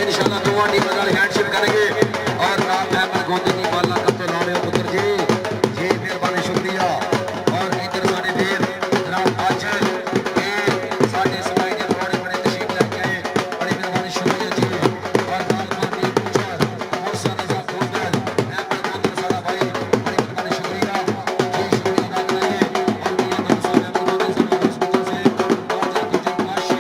इंशाल्लाह दोवां टीमां नाल हैंडशेक करेंगे और नाम अहमद गोंदी की बाला कप तो लाने पुत्र जी जी मेहरबानी शुक्रिया। और इधर साडे वीर जनाब अज साडे समाज दे बड़े बड़े तशरीफ लैके आए बड़ी मेहरबानी शुक्रिया जी। और नाल पार्टी पुछर मौसा रजा गोंदल अहमद गोंदल साडा भाई बड़ी मेहरबानी शुक्रिया जी शुक्रिया अदा करेंगे। और मियां नवाज साहब गोंदल साहब इस वजह से और गुजर काशी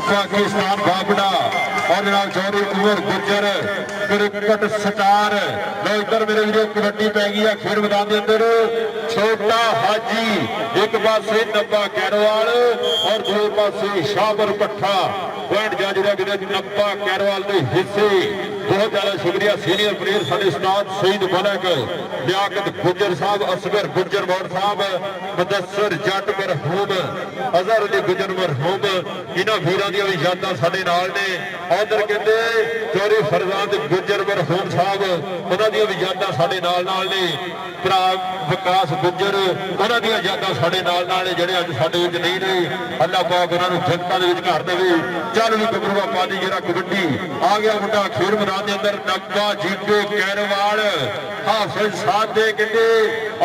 पाकिस्तान बाबड़ा और जनाब चौधरी कुंवर गुर्जर क्रिकेट स्टार लो इधर मेरे वीरों कबड्डी पै गई है खेल मैदान के अंदर छोटा हाजी एक पासे नब्बा कैरोवाल और दूसरे पासे शाहपुर पट्ठा पॉइंट जा जुड़ा कि नब्बा कैरोवाल के हिस्से बहुत ज्यादा शुक्रिया सीनियर प्लेयर साडे उस्ताद शहीद मलक लियाकत गुजर साहब असगर गुजर मौर साहब मुदस्सर जट मरहूम अजहर अली गुजर मरहूम इन्हां वीरां दी भी यादां साडे नाल ने। उधर कहते चौधरी फरजाद गुजर मरहूम साहब उन्हां दी भी यादां साडे नाल ने। भरा विकास गुजर उन्हां दी यादां साडे नाल ने जिहड़े अज साडे विच नहीं ने। अल्लाह पाक उन्हां नूं जन्नतां दे विच घर देवे। चल भी गबरूआ पानी जरा कबड्डी आ गया मुंडा खेल मैदान के अंदर नब्बा जीते कैरवाल हाफिज साहब दे कहते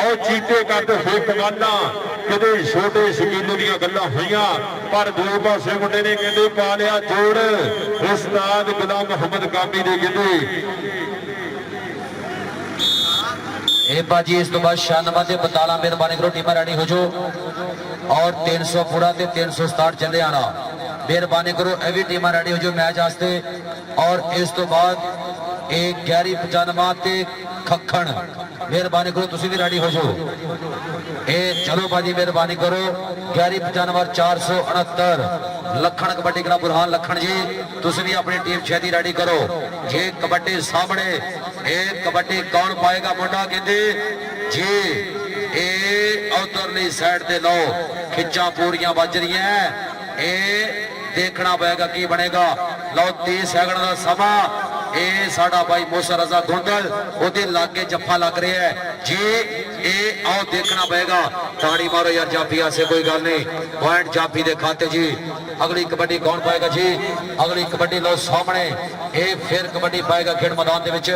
और चीते करते होए कमाना कहते छोटे शकीलों दी गल्लां होईयां पर दो पासे मुंडे ने कहते पा लिया जोड़ उस्ताद गुलाम मोहम्मद कामी दे कहते बाजी। इस तो बाद 96 ते 42 मेहरबानी करो टीमां रेडी हो जाओ और 300 पूरा ते 367 चले आना मेहरबानी करो यह भी टीमां रेडी हो जाओ मैच वास्ते। और इस तो बाद 1195 ते खखण मेहरबानी करो तुसी भी रेडी हो जाओ ए चलो बाजी मेहरबानी करो 1195 469 लखन कबड्डी क्लब बुरहान लखन जी तुसी भी अपनी टीम छेती रेडी करो जी। कबड्डी सामने ए कबड्डी कौन पाएगा मुंडा कहते जी ए उधरली साइड ते लो खिच्चा पूरियां बज रही है ए देखना पड़ेगा की बनेगा। लो 30 सैकंड का समा ए साडा भाई मौसा रजा गोंदल ओदे लागे जफ्फा लग रहा है जी ए आओ देखना पड़ेगा। ताड़ी मारो यार जाफी से कोई गल नहीं पॉइंट जाफी दे खाते जी। अगली कबड्डी कौन पाएगा जी अगली कबड्डी लो सामने ए फिर कबड्डी पाएगा खेड मैदान दे विच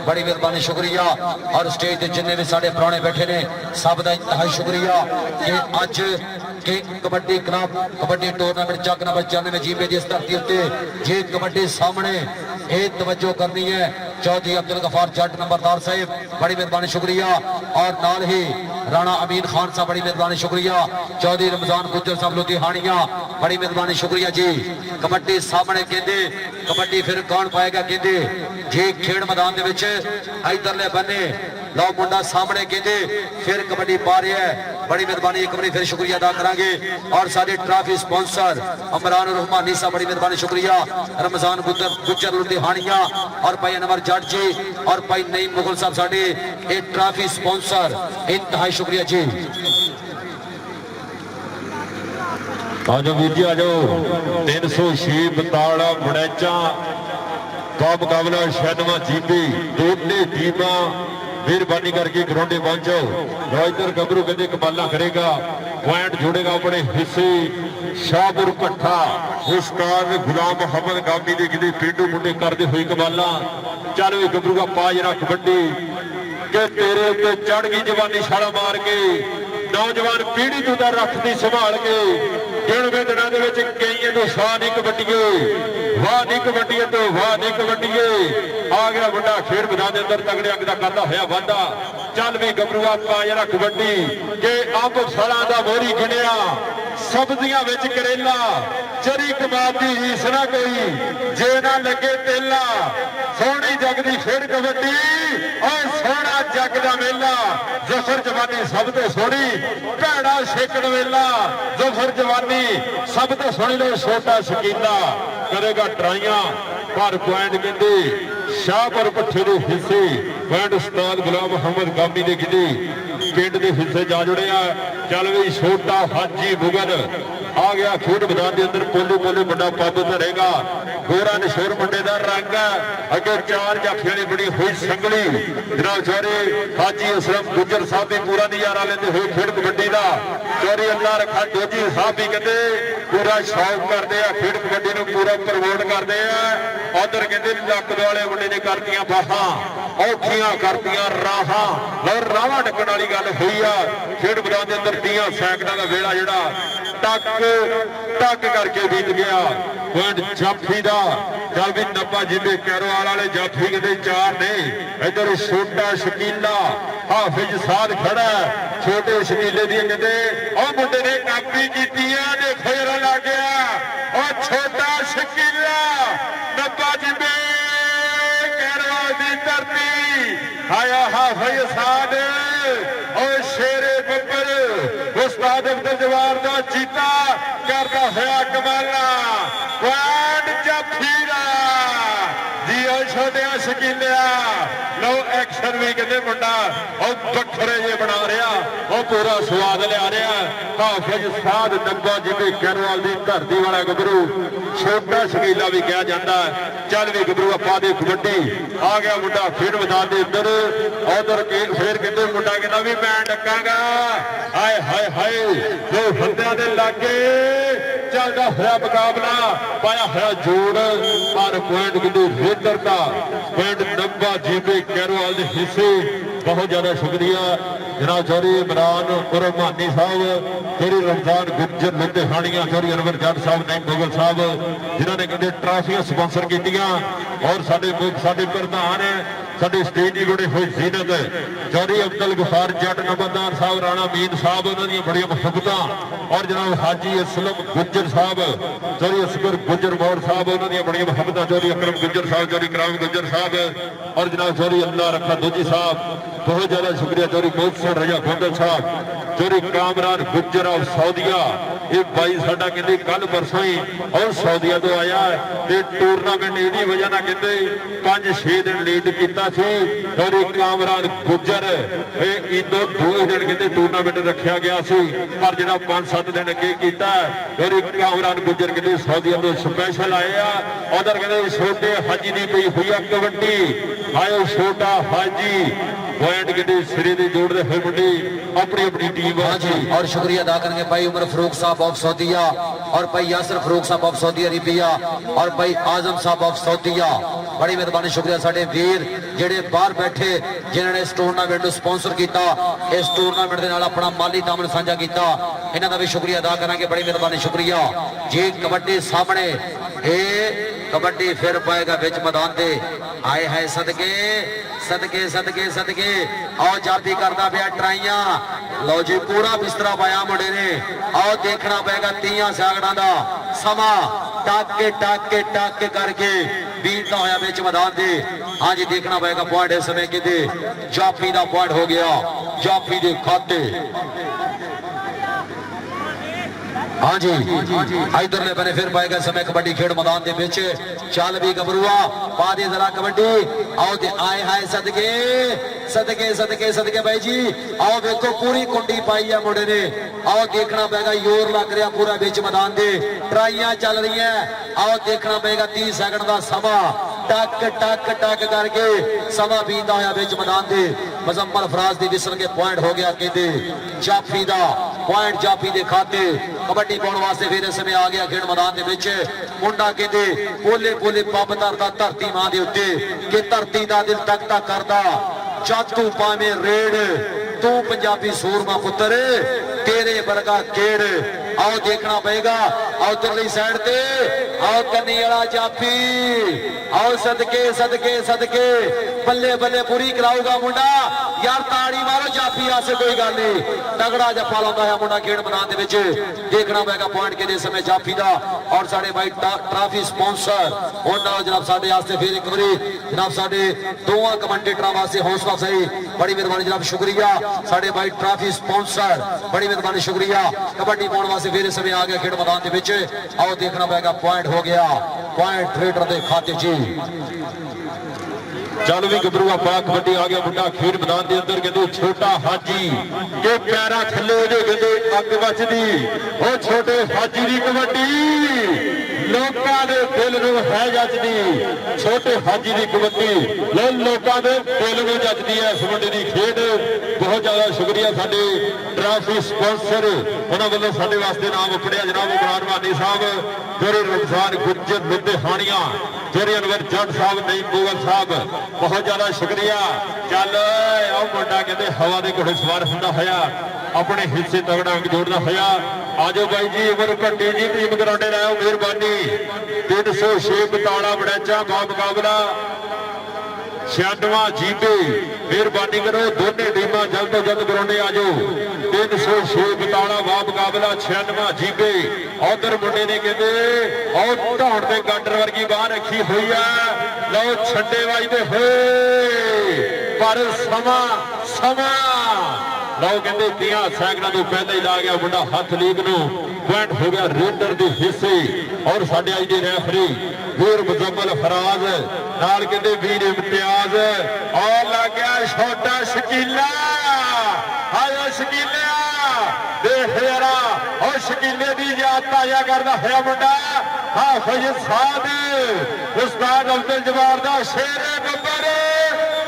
बड़ी मेहरबानी शुक्रिया। और स्टेज ते जिन्ने भी साडे पुराने बैठे ने सब दा इंतहाई शुक्रिया कि अज king kabaddi club kabaddi tournament Chak number 94 जीबे की इस धरती उत्ते जे कबड्डी सामने ए तवज्जो करनी है चौधरी अब्दुल गफार जट नंबरदार साहब बड़ी मेहरबानी शुक्रिया। और नाल ही राणा अमीन खान साहब बड़ी मेहरबानी शुक्रिया। चौधरी रमजान गुजर साहब लुधियानिया बड़ी मेहरबानी शुक्रिया जी। कबड्डी सामने कहते कबड्डी फिर कौन पाएगा कहते जी खेड मैदान दे विच इधरले बन्ने लो मुंडा सामने कहते फिर कबड्डी पा रहा है बड़ी मेहरबानी एक बार फिर शुक्रिया अदा करांगे। और सारे ट्रॉफी स्पॉन्सर अमरान रहमानी साहब बड़ी मेहरबानी शुक्रिया। रमजान गुजर लुधियानिया और भाई अनवर जट जी और भाई नईम मुगल साहब साडे ए ट्रॉफी स्पॉन्सर इंतहाई शुक्रिया जी। आज वीर जी आज 306 बताड़ा मुड़ैचा का मुकाबला 96 जीबी दोने टीमा मेहरबानी करके ग्राउंडे पहुंचो। इधर गबरू कहते कमाला करेगा पॉइंट जोड़ेगा अपने हिस्से शाहपुर पट्ठा उस्ताद गुलाम मोहम्मद गामी दे किते पेंडू मुंडे करते हुए कमाला। चल वे गबरू का पा जरा कबड्डी के तेरे उत्ते चढ़ गई जवानी छाला मार के नौजवान पीढ़ी तू रखती संभाल के गिणवे दिनों के कई तो वाह नहीं कबड्डीए वाह नहीं कबड्डीए तो वाह नहीं कबड्डीए आ गया मुंडा खेड मैदान के अंदर तगड़े अंग का करता होया वाधा। चल भी गबरूआ पा जरा कबड्डी के अंब फलों का मोहरी गिनिया ਸਬਜ਼ੀਆਂ ਵਿੱਚ ਕਰੇਲਾ ਚਰੀ ਕਬਾਬ ਦੀ ਰੀਸ ਨਾ ਕੋਈ ਜੇ ਨਾ ਲੱਗੇ ਤੇਲਾ ਸੋਹਣੀ ਜੱਗ ਦੀ ਖੇਡ ਕਬੱਡੀ ਓਏ ਸੋਹਣਾ ਜੱਗ ਦਾ ਮੇਲਾ ਜ਼ਫਰ ਜਵਾਨੀ ਸਭ ਤੋਂ ਸੋਹਣੀ ਭੈੜਾ ਛੇਕਣ ਵੇਲਾ ਜ਼ਫਰ ਜਵਾਨੀ ਸਭ ਤੋਂ ਸੋਹਣੀ ਲੋ ਛੋਟਾ ਸ਼ਕੀਲਾ ਕਰੇਗਾ ਟਰਾਈਆਂ ਪਰ ਪੁਆਇੰਟ ਕਹਿੰਦੇ ਸ਼ਾਹਪੁਰ ਪੱਠੇ ਦੇ ਹਿੱਸੇ ਪੁਆਇੰਟ ਉਸਤਾਦ ਗੁਲਾਮ ਮੁਹੰਮਦ ਗਾਮੀ ਦੇ ਗਿੱਦੀ ਪਿੰਡ ਦੇ ਹਿੱਸੇ ਜਾ ਜੁੜਿਆ ਚੱਲ ਵੀ ਛੋਟਾ ਹਾਜੀ ਮੁਗਲ ਆ ਗਿਆ ਖੇਡ ਮੈਦਾਨ ਦੇ ਅੰਦਰ ਪੋਲੇ ਪੋਲੇ ਵੱਡਾ ਪੱਬ ਧਰੇਗਾ ਗੋਰਾ ਨਸ਼ੋਰ ਮੁੰਡੇ ਦਾ ਰੰਗ ਅੱਗੇ ਚਾਰ ਜਾਫੀਆਂ ਦੀ ਬੜੀ ਹੋਈ ਸੰਗਲੀ ਜਨਾਬ ਸਾਰੇ ਹਾਜੀ ਅਸਲਮ ਗੁੱਜਰ ਸਾਹਿਬ ਵੀ ਪੂਰਾ ਨਜ਼ਾਰਾ ਲੈਂਦੇ ਹੋਏ ਖੇਡ ਕਬੱਡੀ ਦਾ ਚੋਰੀ ਅੱਲਾ ਰੱਖਾ ਦੋਜੀ ਸਾਹਿਬ ਵੀ ਕਹਿੰਦੇ ਪੂਰਾ ਸ਼ੌਕ ਕਰਦੇ ਆ ਖੇਡ ਕਬੱਡੀ ਨੂੰ ਪੂਰਾ ਪ੍ਰਮੋਟ ਕਰਦੇ ਆ ਉਧਰ ਕਹਿੰਦੇ ਲੱਕ ਵਾਲੇ ਮੁੰਡੇ ਨੇ ਕਰਤੀਆਂ ਬਾਹਾਂ ਔਖੀਆਂ ਕਰਤੀਆਂ ਰਾਹਾਂ ਲਓ ਰਾਹਾਂ ਡੱਕਣ ਵਾਲੀ ਗੱਲ ਹੋਈ ਆ ਖੇਡ ਮੈਦਾਨ ਦੇ ਅੰਦਰ 30 ਸੈਕਿੰਡਾਂ ਦਾ ਵੇਲਾ ਜਿਹੜਾ ਟੱਕ ਕਰਕੇ ਬੀਤ ਗਿਆ ਪੁਆਇੰਟ ਜਾਫੀ ਦਾ ਚੱਲ ਵੀ ਨੱਬਾ ਜਿੰਦੇ ਕੈਰੋਵਾਲ ਵਾਲੇ ਜਾਫੀ ਕਹਿੰਦੇ ਚਾਰ ਨੇ ਇਧਰ ਛੋਟਾ ਸ਼ਕੀਲਾ ਹਾਫਿਜ਼ ਸਾਧ ਖੜਾ ਛੋਟੇ ਸ਼ਕੀਲੇ ਦੀ ਕਹਿੰਦੇ ਉਹ ਮੁੰਡੇ ਨੇ ਕਾਪੀ ਕੀਤੀ ਆ ਤੇ ਫੇਰ ਲੱਗ ਗਿਆ ਉਹ ਛੋਟਾ ਸ਼ਕੀਲਾ ਨੱਬਾ ਜਿੰਦੇ ਕੈਰੋਵਾਲ ਦੀ ਧਰਤੀ ਆਇਆ ਹਾਫਿਜ਼ ਸਾਧ ਓਏ ਸ਼ੇਰੇ ਬੱਬਰ ਉਸਤਾਦ ਅਬਦੁਲ ਜਵਾਰ ਦਾ ਚੀਤਾ ਕਰਦਾ ਹੋਇਆ ਕਮਾਲਾ ਪੁਆਇੰਟ ਜਾਫੀ ਦਾ ਜੀ ਓ ਛੋਟਿਆ ਸ਼ਕੀਲਿਆ ਲੋ ਐਕਸ਼ਨ ਵੀ ਕਹਿੰਦੇ ਮੁੰਡਾ ਉਹ ਵੱਖਰੇ ਜੇ ਬਣਾ ਰਿਹਾ ਉਹ ਪੂਰਾ ਸਵਾਦ ਲਿਆ ਰਿਹਾ ਹਾਫਿਜ਼ ਸਾਧ ਨੱਬਾ ਜਿਵੇਂ ਕੈਰੋਵਾਲ ਦੀ ਧਰਤੀ ਵਾਲਾ ਗੱਭਰੂ ਛੋਟਾ ਸ਼ਕੀਲਾ ਵੀ ਕਿਹਾ ਜਾਂਦਾ ਚੱਲ ਵੀ ਗੱਭਰੂ ਆਪਾਂ ਦੇ ਕਬੱਡੀ ਆ ਗਿਆ ਮੁੰਡਾ ਖੇਡ ਮੈਦਾਨ ਦੇ ਅੰਦਰ ਉਧਰ ਫੇਰ ਕਹਿੰਦੇ ਮੁੰਡਾ ਕਹਿੰਦਾ ਵੀ ਮੈਂ ਡੱਕਾਂਗਾ ਹਾਏ ਹਾਏ ਹਾਏ ਦੋ ਬੰਦਿਆਂ ਦੇ ਲਾਗੇ ਚੱਲਦਾ ਹੋਇਆ ਮੁਕਾਬਲਾ ਪਾਇਆ ਹੋਇਆ ਜੋੜ ਪਰ ਪੁਆਇੰਟ ਕਿਤੇ ਰੇਦਰ ਦਾ ਪੁਆਇੰਟ ਨੱਬਾ ਜੀਬੇ ਕੈਰੋਵਾਲ ਦੇ ਹਿੱਸੇ ਬਹੁਤ ਜ਼ਿਆਦਾ ਸ਼ੁਕਰੀਆ ਜਨਾਬ ਚੌਧਰੀ ਇਮਰਾਨ ਕੁਰਮਾਨੀ ਸਾਹਿਬ ਚੌਧਰੀ ਰਮਜ਼ਾਨ ਗੁੱਜਰ ਲੁਧਿਆਣੀਆਂ ਚੌਧਰੀ ਅਨਵਰ ਜੱਟ ਸਾਹਿਬ ਨੇ ਮੁਗਲ ਸਾਹਿਬ ਜਿਨ੍ਹਾਂ ਨੇ ਕਹਿੰਦੇ ਟਰਾਫੀਆਂ ਸਪਾਂਸਰ ਕੀਤੀਆਂ ਔਰ ਸਾਡੇ ਪ੍ਰਧਾਨ ਸਾਡੇ ਸਟੇਜ ਦੀ ਬੜੀ ਹੋਈ ਜ਼ੀਨਤ ਚੌਧਰੀ ਅਬਦੁਲ ਗਫਾਰ ਜੱਟ ਨੰਬਰਦਾਰ ਸਾਹਿਬ ਰਾਣਾ ਮੀਨ ਸਾਹਿਬ ਉਹਨਾਂ ਦੀਆਂ ਬੜੀਆਂ ਮੁਹੱਬਤਾਂ ਔਰ ਜਨਾਬ ਹਾਜੀ ਅਸਲਮ ਗੁੱਜਰ ਸਾਹਿਬ ਚੌਧਰੀ ਅਸਗਰ ਗੁੱਜਰ ਮੌੜ ਸਾਹਿਬ ਉਹਨਾਂ ਦੀਆਂ ਬੜੀਆਂ ਮੁਹੱਬਤਾਂ ਚੌਧਰੀ ਅਕਰਮ ਗੁੱਜਰ ਸਾਹਿਬ ਚੌਧਰੀ ਕਰਾਮ ਗੁੱਜਰ ਸਾਹਿਬ ਔਰ ਜਨਾਬ ਚੌਧਰੀ ਅੱਲਾ ਰੱਖਾ ਦੋਜੀ ਸਾਹਿਬ ਬਹੁਤ ਜ਼ਿਆਦਾ ਸ਼ੁਕਰੀਆ ਚੌਧਰੀ ਮੋਹਸਿਨ ਰਜ਼ਾ ਖੋਂਦਲ ਸਾਹਿਬ ਚੌਧਰੀ ਕਾਮਰਾਨ ਗੁੱਜਰ ਆਫ ਸੌਦੀਆ ਇਹ ਬਾਈ ਸਾਡਾ ਕਹਿੰਦੇ ਕੱਲ ਪਰਸੋਂ ਹੀ ਔਰ ਸੌਦੀਆ ਤੋਂ ਆਇਆ ਤੇ ਟੂਰਨਾਮੈਂਟ ਇਹਦੀ ਵਜ੍ਹਾ ਨਾਲ ਕਹਿੰਦੇ 5-6 ਦਿਨ ਲੇਟ ਕੀਤਾ ਸੀ ਚੌਧਰੀ ਕਾਮਰਾਨ ਗੁੱਜਰ ਇਹ ਇਦੋਂ 2 ਦਿਨ ਕਹਿੰਦੇ ਟੂਰਨਾਮੈਂਟ ਰੱਖਿਆ ਗਿਆ ਸੀ ਪਰ ਜਿਹੜਾ 5-7 ਦਿਨ ਅੱਗੇ ਕੀਤਾ ਚੌਧਰੀ ਕਾਮਰਾਨ ਗੁੱਜਰ ਕਹਿੰਦੇ ਸੌਦੀਆ ਤੋਂ ਸਪੈਸ਼ਲ ਆਏ ਆ ਉਧਰ ਕਹਿੰਦੇ ਛੋਟੇ ਹਾਜੀ ਦੀ ਪਈ ਹੋਈ ਆ ਕਬੱਡੀ ਆਇਓ ਛੋਟਾ ਹਾਜੀ पॉइंट के सिरे दे जोड़ते हुए मुंडे अपनी अपनी टीम और शुक्रिया अदा करेंगे भाई उमर फरूक साहब ऑफ सऊदीया और भाई यासर फरूक साहब ऑफ सऊदी अरेबिया और भाई आजम साहब ऑफ सऊदीया बड़ी मेहरबानी शुक्रिया साडे वीर जेडे बाहर बैठे जिन्होंने इस टूरनामेंट को स्पॉन्सर किया इस टूरनामेंट के नाल अपना माली दामन साझा किया इन्हां दा भी शुक्रिया अदा करांगे बड़ी मेहरबानी शुक्रिया जी कबड्डी सामने कबड्डी फिर पाएगा बिच मैदान दे आए है सदके सदके सदके सदके आओ जाफी करता पाया ट्राइयां लो जी पूरा बिस्तरा पाया मुंडे ने आओ देखना पेगा 30 सैकड़ां दा समा टक के करके बीतता होया बिच मैदान दे हां जी देखना पेगा पॉइंट इस समय किते जाफी दा पॉइंट हो गया जाफी दे खाते हाँ जी इधरले बने फिर पाएगा समय कबड्डी खेड मैदान दे विच चल भी गबरुआ पा दे जरा कबड्डी आओ ते आए हाय सदके सदके सदके सदके भाई जी आओ देखो पूरी कुंडी पाई है मुंडे ने आओ देखना पेगा जोर लग रहा पूरा बिच मैदान दे ट्राइयां चल रही है आओ देखना पेगा 30 सेकंड का समा टक करके समा बीता होया बिच मैदान दे मुजम्मल फराज दी विसल के पॉइंट हो गया कहते जाफी दा पॉइंट जाफी दे खाते कबड्डी पाउण वास्ते फिर इस समय आ गया खेड मैदान दे विच मुंडा कहते बोले बोले पब धरदा धरती मां दे उत्ते कि धरती दा दिल तक तक करदा जातू पावे रेड़ तू पंजाबी सूरमा पुत्र तेरे वर्गा केड़ आओ देखना पेगा आओ उधरली साइड ते आओ कन्नी वाला जाफी आओ सदके सदके सदके बल्ले बल्ले पूरी कराऊगा मुंडा यार ताड़ी मारो जाफी आसे कोई गल नहीं तगड़ा जफा लाता है मुंडा खेड मैदान दे विच देखना पेगा पॉइंट के समय जाफी दा और साडे भाई ट्रॉफी स्पॉन्सर उन्होंने जनाब साडे वास्ते फिर एक बारी जनाब साडे दोवां कमेंटेटरां वास्ते हौसला सही बड़ी मेहरबानी जनाब शुक्रिया साडे भाई ट्रॉफी स्पॉन्सर बड़ी मेहरबानी शुक्रिया कबड्डी पाउण वास्ते फिर समय आ गया खेड मैदान दे विच आओ देखना पेगा पॉइंट हो गया पॉइंट रेडर दे खाते जी चल भी गबरूआ पा कबड्डी आ गया मुंडा खेड मैदान के अंदर कहते छोटा हाजी के पैरा थले हो जाए कहते अग बचदी वो छोटे हाजी की कबड्डी लोकां दे दिल नूं है जचदी छोटे हाजी की कबड्डी लोकां दे दिल नूं जचदी है इस मुंडे की खेड बहुत ज्यादा शुक्रिया साडे ट्रॉफी स्पॉन्सर उन्होंने वालों साडे वास्ते नाम अपड़िया जनाब इमरान मानी साहब जोरे रमजान गुज्जर लुधियाणिया जोरे अनवर जट साहब नईम मुगल साहब बहुत ज्यादा शुक्रिया चल आओ मुंडा कहते हवा के घोड़े सवार होंदा होया अपने हिस्से तगड़ा अंग जोड़ना होया आजो भाई जी उमर घट्टी जी टीम ग्राउंडे लाओ मेहरबानी 306 बताला बड़ैचा बा मुकाबला 96 जीबे मेहरबानी करो दोनों टीमां जल्द तो जल्द ग्राउंडे आ जाओ 306 बताला वा मुकाबला 96 जीबे उधर मुंडे ने कहते और ढाउण ते गाडर वर्गी बाह रखी हुई है लो छड्डे वजदे होए पर समा समा लो कहते 30 सैकड़ों तो पहले ही ला गया मुंडा हथ लीग नूं पॉइंट हो गया रेडर के हिस्से और साडे अज दे रेफरी वीर मुजम्मल फराज नाल कहते वीर इम्तियाज और लग गया छोटा शकीला आयो शकीलिया देख जरा और शकीले की याद ताजा करता है मुंडा हाफिज साहब उस्ताद अब्दुल जब्बार दा शेर बब्बर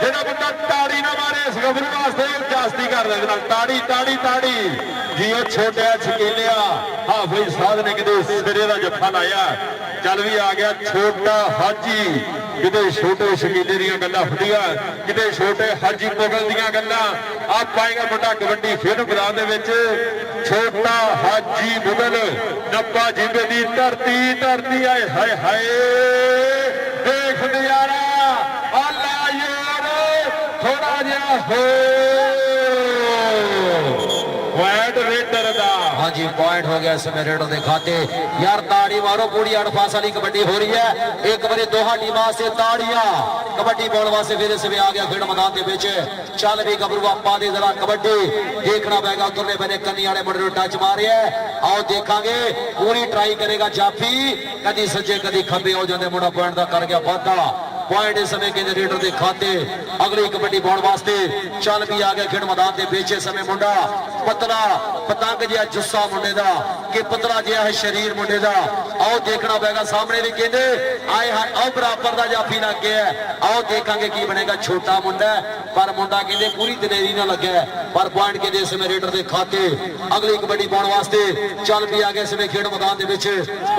जेड़ा बंदा ताड़ी ना मारे इस गबरू वास्ते जास्ती कर देना ताड़ी ताड़ी ताड़ी जी वो छोटे शकीलिया हाफिज साहब ने किते सिरे का जफा लाया चल भी आ गया छोटा हाजी किते छोटे शकीले दी गल्लां फटिया किते छोटे हाजी मुगल दी गल्लां आप पाएगा मुंडा कबड्डी खेड मैदान दे विच छोटा हाजी मुगल नब्बा जिबे दी धरती धरती आए हाय हाय देख नजारा अल्लाह यार थोड़ा जिहा हो पॉइंट रेडर दा हाँ जी पॉइंट हो गया समय रेडर दे खाते यार ताड़ी मारो पूरी 8 पास वाली कबड्डी हो रही है एक बारी दोहा टीमां से ताड़ियां कबड्डी पाउण वास्ते फिर इसमें आ गया खेड मैदान दे विच चल भी गबरू आपा दे जरा कबड्डी देखना पेगा उतरने बने कन्नी वाले मुंडे नूं टच मारे आओ देखांगे पूरी ट्राई करेगा जाफी कदी सज्जे कदी खब्बे हो जांदे मुंडा पॉइंट दा कर गया वाधा पॉइंट इस समय के रेडर के खाते अगली कबड्डी पाउण वास्ते चल भी आ गया खेड मैदान के पीछे समय मुंडा पतला पतंग जिहा जुस्सा मुंडे दा कि पतला जिहा है शरीर मुंडे दा आओ देखना पेगा सामने भी कहते आए हाय आओ बराबर का जाफी लग गया आओ देखांगे की बनेगा छोटा मुंडा पर मुंडा कहते पूरी दलेरी ना लगे पर पॉइंट के समय रेडर के खाते अगली कबड्डी पाउण वास्ते चल भी आ गया इस समय खेड मैदान के विच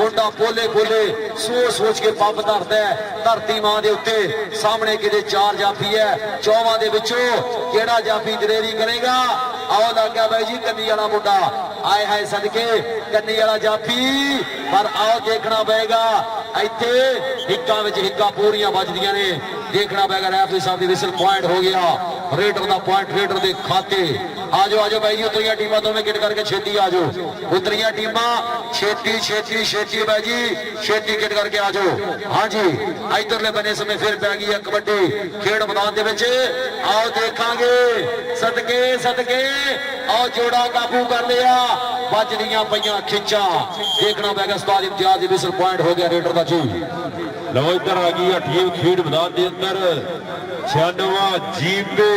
मुंडा पोले पोले सोच सोच के पंप धरदा है धरती मां दे उत्ते सामने किते 4 जाफी है 4वां दे विचों केड़ा जाफी दलेरी करेगा आओ लग गया भाई जी कन्नी वाला मुंडा आए हाय सदके कन्नी वाला जाफी पर आओ देखना पेगा इत्थे हिक्का विच हिक्का पूरियां बजदियां ने देखना पेगा रेफरी साहब दी विसल पॉइंट हो गया रेडर दा पॉइंट रेडर दे खाते आजो भाई जी उतरियां टीमां दोवें किट करके छेती आजो उतरियां टीमां छेती छेती छेती भाई जी छेती किट करके आजो हाँ जी इधरले बने समय फिर पै गई है कबड्डी खेड मैदान दे विच आओ देखांगे सदके सदके आओ जोड़ा काबू कर लिया बजदियां पईयां खिंचा देखना पेगा उस्ताद इम्तियाज दी विसल पॉइंट हो गया रेडर दा जी लो इधर आ गई है टीम खेड मैदान के अंदर 96 जीबे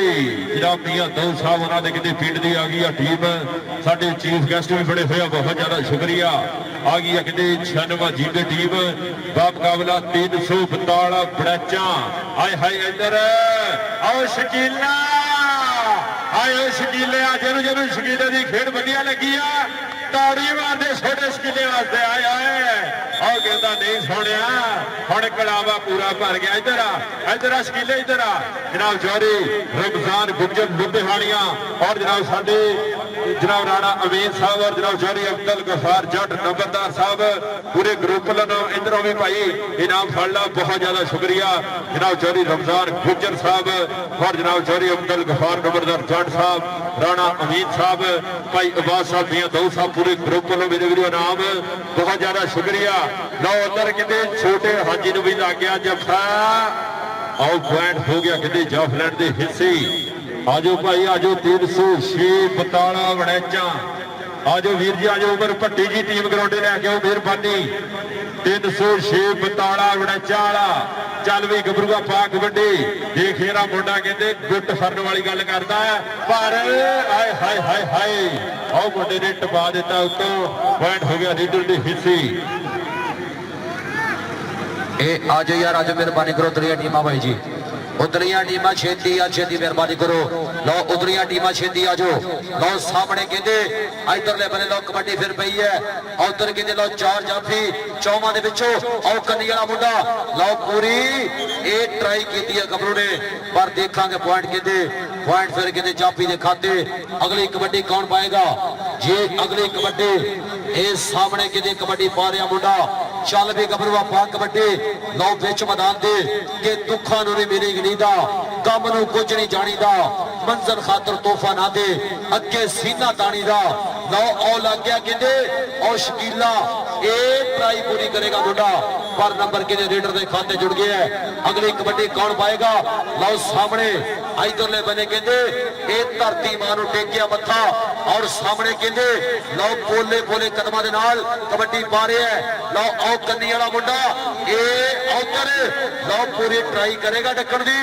जनाब मियां दौल साहब उन्होंने कितने पिंड की आ गई है टीम साडे चीफ गेस्ट भी बड़े हुए बहुत ज्यादा शुक्रिया आ गई है कितने 96 जीबे टीम बा मुकाबला 342 बड़ैचा आए हाय इधर आओ शकीला आए शकीले जिन्होंने जिन्होंने शकीले की खेड बढ़िया लगी है ताड़ी मारते छोटे शकीले वास्ते आए आए और कहता नहीं सोने हम कलावा पूरा भर गया इधर आ शकीले इधर आ जनाब जौहरी रमजान गुज्जर लुधियाणिया और जनाब साडे जनाब राणा अमीन साहब और जनाब चौधरी अब्दुल गफार जट नंबरदार साहब पूरे ग्रुप वालों इधरों भी भाई इनाम फड़ना बहुत ज्यादा शुक्रिया जनाब चौधरी रमजान गुजर साहब और जनाब चौधरी अब्दुल गफार नंबरदार जट साहब राणा अमीन साहब भाई अब्बास साहब दियां दो साहब पूरे ग्रुप वालों मेरे वीरो इनाम बहुत ज्यादा शुक्रिया। लो उधर कितने छोटे हाजी नूं भी लग गया जफा और पॉइंट हो गया कितने जाफलैंड के हिस्से आजो भाई आजो 306 बताला वड़ैचा आजो वीर जी आजो उमर भट्टी जी टीम ग्राउंडे लैके आओ मेहरबानी 306 बताला वड़ैचा वाला चल भी गबरूआ पा कबड्डी देख मेरा मुंडा कहते गुट फरन वाली गल करता है पर हाय हाय हाय हाय आओ मुंडे ने टपा दिता उत्तों पॉइंट हो गया रीडर के हिस्से आज यार आज मेहरबानी करो उधरिया टीमा भाई जी उधरिया टीमा छेती आ छेती मेहरबानी करो लो उधरिया टीमा छेती आ जाओ लो सामने कहते इधरले बने लो कबड्डी फिर पई है उधर कहते लो चार जाफी चौवां दे विचों और कन्नी वाला मुंडा लो पूरी ए ट्राई कीती है गबरू ने पर देखांगे पॉइंट कहते पॉइंट फिर कहते जाफी दे खाते अगली कबड्डी कौन पाएगा जे अगली कबड्डी ए सामने कहते कबड्डी पा रहा मुंडा चल भी गबरूआ पा कबड्डी लो बिच मैदान दे के दुखा नूं नहीं मिलेगी नींदा कम नूं कुछ नहीं जानीदा मंजर खातर तोहफा ना दे अगे सीना तानी दा लो ओ लग गया कहते और शकीला ए ट्राई पूरी करेगा मुंडा पर नंबर के रेडर के खाते जुड़ गया है अगली कबड्डी कौन पाएगा लो सामने इधरले बने कहते ए धरती मां नूं टेकिया मत्था और सामने कहते लो बोले बोले कदमां दे नाल कबड्डी पा रहे है लो आओ कन्नी वाला मुंडा ए उधर लो पूरी ट्राई करेगा डकण दी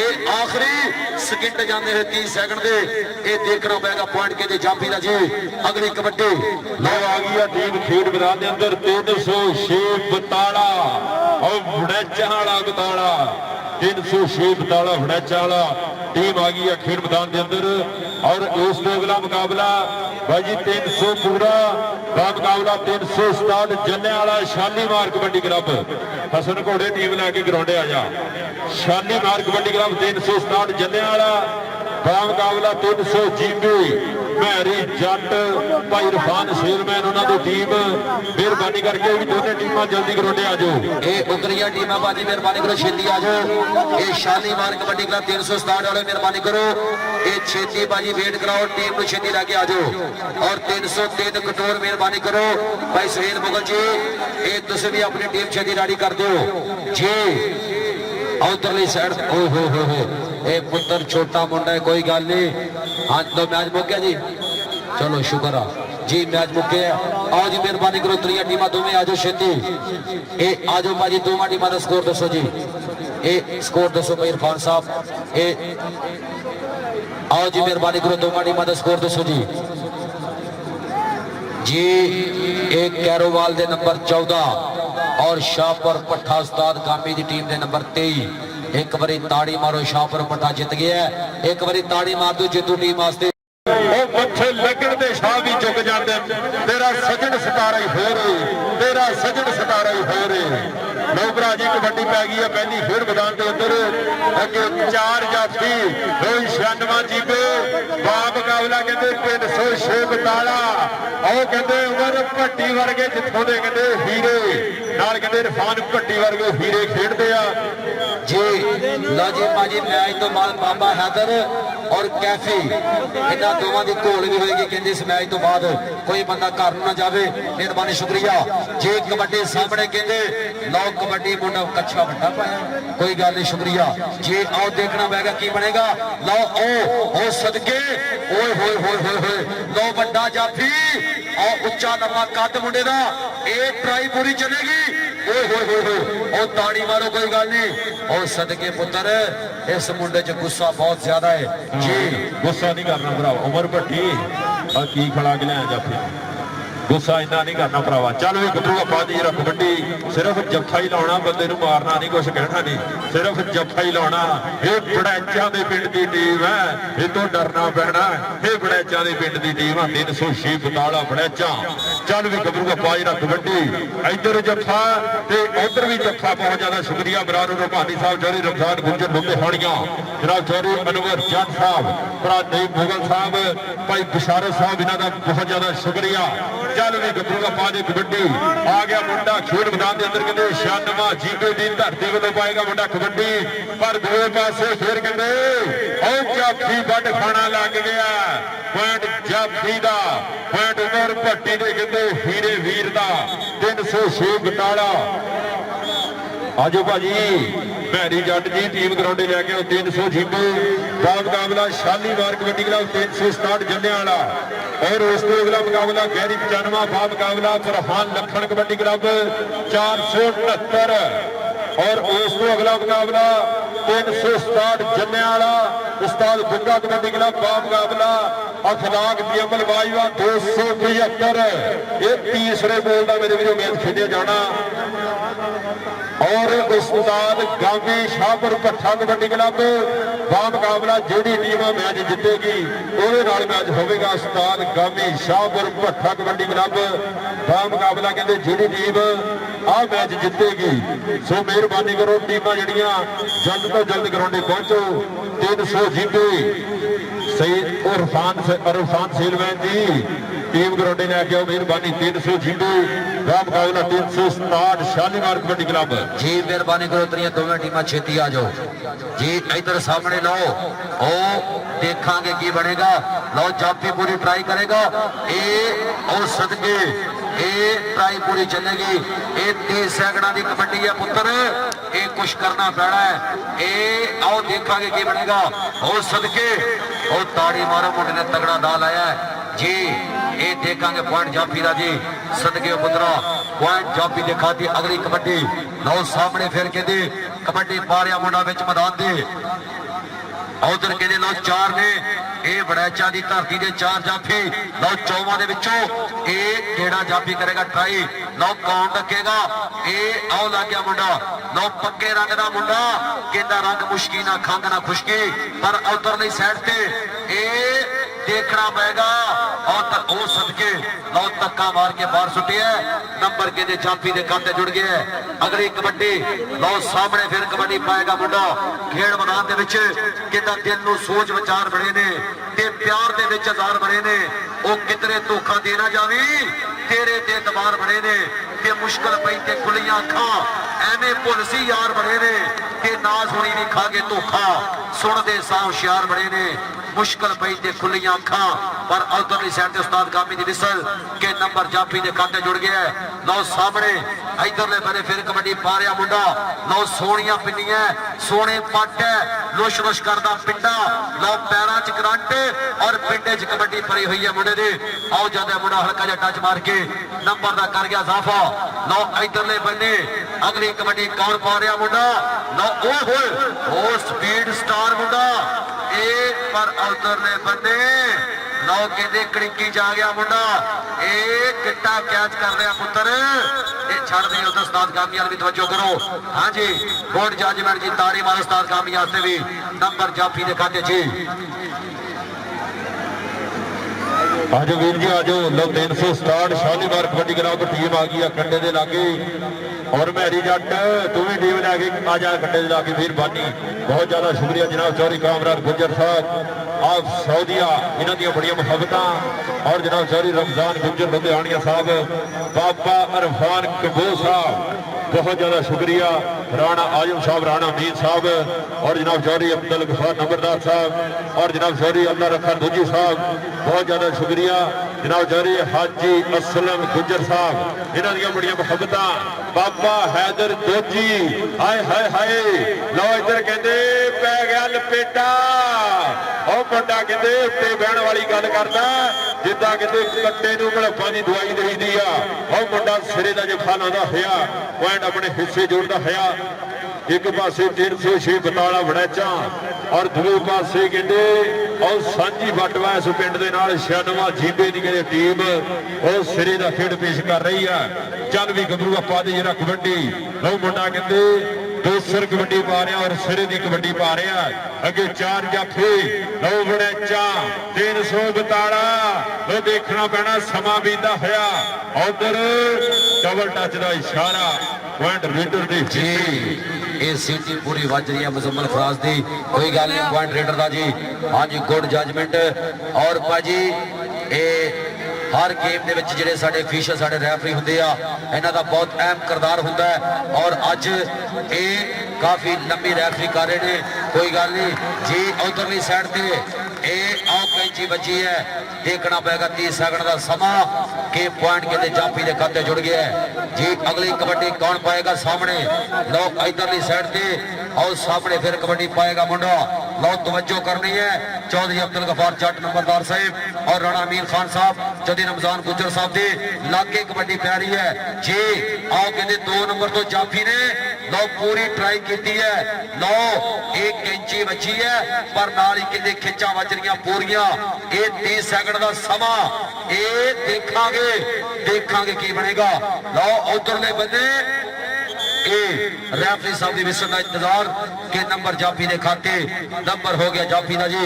ए आखिरी सेकंड जांदे हैं 30 सेकंड दे ए देखना पेगा पॉइंट कहते जाफी दा जी अगली कबड्डी लो आ गई टीम खेड मैदान के अंदर 306 बताला और वड़ैचा वाला बताला 306 बताला वड़ैचा वाला टीम आ गई है खेड मैदान के अंदर और उस अगला मुकाबला भाई जी 300 पूरा मुकाबला 367 जन्ने वाला शालीमार कबड्डी क्लब हसन घोड़े टीम लैके ग्राउंडे आ जा शालीमार कबड्डी क्लब 367 जन्ने वाला मुकाबला 300 जीबी मैरी जट भाई इरफान शेरमैन उन्होंने टीम मेहरबानी करके भी दोनों टीमां जल्दी ग्राउंडे आ जाओ ए उधरिया टीमां बाजी मेहरबानी करो छेती आ जाओ ए शालीमार कबड्डी क्लब 367 वाले मेहरबानी करो ए छेती बाजी वेट कराओ टीम को छेती लाके आ जाओ और 303 कटोर मेहरबानी करो भाई सुहेल मुगल जी ए तुम भी अपनी टीम छेती रेडी कर दो जी उधरली साइड ओ हो ए पुत्र छोटा मुंडा है कोई गल नहीं हाँ तो मैच मुक गया जी चलो शुक्र आ जी मैच मुक गया आओ जी मेहरबानी करो उधरिया टीमां दोवें आ जाओ छेती ए आ जाओ भाजी दोवां टीमां दा स्कोर दसो जी ए स्कोर दसो भाई इरफान साहब ए आओ जी मेहरबानी करो दोवां टीमां दा स्कोर दसो जी जी एक कैरोवाल दे नंबर 14 और शाहपुर पट्ठा उस्ताद कामी दी टीम दे नंबर 23 एक बारी ताड़ी मारो शाहपुर पट्ठा जित गया एक बारी ताड़ी मार दो जितू टीम वास्ते मथे लगन दे शाह भी झुक जाते तेरा सजन सतारा ही हो रे तेरा सजन सतारा ही हो रे लो भरा जी कबड्डी पै गई है पहली खेड मैदान के अंदर अगे 4 जाफी 96 जीबे बा मुकाबला कहते 306 बताला और कहते उमर भट्टी वर्गे जिथों दे कहते हीरे नाल कहते इरफान भट्टी वर्गे हीरे खेडते आ जी लो जी भाजी मैच तो बाद बाबा हैदर और कैफी इन्हां दोवां दी घोल भी होएगी कहंदे इस मैच तो बाद कोई बंदा घर ना जावे मेहरबानी शुक्रिया जी कबड्डी सामने कहंदे लो कबड्डी मुंडा कच्छा वड्डा पाया कोई गल नहीं शुक्रिया जी आओ देखना पैगा की बनेगा लो ओ सदके ओए होए होए होए होए लो वड्डा जाफी और उच्चा लम्बा कद मुंडे दा ए ट्राई पूरी चलेगी ओए होए होए होए ओ ताड़ी मारो कोई गल नहीं और सदके पुत्र इस मुंडे च गुस्सा बहुत ज्यादा है जी गुस्सा नहीं करना भरा उमर भट्टी की खड़ा के लिया जाफी गुस्सा इन्ना नहीं करना भरावा चल भी गबरूआ बाजी जरा कबड्डी सिर्फ जफ्फा ही लाना बंदे नूं मारना नहीं कुछ कहना नहीं सिर्फ जफ्फा ही लाना ये बड़ैचा दे पिंड दी टीम है ये तो डरना पैना ये बड़ैचा दे पिंड दी टीम है 306 बताला बड़ैचा ਚੱਲ ਵੀ ਗੱਭਰੂ ਪਾ ਜਿਹੜਾ ਕਬੱਡੀ ਇੱਧਰ ਜੱਫਾ ਤੇ ਉੱਧਰ ਵੀ ਜੱਫਾ। ਬਹੁਤ ਜ਼ਿਆਦਾ ਸ਼ੁਕਰੀਆ ਬਰਾਦਰ ਰੂਹਾਨੀ ਸਾਹਿਬ ਚੌਧਰੀ ਰਮਜ਼ਾਨ ਗੁੱਜਰ ਲੁੱਟੇ ਹਾਣੀਆਂ ਜਨਾਬ ਚੌਧਰੀ ਅਨਵਰ ਜੱਟ ਸਾਹਿਬ ਭਰਾ ਦੇਵ ਮੁਗਲ ਸਾਹਿਬ ਭਾਈ ਬਿਸ਼ਾਰਤ ਸਾਹਿਬ ਇਹਨਾਂ ਦਾ ਬਹੁਤ ਜ਼ਿਆਦਾ ਸ਼ੁਕਰੀਆ। ਚੱਲ ਵੀ ਗੱਭਰੂ ਪਾ ਦੇ ਕਬੱਡੀ ਆ ਗਿਆ ਮੁੰਡਾ ਖੇਡ ਮੈਦਾਨ ਦੇ ਅੰਦਰ ਕਹਿੰਦੇ 96 ਜੀਬੇ ਦੀ ਧਰਤੀ ਵੱਲੋਂ ਪਾਏਗਾ ਮੁੰਡਾ ਕਬੱਡੀ। ਪਰ ਦੂਏ ਪਾਸੇ ਫਿਰ ਕਹਿੰਦੇ ਉਹ ਜਾਫੀ ਵੱਡ ਖਾਣਾ ਲੱਗ ਗਿਆ। ਪੁਆਇੰਟ ਜਾਫੀ ਦਾ ਪੁਆਇੰਟ ਉਮਰ ਭੱਟੀ ਦੇ ਕਹਿੰਦੇ ਹੀਰੇ ਵੀਰ ਦਾ 306 ਬਟਾਲਾ। ਆਜੋ ਭਾਜੀ ਭੈਰੀ ਜੱਟ ਜੀ ਟੀਮ ਗਰਾਉਂਡੇ ਲੈ ਕੇ 300 ਜੀਬੇ ਦਾ ਮੁਕਾਬਲਾ ਸ਼ਾਲੀਮਾਰ ਕਬੱਡੀ ਕਲੱਬ 367 ਜੰਨਿਆਂ ਵਾਲਾ। और उस तो अगला मुकाबला गहरी 95 बा मुकाबला फरहान लखन कबड्डी क्लब 469। और उस तो अगला मुकाबला 367 जन्नेवाला उस्ताद बुग्गा कबड्डी क्लब बा मुकाबला अखलाक बियमल बाईवा 275। ये तीसरे बोल का मेरे वीरों मैच खेले जाना। और उस्ताद गांवी शाहपुर भट्ठा कबड्डी क्लब बा मुकाबला जिहड़ी टीम मैच जितेगी ਉਹਦੇ ਨਾਲ ਮੈਚ ਹੋਵੇਗਾ। ਉਸਤਾਦ ਗਾਮੀ ਸ਼ਾਹਪੁਰ ਭੱਠਾ ਕਬੱਡੀ ਕਲੱਬ ਦਾ ਮੁਕਾਬਲਾ ਕਹਿੰਦੇ ਜਿਹੜੀ ਟੀਮ ਆਹ ਮੈਚ ਜਿੱਤੇਗੀ ਸੋ ਮਿਹਰਬਾਨੀ ਕਰੋ ਟੀਮਾਂ ਜਿਹੜੀਆਂ ਜਲਦ ਤੋਂ ਜਲਦ ਗਰਾਉਂਡੇ ਪਹੁੰਚੋ। 300 ਜੀਬੇ ਸਹੀ ਅਰਫਾਨ ਸੇਲਵੈਨ ਜੀ ਟੀਮ ਗਰਾਉਂਡੇ ਲੈ ਕੇ ਆਓ ਮਿਹਰਬਾਨੀ। 300 ਜੀਬੇ ਦਾ ਮੁਕਾਬਲਾ 367 ਸ਼ਾਲੀਮਾਰ ਕਬੱਡੀ ਕਲੱਬ जी मेहरबानी करो तेरिया दोवें टीमां छेती आ जाओ जी। इधर सामने लो ओ देखांगे की बनेगा। लो जाफी पूरी ट्राई करेगा और सदके ट्राई पूरी चलेगी। 30 सैकड़ा की कबड्डी है पुत्र ये कुछ करना पैना है। आओ देखांगे की बनेगा। और सदके और ताड़ी मारो मुंडे ने तगड़ा दाल आया है जी। ये देखांगे पॉइंट जाफी का जी सदके पुत्रा पॉइंट जाफी दिखाती अगली कबड्डी। लो सामने फिर कहते कबड्डी पा रहा मुंडा विच मैदान दे उधर कहते लो 4 ने ਇਹ ਬੜੈਚਾ ਦੀ ਧਰਤੀ ਦੇ 4 ਜਾਫੀ। ਲਓ 14 ਦੇ ਵਿੱਚੋਂ ਇਹ ਕਿਹੜਾ ਜਾਫੀ ਕਰੇਗਾ ਟਰਾਈ। ਲਓ ਕੌਣ ਡੱਕੇਗਾ ਆਓ ਲੱਗ ਗਿਆ ਮੁੰਡਾ। ਲਓ ਪੱਕੇ ਰੰਗ ਦਾ ਮੁੰਡਾ ਕਹਿੰਦਾ ਰੰਗ ਮੁਸ਼ਕੀ ਨਾ ਖੰਗ ਨਾ ਖੁਸ਼ਕੀ ਪਰ ਉਧਰਲੀ ਸਾਈਡ ਤੇ देखना पड़ेगा। और वो सदके लो धक्का मार के बाहर सुटी है नंबर के जाफी के खाते जुड़ गए। अगली कबड्डी लो सामने फिर कबड्डी पाएगा मुंडा खेड मैदान के दिल नूं सोच विचार बड़े ने ते प्यार दे विच हजार बड़े ने। वो कितने धोखा देना जावी तेरे ते दबार बड़े ने ते मुश्किल पई ते खुलियां अखां एवें भुल सी यार बड़े ने ते ना सुनी भी खा के धोखा सुनते सा होशियार बड़े ने। मुश्किल पई ते खुलियां अखां पर उधरली साइड ते उस्ताद गामी दी विसल के नंबर जाफी दे खाते जुड़ गया है। लो सामने इधरले बने फिर कबड्डी पा रहा मुंडा। लो सोहणियां पिन्नियां सोहणे पट है लुश लुश करदा पिंडा। लो पैरां च करंट और पिंडे च कबड्डी भरी हुई है मुंडे दी। आओ जांदा मुंडा हल्का जिहा टच मार के नंबर दा कर गया इजाफा। लो इधरले बने अगली कबड्डी कौन पा रहा मुंडा। लो ओ स्पीड स्टार मुंडा पर उधरले बने लो कहते कड़िकी जा गया मुंडा। किट्टा कैच कर रहा पुत्र छड़ दे उधर उस्ताद गामी भी तवज्जो करो। हाँ जी बोर्ड जजमेंट जी ताड़ी मारो उस्ताद गामी भी नंबर जाफी के खाते जी। आजो वीर जी आजो लो 367 शालीमार कबड्डी क्लब टीम आ गई है कंडे दे लागे। और मैरी जट तू भी टीम लैके आ जा कंडे दे लागे मेहरबानी बहुत ज्यादा शुक्रिया जनाब चौधरी कामराज गुज्जर साहब आप सऊदिया इन्हों दी बड़िया मुहब्बतां। और जनाब चौधरी रमजान गुज्जर लुधियाणिया साहब बाबा अरफान कबूर साहब बहुत ज्यादा शुक्रिया। राणा आजम साहब राणा मीर साहब और जनाब चौधरी अब्दुल गफार नंबरदार साहब और जनाब चौधरी अल्लाह रखा दूजी साहब बहुत ज्यादा शुक्रिया। जनाब चौधरी हाजी असलम गुज्जर साहब इन्हों दी बड़िया मुहब्बतां। बाबा हैदर दोजी हाय हाय हाय लो इधर कहते पै गया लपेटा। और मुंडा कहते उत्ते बहन वाली गल करदा जिद्दां कहते कट्टे नूं भड़प्पा दी दवाई देईदी आ। और मुंडा सिरे दा जफा लांदा होया पॉइंट अपने हिस्से जोड़दा होया। एक पासे 306 बटाला वड़ैचा और दूसरे पासे कहते और सांझी बटवा इस पिंड दे नाल 96 जीबे दी कहते टीम और सिरे दा खेड पेश कर रही है। चल भी गबरू पा दे जरा कबड्डी लो मुंडा कहते दोसर कबड्डी पा रहा और सिरे की कबड्डी पा रहा अगे 4 जाफी लो वड़ेचा 342 लो देखना पैना समा बीता होया उधर डबल टच का इशारा पॉइंट रीडर दी जी ये सीटी पूरी वज रही है मुजम्मल फराज दी कोई गल नहीं पॉइंट रीडर का जी हाँ जी गुड जजमेंट और भाजी ये हर गेम ਦੇ ਵਿੱਚ ਜਿਹੜੇ ਸਾਡੇ ਅਫੀਸ਼ੀਅਲ ਸਾਡੇ ਰੈਫਰੀ ਹੁੰਦੇ ਆ ਇਹਨਾਂ ਦਾ ਬਹੁਤ ਅਹਿਮ ਕਿਰਦਾਰ ਹੁੰਦਾ ਹੈ ਔਰ ਅੱਜ ਇਹ ਕਾਫੀ ਲੰਮੀ ਰੈਫਰੀ ਕਰ ਰਹੇ ਨੇ ਕੋਈ ਗੱਲ ਨਹੀਂ ਜੀ ਉਧਰਲੀ ਸਾਈਡ ਤੇ ਇਹ ਆਉ ਕੈਂਚੀ ਵੱਜੀ ਹੈ ਦੇਖਣਾ ਪਏਗਾ 30 ਸੈਕਿੰਡ ਦਾ ਸਮਾਂ ਕਿ ਪੁਆਇੰਟ ਕਿਤੇ ਜਾਪੀ ਦੇ ਖਾਤੇ ਜੁੜ ਗਿਆ ਹੈ ਜੀ ਅਗਲੀ ਕਬੱਡੀ ਕੌਣ ਪਾਏਗਾ ਸਾਹਮਣੇ ਲਓ ਇਧਰਲੀ ਸਾਈਡ ਤੇ और सामने फिर कबड्डी पाएगा मुंडा लो तवज्जो करनी है चौधरी अब्दुल गफार जट नंबरदार साहब और राणा अमीर खान साहब जदी रमजान गुजर साहब दे लागे कबड्डी पै रही है जी आओ कहते 2 नंबर तो जाफी ने लो पूरी ट्राई की है लो एक कैंची बची है पर नाल ही कहते खिंचा वज रही पूरियां ये 30 सैकंड का समा ये देखांगे की बनेगा लो उधरले बंदे रेफरी साहब की विसल का इंतजार के नंबर जाफी के खाते नंबर हो गया जाफी का जी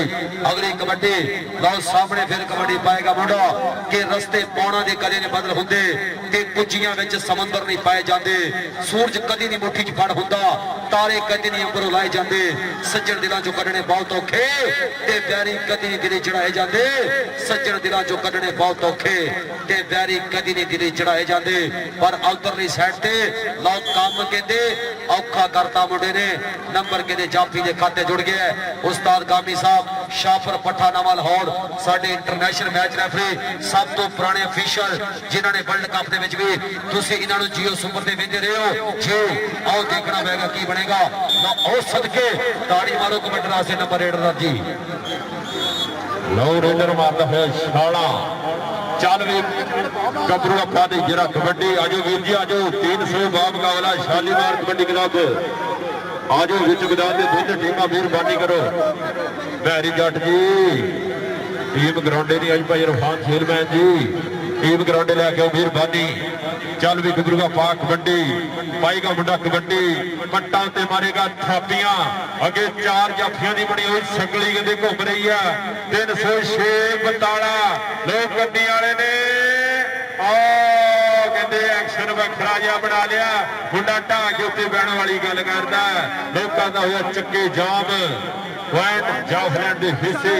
अगली कबड्डी लो सामने फिर कबड्डी पाएगा मुंडा के रस्ते पौना के कदे नहीं बदल होंगे ते कुचियां विच समंदर नहीं पाए जाते सूरज कदी नहीं मुट्ठी च फड़ हुंदा तारे कदी नहीं अंबरों लाए जाते सज्जन दिलों चों कढने बहुत औखे ते बैरी कदी नहीं दिले चढ़ाए जाते सज्जन दिलों चों कढने बहुत औखे ते बैरी कदी नहीं दिले चढ़ाए जाते पर उधरली साइड ते लो काम कहते औखा करता मुंडे ने नंबर कहते जाफी के खाते जुड़ गया उस्ताद कामी साहब शाफर पट्ठा नवा लाहौर साडे इंटरनेशनल मैच रेफरी सब तो पुराने अफीशियल जिन्होंने वर्ल्ड कप दे विच भी तुसीं इन्हां नूं जियो सुपर ते वेंदे रहे हो जी आओ देखना पएगा की बनेगा ओ सदके ताड़ी मारो कबड्डी से नंबर रेडर जी लो रेडर मारता है छाला चल भी गबरू अप्पा दी जरा कबड्डी आजो वीर जी आजो 300 मुकाबला शालीमार कबड्डी क्लब आजो विच मैदान दे दोनों टीमां मेहरबानी करो भैरी जट जी टीम ग्राउंडे नहीं आई भाई इरफान सेलमैन जी टीम ग्राउंडे लैके आओ मेहरबानी चल भी गबरू का पा कबड्डी पाएगा मुंडा कबड्डी पट्टा ते मारेगा थापियां अगे 4 जाफियां दी बनी हुई संगली कहते घूम रही है 306 बताला लोग गड्डी वाले ने कहते एक्शन वखरा जिहा बना लिया मुंडा ढाह के उत्ते बहन वाली गल करदा लोकां दा होया चक्के जाम पॉइंट जाफलैंड दे हिस्से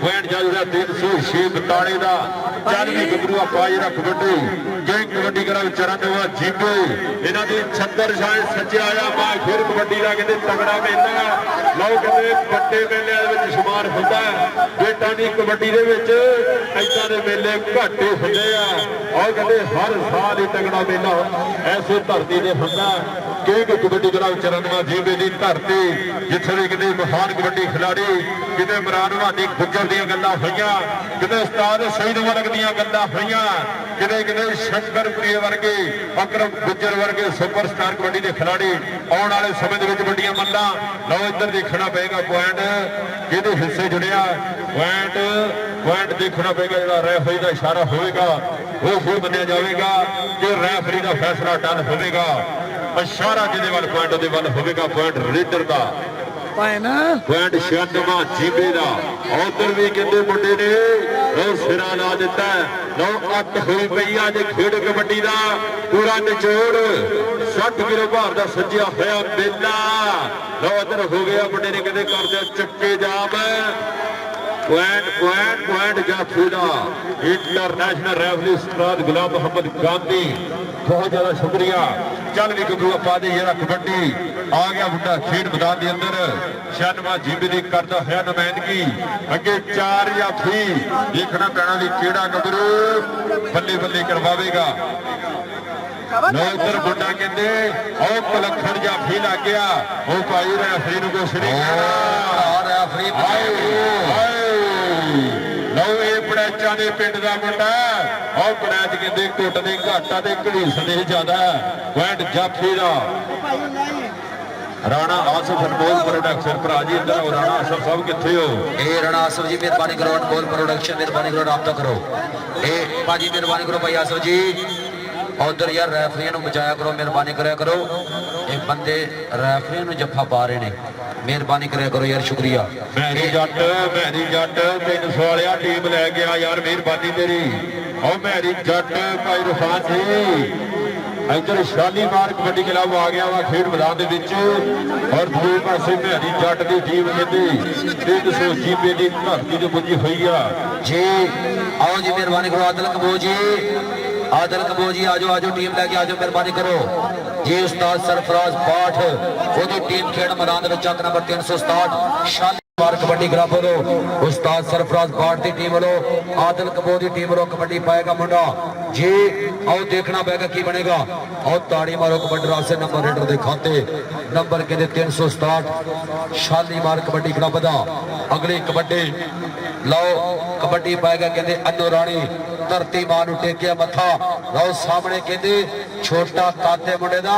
पॉइंट जाऊगा 306 बताले दा चल भी गबरू पाई रख कबड्डी गैंग कबड्डी करा चरण हुआ जीबे इन्हां दी छत्तर शायद सच्चे आया बा फिर कबड्डी दा कहते तगड़ा मेला लो कहते बड़े मेले विच शुमार हुंदा बेटा दी कबड्डी दे विच इदां दे मेले घट हुंदे आ और कहते हर साल ही तगड़ा मेला ऐसे धरती दे हुंदा गैंग कबड्डी करा चरण हुआ जीबे दी धरती जिथे भी कहते महान कबड्डी खिलाड़ी किते इमरान वादी गुजर दी गल्लां होईयां किते उस्ताद सईद मलक दी गल्लां होईयां किते किते शंकर प्रिय वर्गे अकरम गुजर वर्गे सुपरस्टार कबड्डी के खिलाड़ी आने वाले समय के बड़ियां मल्लां लो इधर देखना पेगा पॉइंट किहदे हिस्से जुड़िया पॉइंट देखना पेगा जो रेफरी का इशारा होगा वो फिर मन्निया जाएगा कि रेफरी का फैसला डन होगा इशारा जिहदे वाल पॉइंट उहदे वाल होगा पॉइंट रीडर का पॉइंट 96 जीबे का उधर भी कहते मुंडे ने लो सिरा ला दिता लो अट हुई पई अज खेड कबड्डी का पूरा निचोड़ 60 किलो भार का सज्जिया होया मेला लो उधर हो गया मुंडे ने कहते कर दिया चक्के जाम पॉइंट जाफी का इंटरनेशनल रेफरी उस्ताद गुलाम मोहम्मद गांधी बहुत ज्यादा शुक्रिया चल भी गबरू पा दे जरा कबड्डी आ गया मुंडा खेड मैदान के अंदर 96 जीबी की करता है नुमाइंदगी अगे 4 जाफी देखना पैना भी केड़ा गबरू बल्ले बल्ले करवावेगा लो इधर मुंडा कहते ओ पलखड़ जाफी लग गया ओ भाई रेफरी नूं कुछ नहीं कहना लो ये पड़ैचा के पिंड का मुंडा और पड़ैच कहते घुट दे घाटा ते घड़ीसदे ज्यादा पॉइंट जाफी का राणा आसफ अनमोल प्रोडक्शन भरा जी इधर राणा आसफ साहब किथे हो ए राणा आसफ जी मेहरबानी करो अनमोल प्रोडक्शन मेहरबानी करो राब्ता करो ए भाजी मेहरबानी करो भाई आसफ जी उधर यार रैफरियां नूं बचाया करो, मेहरबानी करा करो। ये बंदे रैफरियां नूं जफ्फा पा रहे ने, मेहरबानी करा करो यार, शुक्रिया। मैरी जट 300 वालिया टीम लै गया यार, मेहरबानी तेरी। और मैरी जट भाई रुखान जी इधर शालीमार कबड्डी क्लब आ गया वा खेड मैदान दे विच। और दूसरे पासे मैरी जट की टीम कहते 300 जीबे की धरती ते पुजी हुई आ जी। आओ जी, मेहरबानी करो। आदिल कबूर जी, आदिल कबूर जी, आजो आजो टीम लैके आजो, मेहरबानी करो जी। उस्ताद सरफराज बाठ ओदी टीम खेड मैदान दे विच चक नंबर 367 शालीमार कबड्डी क्लब वालों उस्ताद सरफराज बाठ की टीम वालों आदिल कबूर की टीम वालों कबड्डी पाएगा मुंडा जी। आओ देखना पेगा की बनेगा। आओ ताड़ी मारो कबड्डी रास्ते नंबर रेडर के खाते नंबर कहते 367 शालीमार कबड्डी क्लब का। अगली कबड्डी लो कबड्डी पाएगा कहते अन्नू राणी धरती मां नूं टेकिया मथा। लो सामने कहते छोटा काते मुंडे दा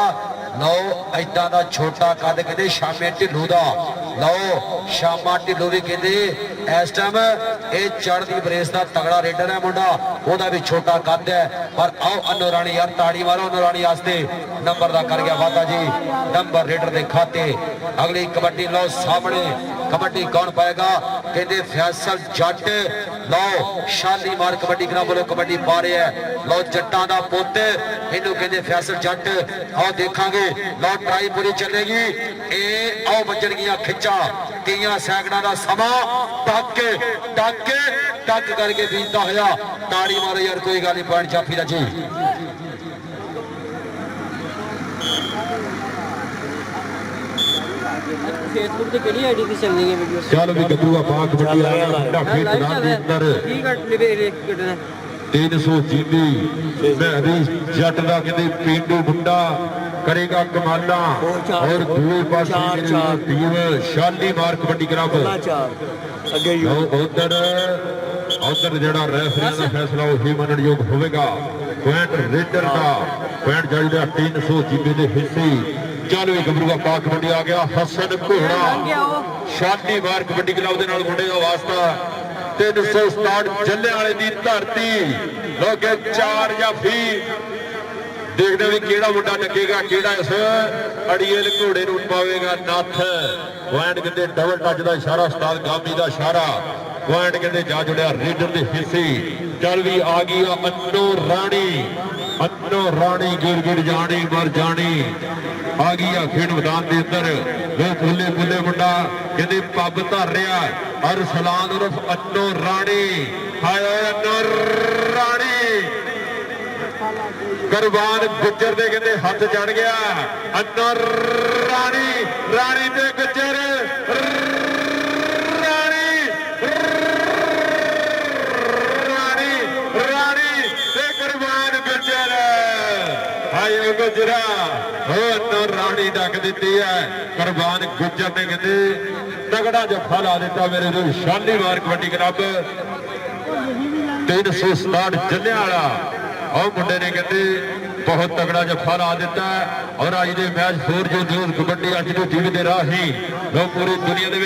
लो इदा का छोटा कद कहते शामे ढिल्लू का। लो शामा ढिल्लू भी कहते इस टाइम ये चढ़ती बरेस का तगड़ा रेडर है मुंडा, वह भी छोटा कद है। पर आओ अन्नू राणी यार ताड़ी मारो अन्नू राणी वास्ते, नंबर का कर गया वादा जी, नंबर रेडर के खाते। अगली कबड्डी लो सामने कबड्डी कौन पाएगा कहते फैसल जट। लो शालीमार कबड्डी क्लब वालों कबड्डी पा रहे हैं। लो जट्टां दा पुत्त इनू कहते फैसल जट। आओ देखांगे लो ट्राई पूरी चलेगी। ए आओ बजन गियां खिच्चा 30 सैकड़ा का समा टक टक टक करके बीतता होया। ताड़ी मारो यार, कोई गल नहीं, पॉइंट जाफी दा जी। फेसबुक ਤੇ ਕਿਹੜੀ ਆਈਡੀ ਤੇ ਚੱਲਣੀ ਹੈ ਵੀਡੀਓ? चल भी गबरू पा कबड्डी आ गया खेड मैदान के अंदर। ਕੀ ਕੱਢਣਾ 300 जीबी मैरी जट का कहते पेंडू मुंडा करेगा कमाला। और दूसरे पास टीम शालीमार कबड्डी क्लब उधर उधर जड़ा रेफरी का फैसला वही मननयोग होगा। पॉइंट रेडर का पॉइंट जाएगा 300 जीबी के हिस्से। चल भी गबरू का पा कबड्डी आ गया हसन घोड़ा शालीमार कबड्डी क्लब के नाल मुंडे का वास्ता 367 जल्ले वाले की धरती लोग 4 जाफी देखने भी केड़ा मुंडा टकेगा केड़ा इस अड़ियल घोड़े नूं पावेगा नथ। पॉइंट कहते डबल टच का इशारा उस्ताद गामी का इशारा। पॉइंट कहते जा जुड़िया रेडर के हिस्से। चल भी आ गई अन्नो राणी गिर गिर जानी मर जानी आ गई खेड मैदान के अंदर। लोग फुले फुले मुंडा कहते पब धर रहा अरसलान उर्फ अन्नो राणी। हाय अन्नो राणी कुरबान गुज्जर दे कहते हाथ चढ़ गया। अन्नो राणी राणी ते गुज्जर राणी राणी राणी ते कुरबान गुज्जर। हाय गुजरा अन्नो राणी डक दी है। कुरबान गुज्जर ने कहते तगड़ा जफा ला दिता मेरे जो शालीमार कबड्डी क्लब 367 जल्ले वाला। और मुंडे ने कहते बहुत तगड़ा जफा ला दिता। और अज के मैच फोर जो कबड्डी अज की टीवी के राही लोग पूरी दुनिया के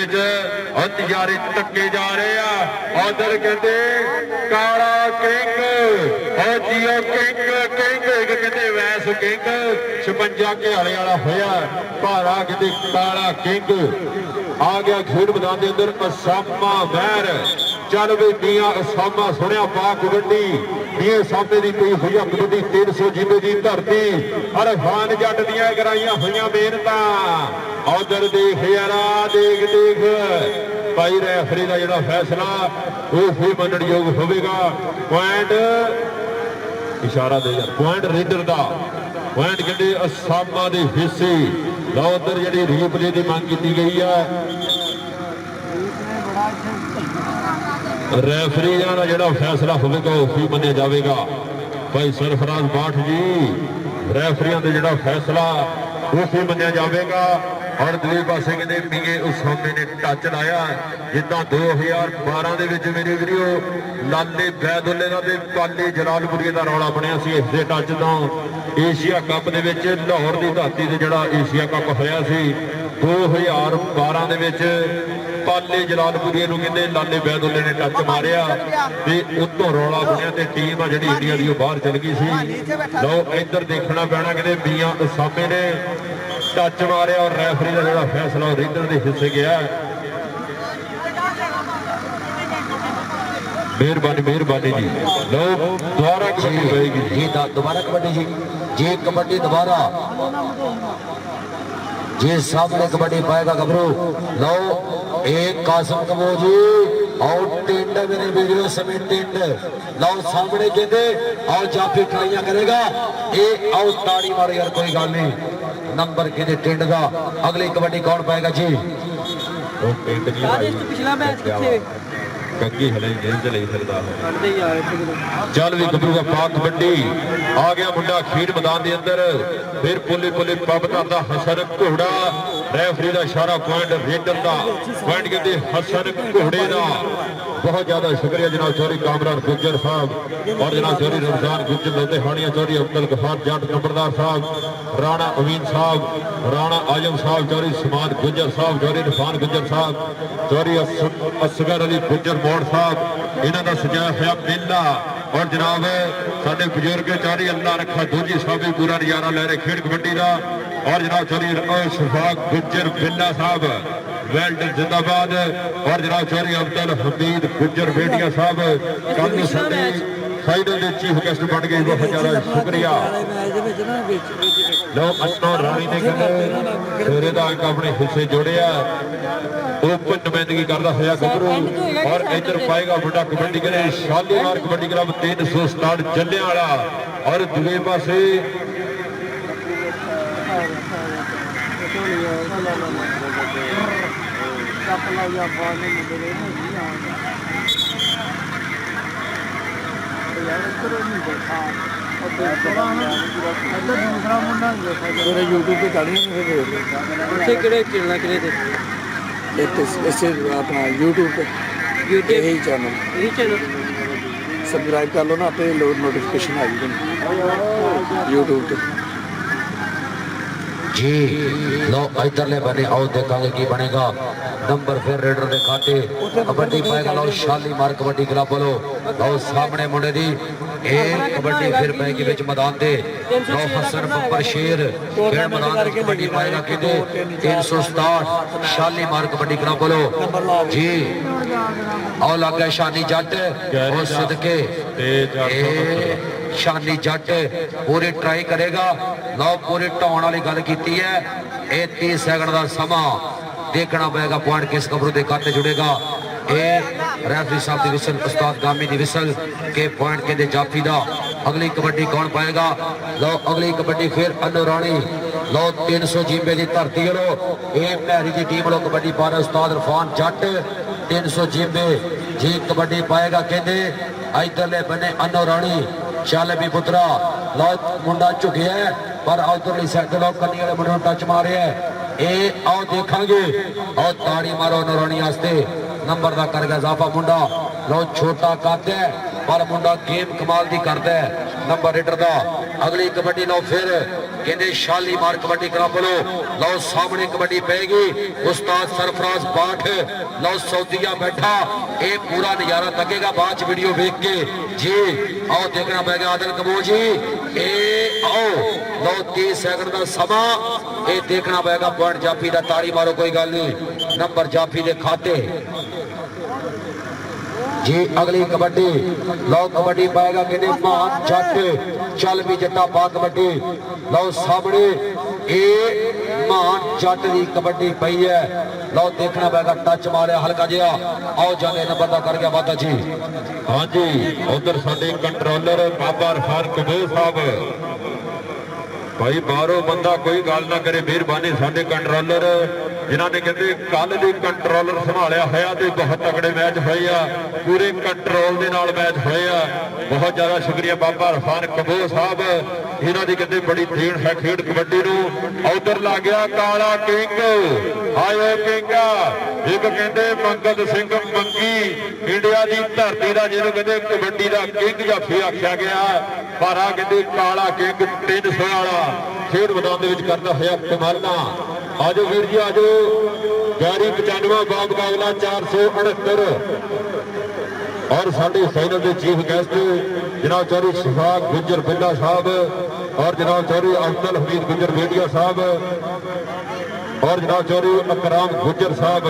नजारे तके जा रहे हैं। उधर कहते काला किंग और जियो किंग किंग कहते वैस किंग 56 घियाले वाला होया भारा कहते काला किंग आ गया खेड मैदान के अंदर। असामा महर चल भी मियां असामा सुनिया पा कबड्डी मियां सामने की कोई हुई कबड्डी 300 जीबे की धरती। और खान जट दियां कराइया हुई मेहनत। उधर देख यारा देख देख भाई रेफरी का जो फैसला वो ही मनन योग होगा। पॉइंट इशारा दे पॉइंट रेडर का पॉइंट कहते असामा के हिस्से। उधर जी रीपले की मांग की गई है। रेफरी का जो फैसला होगा उसी मनिया जाएगा। भाई सरफराज बाठ जी रेफरिया का जो फैसला उसी मनिया जाएगा। और दूसरे पासे कहते मीए उसामे ने टच लाया जिदा 2012 के मेरी वीडियो लाले बैदुल्ले का पाली जलालपुरी का रौला बनया सी। इस टच तो एशिया कप के लाहौर की धरती से जोड़ा एशिया कप होया सी 2012 के ਪਾਲੇ ਜਲਾਲਪੁਰੀ ਨੂੰ ਕਹਿੰਦੇ ਲਾਲੇ ਬੈਦੋਲੇ ਨੇ ਟੱਚ ਮਾਰਿਆ ਤੇ ਉੱਤੋਂ ਰੌਲਾ ਬਣਿਆ ਤੇ ਟੀਮ ਆ ਜਿਹੜੀ ਇੰਡੀਆ ਦੀ ਉਹ ਬਾਹਰ ਚਲ ਗਈ ਸੀ। ਲਓ ਇੱਧਰ ਦੇਖਣਾ ਪੈਣਾ ਕਹਿੰਦੇ ਮੀਆਂ ਉਸਾਮੇ ਨੇ ਟੱਚ ਮਾਰਿਆ ਔਰ ਰੈਫਰੀ ਦਾ ਜਿਹੜਾ ਫੈਸਲਾ ਉਹ ਰੀਡਰ ਦੇ ਹਿੱਸੇ ਗਿਆ। ਮਿਹਰਬਾਨੀ ਜੀ। ਲਓ ਦੁਬਾਰਾ ਕਬੱਡੀ ਪਏਗੀ जी दोबारा कबड्डी जी कबड्डी दोबारा जी सामने कबड्डी पाएगा गबरू। लो एक कासिम कबो जी और टिंड मेरे वीडियो समेत टिंड लो सामने कहते और जाफी ट्राइयां करेगा एक और ताड़ी मारो यार कोई गल नहीं नंबर कहते टिंड का। अगली कबड्डी कौन पाएगा जी ਉਹ ਪਿੰਡ ਨਹੀਂ ਰਾਜੇਸ਼ ਤੋਂ ਪਿਛਲਾ ਮੈਚ ਕਿੱਥੇ ਕੱਗੀ ਹਲੇ ਜੇਲ੍ਹ ਚ ਲਈ ਫਿਰਦਾ ਕਰਦੇ ਯਾਰ ਇੱਥੇ ਕਿਤੇ ਚੱਲ ਵੀ ਗੱਭਰੂ ਪਾਕ ਕਬੱਡੀ ਆ ਗਿਆ ਮੁੰਡਾ ਖੇਡ ਮੈਦਾਨ ਦੇ ਅੰਦਰ ਫਿਰ ਪੁੱਲੇ ਪੱਬ ਕਰਦਾ ਹਸਨ ਘੋੜਾ ਰੈਫਰੀ ਦਾ ਇਸ਼ਾਰਾ ਪੁਆਇੰਟ ਰੇਡਰ ਦਾ ਪੁਆਇੰਟ ਕਹਿੰਦੇ ਹਸਨ ਘੋੜੇ ਦਾ। बहुत ज्यादा शुक्रिया जनाब चौधरी कामरान गुज्जर साहब और जनाब चौधरी रमजान गुज्जर लोते हानिया चौधरी अब्दुल गफार जट नंबरदार साहब राणा अमीन साहब राणा आजम साहब चौधरी समान गुज्जर साहब चौधरी रफान गुज्जर साहब चौधरी असगर अली गुज्जर मोड़ साहब इन्हों का सजाया हुआ मेला और जनाब साडे बुजुर्ग चौधरी अल्लाह रखा दूजी साहब भी पूरा नजारा ले रहे खेड कबड्डी का और जनाब चौधरी शफाक गुज्जर बिल्ला साहब वेल्डन जिंदाबाद और जनाब चौधरी अब्दुल हमीद गुज्जर बेटिया साहब कल साडे फाइनल के चीफ गेस्ट बन गए। बहुत ज्यादा शुक्रिया। लो अन्नो राणी ने फेरे का अंक अपने हिस्से जोड़िया ओपन नुमाइंदगी करता हुआ गबरू और इधर पाएगा मुंडा कबड्डी करे शालीमार कबड्डी क्लब 367 जलियांवाला और दूसरे पासे यूट्यूब पे चढ़ी ਉੱਥੇ ਕਿਹੜੇ ਚੈਨਲ ਕਿਹੜੇ ਤੇ इसे अपना यूट्यूब पे यही चैनल ਇਹ ਚੈਨਲ सब्सक्राइब कर लो ना आपे नोटिफिकेशन आ जाएगी यूट्यूब पे। जी लो इधरले बने आओ देखांगे की बनेगा नंबर फिर रेडर दे खाते कबड्डी पाएगा लो शालीमार कबड्डी क्लब बोलो लो सामने मुंडे दी एक कबड्डी फिर पैगी विच मैदान दे लो हसन बब्बर शेर खेड मैदान दे कबड्डी पाएगा किते 367 शालीमार कबड्डी क्लब बोलो जी आओ लग गया शानी जट और सदके शानी जट पूरी ट्राई करेगा लो पूरी ढाउण वाली गल कीती है। ये 30 सैकंड का समा देखना पड़ेगा पॉइंट किस गबरू के खाते जुड़ेगा। ये रेफरी साहब की विसल उस्ताद गामी की विसल के पॉइंट कहते जाफी का। अगली कबड्डी कौन पाएगा लो अगली कबड्डी फिर अनु राणी लो 300 जीबे की धरती लो ये भैरी की टीम लो कबड्डी पा रहे उस्ताद इरफान जट 300 जीबे जी कबड्डी पाएगा कहते इधरले बने अनु राणी चल भी पुत्रा लो मुंडा झुकिया है पर उधरली साइड लो कन्नी वाले मुंडे टच मारे है ये आओ देखांगे और ताड़ी मारो नौरानी वास्ते नंबर का कर गया इजाफा मुंडा लो छोटा कद है पर मुंडा गेम कमाल दी करता है नंबर रेडर का। अगली कबड्डी लो फिर कहते शालीमार कबड्डी क्लब लो लो सामने कबड्डी पेगी उस्ताद सरफराज बाठ लो सऊदीया बैठा ये पूरा नजारा लगेगा बाद वीडियो देख के जी आओ देखना पड़ेगा आदल कबूर जी ए आओ लो 30 सेकंड का समा ये देखना पड़ेगा पॉइंट जाफी का। ताड़ी मारो कोई गल नहीं नंबर जाफी के खाते जी। अगली कबड्डी लो कबड्डी पाएगा कहते मान जट चल भी जट्टा पा कबड्डी लो सामने ए मान जट की कबड्डी पई है लो देखना पड़ेगा टच मारे हल्का जिहा आओ जाने नंबर का कर गया वादा जी। हाँ जी उधर साडे कंट्रोलर बाबा रफान कबूर साहब भाई बाहरों बंदा कोई गल ना करे मेहरबानी साडे कंट्रोलर जिन्होंने कहते कल भी कंट्रोलर संभालिया होया ते बहुत तगड़े मैच होए आ पूरे कंट्रोल दे नाल मैच होए आ। बहुत ज्यादा शुक्रिया बाबा रफान कबूर साहब इन्हों की कहते बड़ी देन है खेड कबड्डी नूं। उधर लग गया काला किंग आयो किंगा एक कहते मंगल सिंह मंगी इंडिया की धरती का जिन्होंने कहते कबड्डी का किंग जाफी आख्या गया पर आ कहते काला किंग 300 वाला खेड मैदान करता हुआ कमाला। आजो वीर जी आजो ਗੈਰੀ 95 ਬਾ ਮੁਕਾਬਲਾ 468 और साढ़े फाइनल के चीफ गेस्ट जनाब चौधरी शफाक गुज्जर बिल्ला साहब और जनाब चौधरी अब्दुल हमीद गुज्जर बेटिया साहब और जनाब चौधरी अकराम गुज्जर साहब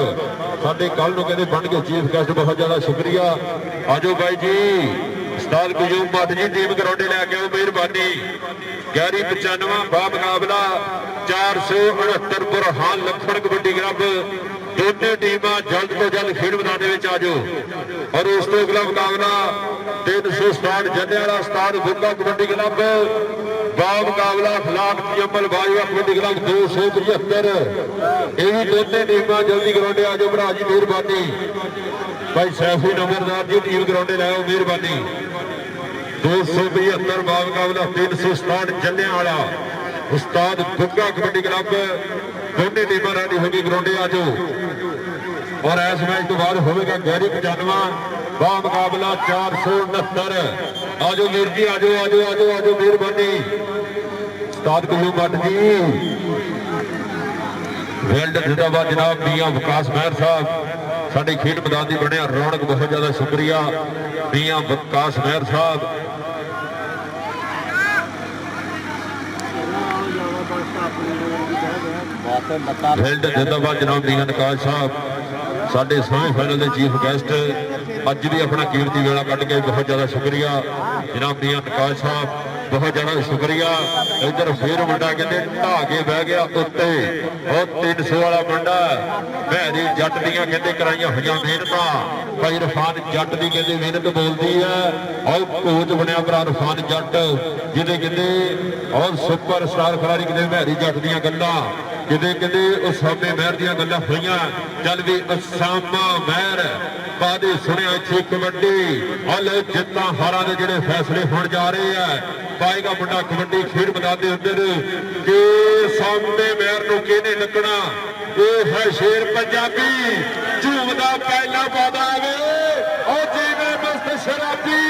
साढ़े कल कहते बन के चीफ गेस्ट बहुत ज्यादा शुक्रिया। आजो भाई जी उस्ताद कुयूब मठ जी टीम ग्राउंडे लैके आओ मेहरबानी। गैरी 95 बा मुकाबला 469 बुरहान लखन कबड्डी क्लब दोनों टीमां जल्द तो जल्द खेड मैदान में आ जाओ। और उस तो अगला मुकाबला 367 जन्नेवाला उस्ताद बुग्गा कबड्डी क्लब बा मुकाबला खिलाफ अमल बाजवा कबड्डी क्लब 275 ये भी दोनों टीमां जल्दी ग्राउंडे आ जाओ भरा जी मेहरबानी। भाई सैफी नंबरदार जी टीम ग्राउंडे लाओ मेहरबानी। 275 बा मुकाबला 367 जन्नेवाला उस्ताद बुग्गा कबड्डी क्लब दोनों टीमां रेडी होगी ग्राउंडे आ जाओ। और इस मैच तो बाद होगा गैरी 95 बा मुकाबला 469 आजो वीर जी आजो आजो आजो आजो मेहरबानी। उस्ताद कुयूब मठ जी वेल्ड जिंदाबाद जनाब मियां विकास महर साहब साडे खेड मैदान की बने रौनक बहुत ज्यादा शुक्रिया मियां विकास महर साहब। वेल्ड जिंदाबाद जनाब मियां नकाज साहब साढ़े सेमी फाइनल के चीफ गेस्ट अज भी अपना कीमती वेला कट के बहुत ज्यादा शुक्रिया जनाब मियां नकाज साहब बहुत ज्यादा शुक्रिया। इधर फिर मुंडा कहते ढा के बह गया उत्ते और 300 वाला मुंडा भैरी जट दियां कहते कराइया हुई मेहनत भाई इरफान जट की कहते मेहनत बोलती है और कोच बनया भरा इरफान जट जिहदे कहते और सुपर स्टार खिलाड़ी कहते भैरी जट दियां गल्लां किते किते उसामे महर दियां गल्लां होईयां। चल भी उसामा महर बादे सुनिया इत्थे कबड्डी हल जित्तां हारां दे जिहड़े फैसले होण जा रहे हैं पाएगा मुंडा कबड्डी खेड मैदान दे अंदर कि सामने महर नूं किहने लगना ये है शेर पंजाबी झूमदा पहला पादा आवे और जिवें मस्त शराबी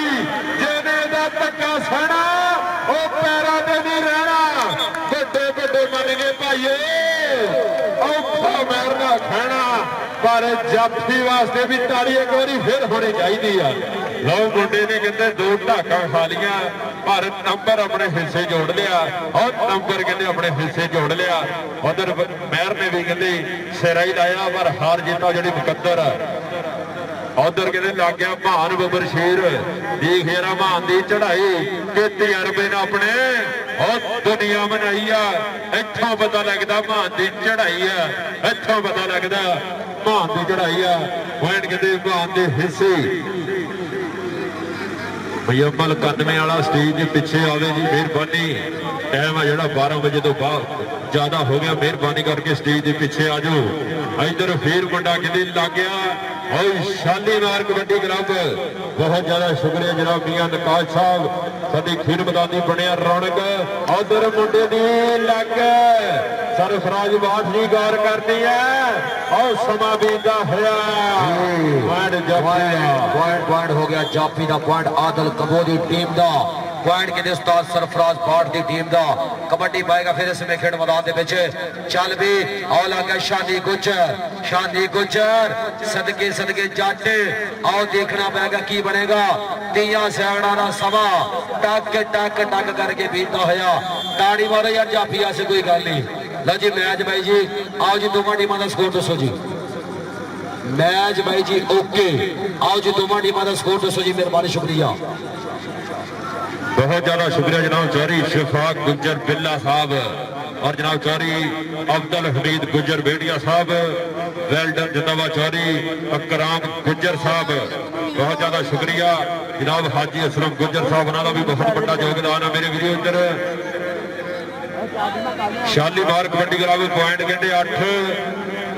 जिहने दा धक्का सैना ओ पैरां ते नहीं रहना बड़े बड़े मन गए भाईए औखा मैरना खाना पर जाफी वास्ते भी ताड़ी एक बारी फिर होनी चाहिए। लो मुंडे ने कहते 2 ढाका खा लिया पर नंबर अपने हिस्से जोड़ लिया और नंबर कहते अपने हिस्से जोड़ लिया। उधर महर ने भी कहते सिरा ही लाया पर हार जीता जी मुकद्दर उधर कहते लग गया महान बबर शेर देख यार महान की चढ़ाई के तजर्बे ने अपने और दुनिया बनाई है इत्थों पता लगता महान की चढ़ाई है इत्थों पता लगता महान की चढ़ाई है पॉइंट कहते महान के हिस्से अमल 91 वाला स्टेज के पिछे आवे जी मेहरबानी टाइम है जो 12 बजे तो बाद ज्यादा हो गया मेहरबानी करके स्टेज के पिछे आ जाओ। इधर फिर मुंडा कहते लग गया और शालीमार कबड्डी क्लब बहुत ज्यादा शुक्रिया जनाब मियां नकाज साहब साडी खेड मैदान दी बनिया रौनक उधर मुंडे दी लग सरफराज बात नहीं गौर करनी है और समा बीता होया पॉइंट हो गया जाफी दा पॉइंट आदल कबो दी टीम दा पॉइंट के उस्ताद सरफराज बाट की टीम दा कबड्डी पाएगा फिर इसमें खेड मैदान दे विच चल भी और लग गया शानी गुजर सदके सदके जट आओ देखना पैगा की बनेगा तियां सियाणा दा समा टक टक टक करके बीता होया ताड़ी मारो यार जाफी ऐसे कोई गल नहीं। लो जी मैच भाई जी आओ जी दोवां टीमां दा स्कोर दसो जी मैच भाई जी ओके आओ जी दोवां टीमां दा स्कोर दसो जी मेहरबानी शुक्रिया। बहुत ज्यादा शुक्रिया जनाब चौधरी शफाक गुज्जर बिल्ला साहब और जनाब चौधरी अब्दुल हमीद गुज्जर बेटिया साहब वेल्डन जिंदाबाद चौधरी अकराम गुज्जर साहब बहुत ज्यादा शुक्रिया जनाब हाजी असलम गुज्जर साहब उन्होंने भी बहुत बड़ा योगदान है मेरे वीडियो इधर शालीमार कबड्डी क्लब पॉइंट कहते 8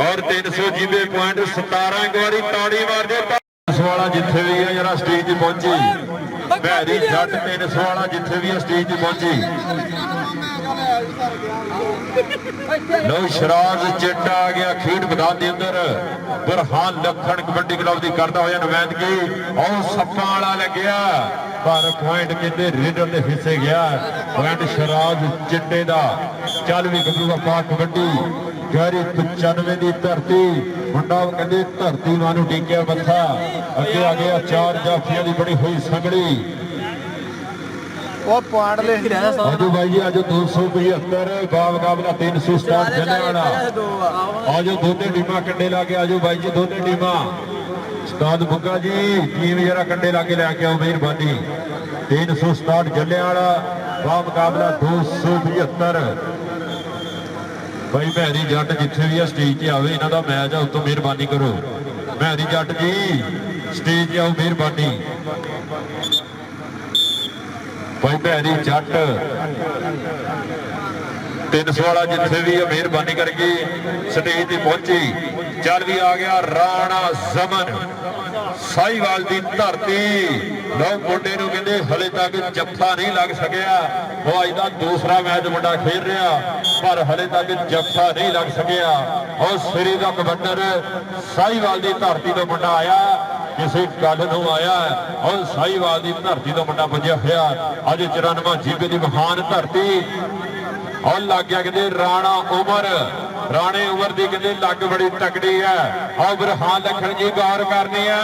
और 300 जीबे पॉइंट 17 एक बारी ताड़ी मार दे वाला जिथे भी है जरा स्टेज पे पहुंची भैरी जट 300 वाला जिथे भी है स्टेज पे पहुंची लो शराज चिट्टा आ गया खेड मैदान के अंदर बुरहान लखन कबड्डी क्लब की करता हुआ नुमाइंदगी और सप्पा वाला लग्या पर पॉइंट कहते रेडर के हिस्से गया पॉइंट शराज चिट्टे का चल भी गबरू पाक कबड्डी ਗਹਿਰੀ 95 ਦੀ ਧਰਤੀ ਮੁੰਡਾ ਕਹਿੰਦੇ ਧਰਤੀ ਮਾਂ ਨੂੰ ਟੇਕਿਆ ਮੱਥਾ ਅੱਗੇ ਆ ਗਿਆ ਚਾਰ ਜਾਫੀਆਂ ਦੀ ਬੜੀ ਹੋਈ ਸੰਗੜੀ ਉਹ ਪੁਆਇੰਟ ਲੈ ਆਜੋ ਬਾਈ ਜੀ ਆਜੋ 275 ਮੁਕਾਬਲਾ 367 ਜਲਿਆਂਵਾਲਾ ਆਜੋ ਦੋਨੇ ਟੀਮਾਂ ਕੰਡੇ ਲਾ ਕੇ ਆਜੋ ਬਾਈ ਜੀ ਦੋਨੇ ਟੀਮਾਂ ਉਸਤਾਦ ਬੁੱਗਾ ਜੀ ਟੀਮ ਜਰਾ ਕੰਡੇ ਲਾ ਕੇ ਲੈ ਕੇ ਆਓ ਮਿਹਰਬਾਨੀ 367 ਜਲਿਆਂਵਾਲਾ ਮੁਕਾਬਲਾ 275 ਬਾਈ ਭੈਰੀ ਜੱਟ ਜਿੱਥੇ ਵੀ ਆ ਸਟੇਜ ਤੇ ਆਵੇ ਇਹਨਾਂ ਦਾ ਮੈਚ ਆ ਉਤੋਂ ਮਿਹਰਬਾਨੀ ਕਰੋ ਭੈਰੀ ਜੱਟ ਜੀ ਸਟੇਜ ਤੇ ਆਓ ਮਿਹਰਬਾਨੀ ਭਾਈ ਭੈਰੀ ਜੱਟ 300 ਵਾਲਾ ਜਿੱਥੇ ਵੀ ਆ ਮਿਹਰਬਾਨੀ ਕਰਕੇ ਸਟੇਜ ਤੇ ਪਹੁੰਚੀ ਚੱਲ ਵੀ ਆ ਗਿਆ ਰਾਣਾ ਜ਼ਮਨ ਸਾਈਵਾਲ ਦੀ ਧਰਤੀ ਲੋ ਮੁੰਡੇ ਨੂੰ ਕਹਿੰਦੇ ਹਲੇ ਤੱਕ ਜੱਫਾ ਨਹੀਂ ਲੱਗ ਸਕਿਆ ਉਹ ਅੱਜ ਦਾ ਦੂਸਰਾ ਮੈਚ ਮੁੰਡਾ ਖੇਡ ਰਿਹਾ ਪਰ ਹਲੇ ਤੱਕ ਜੱਫਾ ਨਹੀਂ ਲੱਗ ਸਕਿਆ ਉਹ ਸ੍ਰੀ ਦਾ ਕਬੱਡਰ ਸਾਈਵਾਲ ਦੀ ਧਰਤੀ ਤੋਂ ਮੁੰਡਾ ਆਇਆ ਕਿਸੇ ਗੱਲ ਨੂੰ ਆਇਆ ਔਰ ਸਾਈਵਾਲ ਦੀ ਧਰਤੀ ਤੋਂ ਮੁੰਡਾ ਵੱਜਿਆ ਹੋਇਆ ਅੱਜ 94 ਜੀਬੇ ਦੀ ਮਹਾਨ ਧਰਤੀ ਔਰ ਲੱਗ ਗਿਆ ਕਹਿੰਦੇ ਰਾਣਾ ਉਮਰ ਰਾਣੇ ਉਮਰ ਦੀ ਕਹਿੰਦੇ ਲੱਗ ਬੜੀ ਤਕੜੀ ਹੈ ਆਹ ਬਰਹਾਨ ਲਖਣ ਜੀ ਗੌਰ ਕਰਨੀ ਆ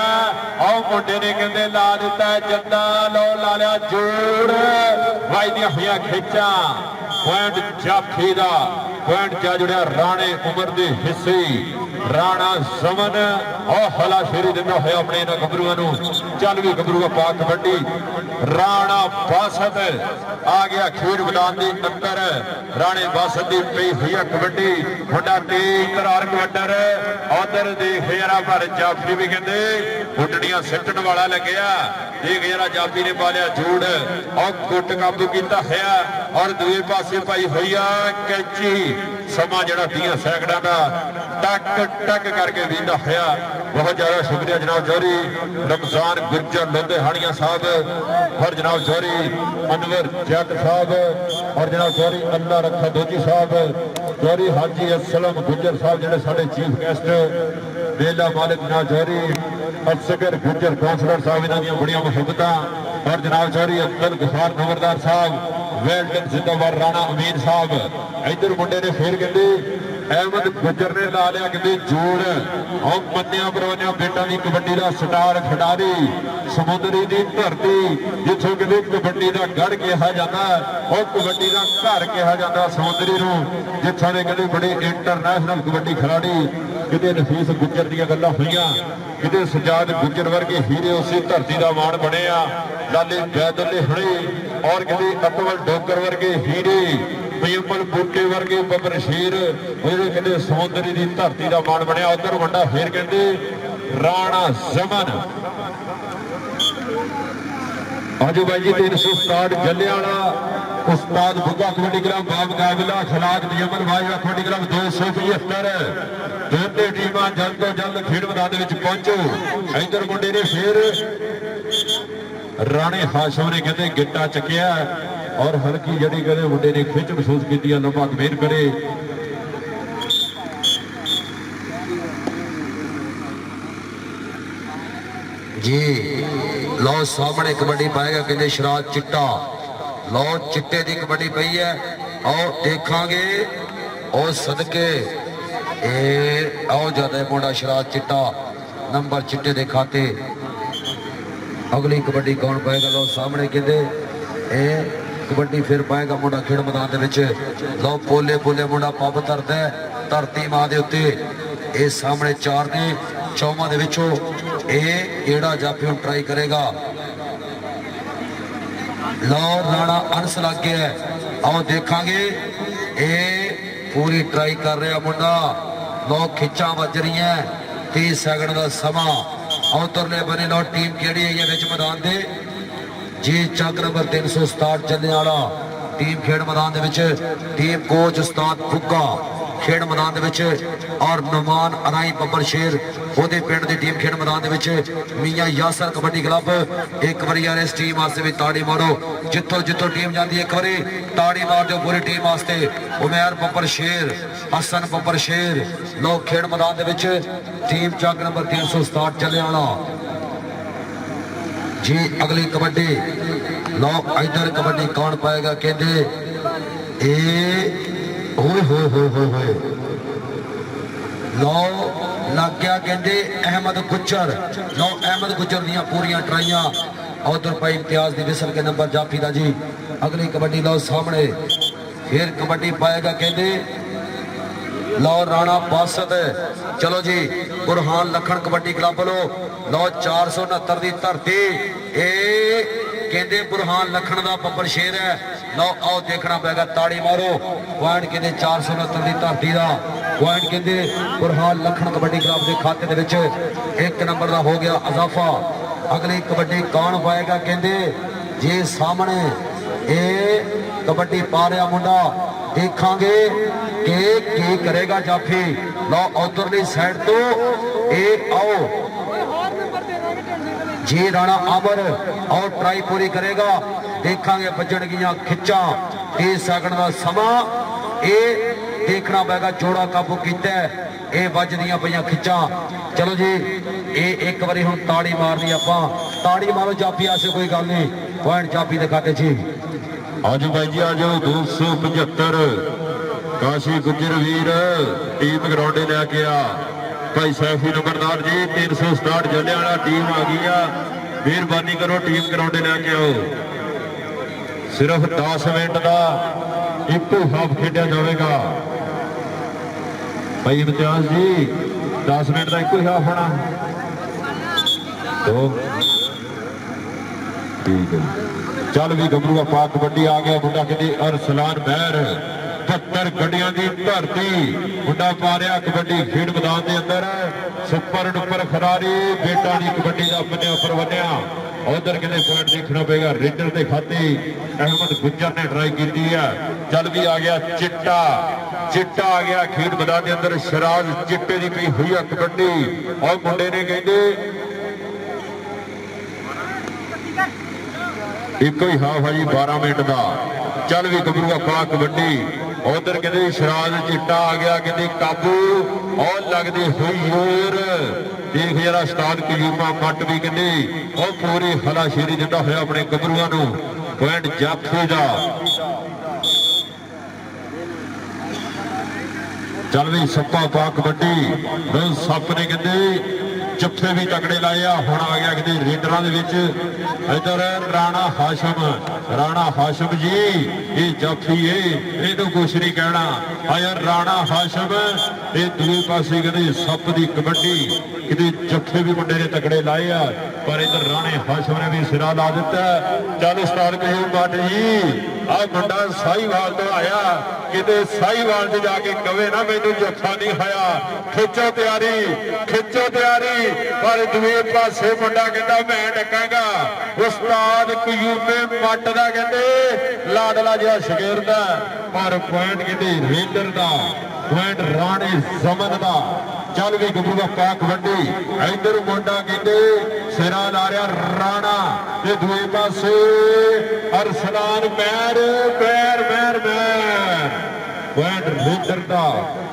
ਆਹ ਮੁੰਡੇ ਨੇ ਕਹਿੰਦੇ ਲਾ ਦਿੱਤਾ ਜੱਦਾ ਲੋ ਲਾ ਲਿਆ ਜੋੜ ਵਾਈਦੀਆਂ ਹੋਈਆਂ ਖਿੱਚਾਂ ਪੁਆਇੰਟ ਜਾਫੀ ਦਾ ਪੁਆਇੰਟ ਜਾ ਜੁੜਿਆ ਰਾਣੇ ਉਮਰ ਦੇ ਹਿੱਸੇ ਰਾਣਾ ਜ਼ਮਨ ਉਹ ਹਲਾ ਸ਼ੇਰੀ ਦਿੰਦਾ ਹੋਇਆ ਆਪਣੇ ਇਹਨਾਂ ਗੱਭਰੂਆਂ ਨੂੰ ਚੱਲ ਵੀ ਗੱਭਰੂਆ ਪਾ ਕਬੱਡੀ ਰਾਣਾ ਬਾਸਤ ਆ ਗਿਆ ਖੇਡ ਮੈਦਾਨ ਦੇ ਅੰਦਰ ਰਾਣੇ ਬਾਸਤ ਦੀ ਪਈ ਹੋਈ ਕਬੱਡੀ ਮੁੰਡਾ ਤੇਜ਼ ਤਰਾਰ ਕਬੱਡਰ ਉਧਰ ਦੇਖ ਯਾਰਾ ਪਰ ਜਾਫੀ ਵੀ ਕਹਿੰਦੇ ਉੱਡਣੀਆਂ ਸਿੱਟਣ ਵਾਲਾ ਲੱਗਿਆ ਦੇਖ ਯਾਰਾ ਜਾਫੀ ਨੇ ਪਾ ਲਿਆ ਜੂੜ ਔਰ ਗੁੱਟ ਕਾਬੂ ਕੀਤਾ ਹੋਇਆ ਔਰ ਦੂਏ ਪਾਸੇ ਪਾਈ ਹੋਈ ਆ ਕੈਂਚੀ ਸਮਾਂ ਜਿਹੜਾ 30 ਸੈਕਿੰਡਾਂ ਦਾ ਟਕ ਟਕ ਕਰਕੇ ਵੀਂਦਾ ਹੋਇਆ ਬਹੁਤ ਜ਼ਿਆਦਾ ਸ਼ੁਕਰੀਆ ਜਨਾਬ ਜੋਰੀ ਰਮਜ਼ਾਨ ਗੁਰਜਰ ਲੁਧਿਆਣੀਆਂ ਸਾਹਿਬ ਔਰ ਜਨਾਬ ਜੋਰੀ ਅਨਵਰ ਜੱਟ ਸਾਹਿਬ ਔਰ ਜਨਾਬ ਜੋਰੀ ਅੱਲਾ ਰੱਖਾ ਦੋਜੀ ਸਾਹਿਬ ਜੋਰੀ ਹਾਜੀ ਅਸਲਮ ਗੁਜਰ ਸਾਹਿਬ ਜਿਹੜੇ ਸਾਡੇ ਚੀਫ ਗੈਸਟ ਮੇਲਾ ਮਾਲਕ ਜਨਾਬ ਜੋਰੀ ਅਸਗਰ ਗੁਜਰ ਕੌਂਸਲਰ ਸਾਹਿਬ ਇਹਨਾਂ ਦੀਆਂ ਬੜੀਆਂ ਮੁਹੱਬਤਾਂ ਔਰ ਜਨਾਬ ਜੋਰੀ ਅਬਦੁਲ ਗਫਾਰ ਨਵਰਦਾਰ ਸਾਹਿਬ ਵੈਲਡਨ ਜ਼ਿੰਦਾਬਾਦ ਰਾਣਾ ਅਮੀਨ ਸਾਹਿਬ ਇਧਰ ਮੁੰਡੇ ਨੇ ਫੇਰ ਕਹਿੰਦੇ ਅਹਿਮਦ ਗੁਜਰ ਨੇ ਲਾ ਲਿਆ ਕਹਿੰਦੇ ਜੋੜ ਉਹ ਮੰਨਿਆ ਪਰਵਾਨਿਆ ਬੇਟਾ ਦੀ ਕਬੱਡੀ ਦਾ ਸਟਾਰ ਖਿਡਾਰੀ ਸਮੁੰਦਰੀ ਦੀ ਧਰਤੀ ਜਿੱਥੋਂ ਕਹਿੰਦੇ ਕਬੱਡੀ ਦਾ ਗੜ ਕਿਹਾ ਜਾਂਦਾ ਉਹ ਕਬੱਡੀ ਦਾ ਘਰ ਕਿਹਾ ਜਾਂਦਾ ਸਮੁੰਦਰੀ ਨੂੰ ਜਿੱਥੋਂ ਦੇ ਕਹਿੰਦੇ ਬੜੇ ਇੰਟਰਨੈਸ਼ਨਲ ਕਬੱਡੀ ਖਿਡਾਰੀ ਕਿਤੇ ਨਫੀਸ ਗੁਜਰ ਦੀਆਂ ਗੱਲਾਂ ਹੋਈਆਂ ਕਿਤੇ ਸਜਾਦ ਗੁਜਰ ਵਰਗੇ ਹੀਰੇ ਉਸੇ ਧਰਤੀ ਦਾ ਮਾਣ ਬਣਿਆ ਲਾਲੇ ਬੈਦਲੇ ਹਣੇ ਔਰ ਕਹਿੰਦੇ ਅਕਬਰ ਡੋਗਰ ਵਰਗੇ ਹੀਰੇ ਪੀਪਲ ਬੂਟੇ ਵਰਗੇ ਬੱਬਰ ਸ਼ੇਰ ਉਹਦੇ ਕਹਿੰਦੇ ਸਮੁੰਦਰੀ ਦੀ ਧਰਤੀ ਦਾ ਮਾਣ ਬਣਿਆ ਉਧਰ ਵੱਡਾ ਫੇਰ ਕਹਿੰਦੇ ਰਾਣਾ ਜ਼ਮਨ ਆਜੋ ਬਾਈ ਜੀ 367 ਜਲਿਆਂਵਾਲਾ ਉਸਤਾਦ ਬੁੱਗਾ ਕਬੱਡੀ ਕਲੱਬ ਮੁਕਾਬਲਾ ਖਿਲਾਫ ਨਿਯਮਨ ਵਾਜਵਾ ਕਬੱਡੀ ਕਲੱਬ 275 ਦੋਨੇ ਟੀਮਾਂ ਜਲਦ ਤੋਂ ਜਲਦ ਖੇਡ ਮੈਦਾਨ ਦੇ ਵਿੱਚ ਪਹੁੰਚੋ ਇਧਰ ਮੁੰਡੇ ਨੇ ਫੇਰ ਰਾਣੇ ਹਾਸ਼ਮ ਨੇ ਕਹਿੰਦੇ ਗਿੱਟਾ ਚੱਕਿਆ ਔਰ ਹਲਕੀ ਜਿਹੜੀ ਕਹਿੰਦੇ ਮੁੰਡੇ ਨੇ ਖਿੱਚ ਮਹਿਸੂਸ ਕੀਤੀ ਆ ਲੋਕਾਂ ਮਿਹਰ ਕਰੇ जी लो सामने कबड्डी पाएगा कहते शराब चिट्टा लो चिट्टे की कबड्डी पई है आओ देखांगे और सदके आओ ज्यादा मुंडा शराब चिट्टा नंबर चिट्टे दे खाते अगली कबड्डी कौन पाएगा लो सामने कहते कबड्डी फिर पाएगा मुंडा खेड़ मैदान दे विच लो पोले पोले मुंडा पब धरदा धरती मां दे उत्ते ये सामने चार ने चौवां दे विचों एड़ा जाफी हम ट्राई करेगा लो राणा अंस लग गया आओ देखांगे ए पूरी ट्राई कर रहा मुंडा लो खिच्चा वज रही है 30 सैकंड का समा उतरले बने लो टीम केड़ी है विच मैदान दे जी चक नंबर 367 जलियांवाला टीम खेड मैदान दे विच टीम कोच उस्ताद फुग्गा खेड मैदान दे विच और नमान अराई बब्बर शेर ओदे पिंड दी टीम खेड मैदान दे विच मियां यासर कबड्डी क्लब एक बार यार इस टीम वास्ते भी ताड़ी मारो जिथों जिथों टीम जाती है एक बार ताड़ी मार दो पूरी टीम वास्ते उमैर बब्बर शेर हसन बब्बर शेर लोग खेड मैदान दे विच टीम चक नंबर 367 जलियांवाला जी अगली कबड्डी लो इधर कबड्डी कौन पाएगा कहते ए होए होए होए होए होए ਲਓ ਲੱਗ ਗਿਆ ਕਹਿੰਦੇ ਅਹਿਮਦ ਗੁੱਜਰ। ਲਓ ਅਹਿਮਦ ਗੁੱਜਰ ਦੀਆਂ ਪੂਰੀਆਂ ਟਰਾਈਆਂ। ਉਧਰ ਭਾਈ ਇਮਤਿਆਜ਼ ਦੀ ਵਿਸਲ ਕੇ ਨੰਬਰ ਜਾਫੀ ਦਾ ਜੀ। ਅਗਲੀ ਕਬੱਡੀ ਲਓ ਸਾਹਮਣੇ ਫਿਰ ਕਬੱਡੀ ਪਾਏਗਾ ਕਹਿੰਦੇ ਲਓ ਰਾਣਾ ਬਾਸਤ। ਚਲੋ ਜੀ ਬੁਰਹਾਨ ਲਖਣ ਕਬੱਡੀ ਕਲੱਬ ਵੱਲੋਂ ਲਓ 469 ਦੀ ਧਰਤੀ। ਇਹ ਕਹਿੰਦੇ ਬੁਰਹਾਨ ਲਖਣ ਦਾ ਬੱਬਰ ਸ਼ੇਰ ਹੈ। ਲਓ ਆਓ ਦੇਖਣਾ ਪਏਗਾ, ਤਾੜੀ ਮਾਰੋ। ਪੁਆਇੰਟ ਕਹਿੰਦੇ 469 ਦੀ ਧਰਤੀ ਦਾ ਪੁਆਇੰਟ ਕਹਿੰਦੇ ਬੁਰਹਾਨ ਲਖਣ ਕਬੱਡੀ ਕਲੱਬ ਦੇ ਖਾਤੇ ਦੇ ਵਿੱਚ 1 ਨੰਬਰ ਦਾ ਹੋ ਗਿਆ ਇਜ਼ਾਫਾ। ਅਗਲੀ ਕਬੱਡੀ ਕੌਣ ਪਾਏਗਾ ਕਹਿੰਦੇ ਜੇ ਸਾਹਮਣੇ ਇਹ ਕਬੱਡੀ ਪਾ ਰਿਹਾ ਮੁੰਡਾ, ਦੇਖਾਂਗੇ ਕਿ ਕੀ ਕਰੇਗਾ ਜਾਫੀ। ਲਓ ਉਧਰਲੀ ਸਾਈਡ ਤੋਂ ਇਹ ਆਓ ਜੀ ਰਾਣਾ ਅਮਰ ਔਰ ਟਰਾਈ ਪੂਰੀ ਕਰੇਗਾ। ਦੇਖਾਂਗੇ ਵੱਜਣਗੀਆਂ ਖਿੱਚਾਂ। 30 ਸੈਕਿੰਡ ਦਾ ਸਮਾਂ ਇਹ ਦੇਖਣਾ ਪਏਗਾ, ਜੋੜਾ ਕਾਬੂ ਕੀਤਾ। ਇਹ ਵੱਜਦੀਆਂ ਪਈਆਂ ਖਿੱਚਾਂ। ਚਲੋ ਜੀ ਇਹ ਇੱਕ ਵਾਰੀ ਹੁਣ ਤਾੜੀ ਮਾਰਨੀ, ਆਪਾਂ ਤਾੜੀ ਮਾਰੋ ਜਾਫੀ ਆਸੇ, ਕੋਈ ਗੱਲ ਨਹੀਂ। ਪੁਆਇੰਟ ਜਾਫੀ ਦੇ ਖਾਤੇ ਜੀ। ਆਜੋ ਬਾਈ ਜੀ ਆਜੋ। 275 ਕਾਸ਼ੀ ਗੁੱਜਰ ਵੀਰ ਟੀਮ ਗਰਾਉਂਡੇ ਲੈ ਕੇ ਆ। ਭਾਈ ਸੈਫੀ ਨੰਬਰਦਾਰ ਜੀ 367 ਜੱਲਿਆਂ ਵਾਲਾ ਟੀਮ ਆ ਗਈ ਆ। ਮਿਹਰਬਾਨੀ ਕਰੋ ਟੀਮ ਗਰਾਉਂਡੇ ਲੈ ਕੇ ਆਓ। ਸਿਰਫ 10 ਮਿੰਟ ਦਾ ਇੱਕੋ ਹਾਫ ਖੇਡਿਆ ਜਾਵੇਗਾ। ਭਾਈ ਇਮਤਿਆਜ਼ ਜੀ 10 ਮਿੰਟ ਦਾ ਇੱਕੋ ਹੀ ਹਾਫ ਹੋਣਾ। ਦੋ ਠੀਕ ਹੈ। ਚੱਲ ਵੀ ਗੱਭਰੂ ਪਾ ਕਬੱਡੀ ਆ ਗਿਆ ਮੁੰਡਾ ਕਹਿੰਦੇ ਅਰਸਲਾਨ ਮਹਿਰ 72 ਗੱਡੀਆਂ ਦੀ ਧਰਤੀ। ਮੁੰਡਾ ਪਾ ਰਿਹਾ ਕਬੱਡੀ ਖੇਡ ਮੈਦਾਨ ਦੇ ਅੰਦਰ। ਸੁਪਰ ਡੁਪਰ ਖਿਡਾਰੀ ਬੇਟਾ ਦੀ ਕਬੱਡੀ ਦਾ ਬੰਨਿਆ ਪਰਵੰਨਿਆ। ਉਧਰ ਕਿਤੇ ਪੁਆਇੰਟ ਦੇਖਣਾ ਪਏਗਾ ਰੇਡਰ ਦੇ ਖਾਤੇ। ਅਹਿਮਦ ਗੁੱਜਰ ਨੇ ਟਰਾਈ ਕੀਤੀ ਆ। ਚੱਲ ਵੀ ਆ ਗਿਆ ਚਿੱਟਾ। ਚਿੱਟਾ ਆ ਗਿਆ ਖੇਡ ਮੈਦਾਨ ਦੇ ਅੰਦਰ। ਸ਼ਰਾਜ਼ ਚਿੱਟੇ ਦੀ ਪਈ ਹੋਈ ਆ ਕਬੱਡੀ। ਔਰ ਮੁੰਡੇ ਨੇ ਕਹਿੰਦੇ ਇੱਕੋ ਹੀ ਹਾਫ ਆ ਜੀ 12 ਮਿੰਟ ਦਾ। ਚੱਲ ਵੀ ਗੱਭਰੂ ਪਾ ਕਬੱਡੀ। ਉਧਰ ਕਹਿੰਦੇ ਸ਼ਰਾਜ਼ ਚਿੱਟਾ ਆ ਗਿਆ ਕਹਿੰਦੇ ਕਾਬੂ। ਔਰ ਲੱਗਦੀ ਹੋਈ ਹੋਰ ਦੇਖ ਜਰਾ ਉਸਤਾਦ ਕਯੂਮਾ ਮੱਟ ਵੀ ਕਹਿੰਦੇ ਉਹ ਪੂਰੀ ਹਲਾਸ਼ੇਰੀ ਦਿੰਦਾ ਹੋਇਆ ਆਪਣੇ ਗੱਭਰੂਆਂ ਨੂੰ। ਪੁਆਇੰਟ ਜਾਫੀ ਦਾ। ਚੱਲ ਵੀ ਸੱਪਾ ਪਾ ਕਬੱਡੀ। ਦੋ ਸੱਪ ਨੇ ਕਹਿੰਦੇ ਜੱਫੇ ਵੀ ਤਕੜੇ ਲਾਏ ਆ। ਹੁਣ ਆ ਗਿਆ ਕਿਤੇ ਰੇਡਰਾਂ ਦੇ ਵਿੱਚ ਇਧਰ ਰਾਣਾ ਹਾਸ਼ਮ। ਰਾਣਾ ਹਾਸ਼ਮ ਜੀ ਇਹ ਜਾਫੀ ਇਹਨੂੰ ਕੁਛ ਨਹੀਂ ਕਹਿਣਾ। ਆ ਯਾਰ ਰਾਣਾ ਹਾਸ਼ਮ ਇਹ ਦੂਏ ਪਾਸੇ ਕਹਿੰਦੇ ਸੱਪ ਦੀ ਕਬੱਡੀ। ਕਿਤੇ ਜੱਫੇ ਵੀ ਮੁੰਡੇ ਨੇ ਤਕੜੇ ਲਾਏ ਆ, ਪਰ ਇਧਰ ਰਾਣੇ ਹਾਸ਼ਮ ਨੇ ਵੀ ਸਿਰਾ ਲਾ ਦਿੱਤਾ। ਚੱਲ ਉਸਤਾਦ ਕਹੇ ਬਾਟ ਜੀ ਆ ਮੁੰਡਾ ਸਾਹੀਵਾਲ ਤੋਂ ਆਇਆ। ਕਿਤੇ ਸਾਹੀਵਾਲ 'ਚ ਜਾ ਕੇ ਕਵੇ ਨਾ ਮੈਨੂੰ ਜੱਫਾ ਨਹੀਂ ਆਇਆ। ਖਿੱਚੋ ਤਿਆਰੀ, ਖਿੱਚੋ ਤਿਆਰੀ। ਪਰ ਦੂਏ ਪਾਸੇ ਮੁੰਡਾ ਕਹਿੰਦਾ ਮੈਂ ਡਕਾਂਗਾ। ਉਸਤਾਦ ਕਯੂਮੇ ਮੱਟ ਦਾ ਕਹਿੰਦੇ ਲਾਡਲਾ ਜਿਹਾ ਸ਼ਗਿਰਦ ਦਾ। ਪਰ ਪੁਆਇੰਟ ਕਹਿੰਦੇ ਰੇਡਰ ਦਾ। ਪੁਆਇੰਟ ਰਾਣੇ ਜ਼ਮਨ ਦਾ। ਚੱਲ ਵੀ ਗੱਭਰੂ ਪਾ ਕਬੱਡੀ। ਇਧਰ ਮੁੰਡਾ ਕਹਿੰਦੇ ਸਿਰਾ ਲਾ ਰਿਹਾ ਰਾਣਾ ਤੇ ਦੂਏ ਪਾਸੇ ਅਰਸਲਾਨ ਮਹਿਰ ਮਹਿਰ ਮਹਿਰ ਮਹਿਰ। ਪੁਆਇੰਟ ਰੇਡਰ ਦਾ।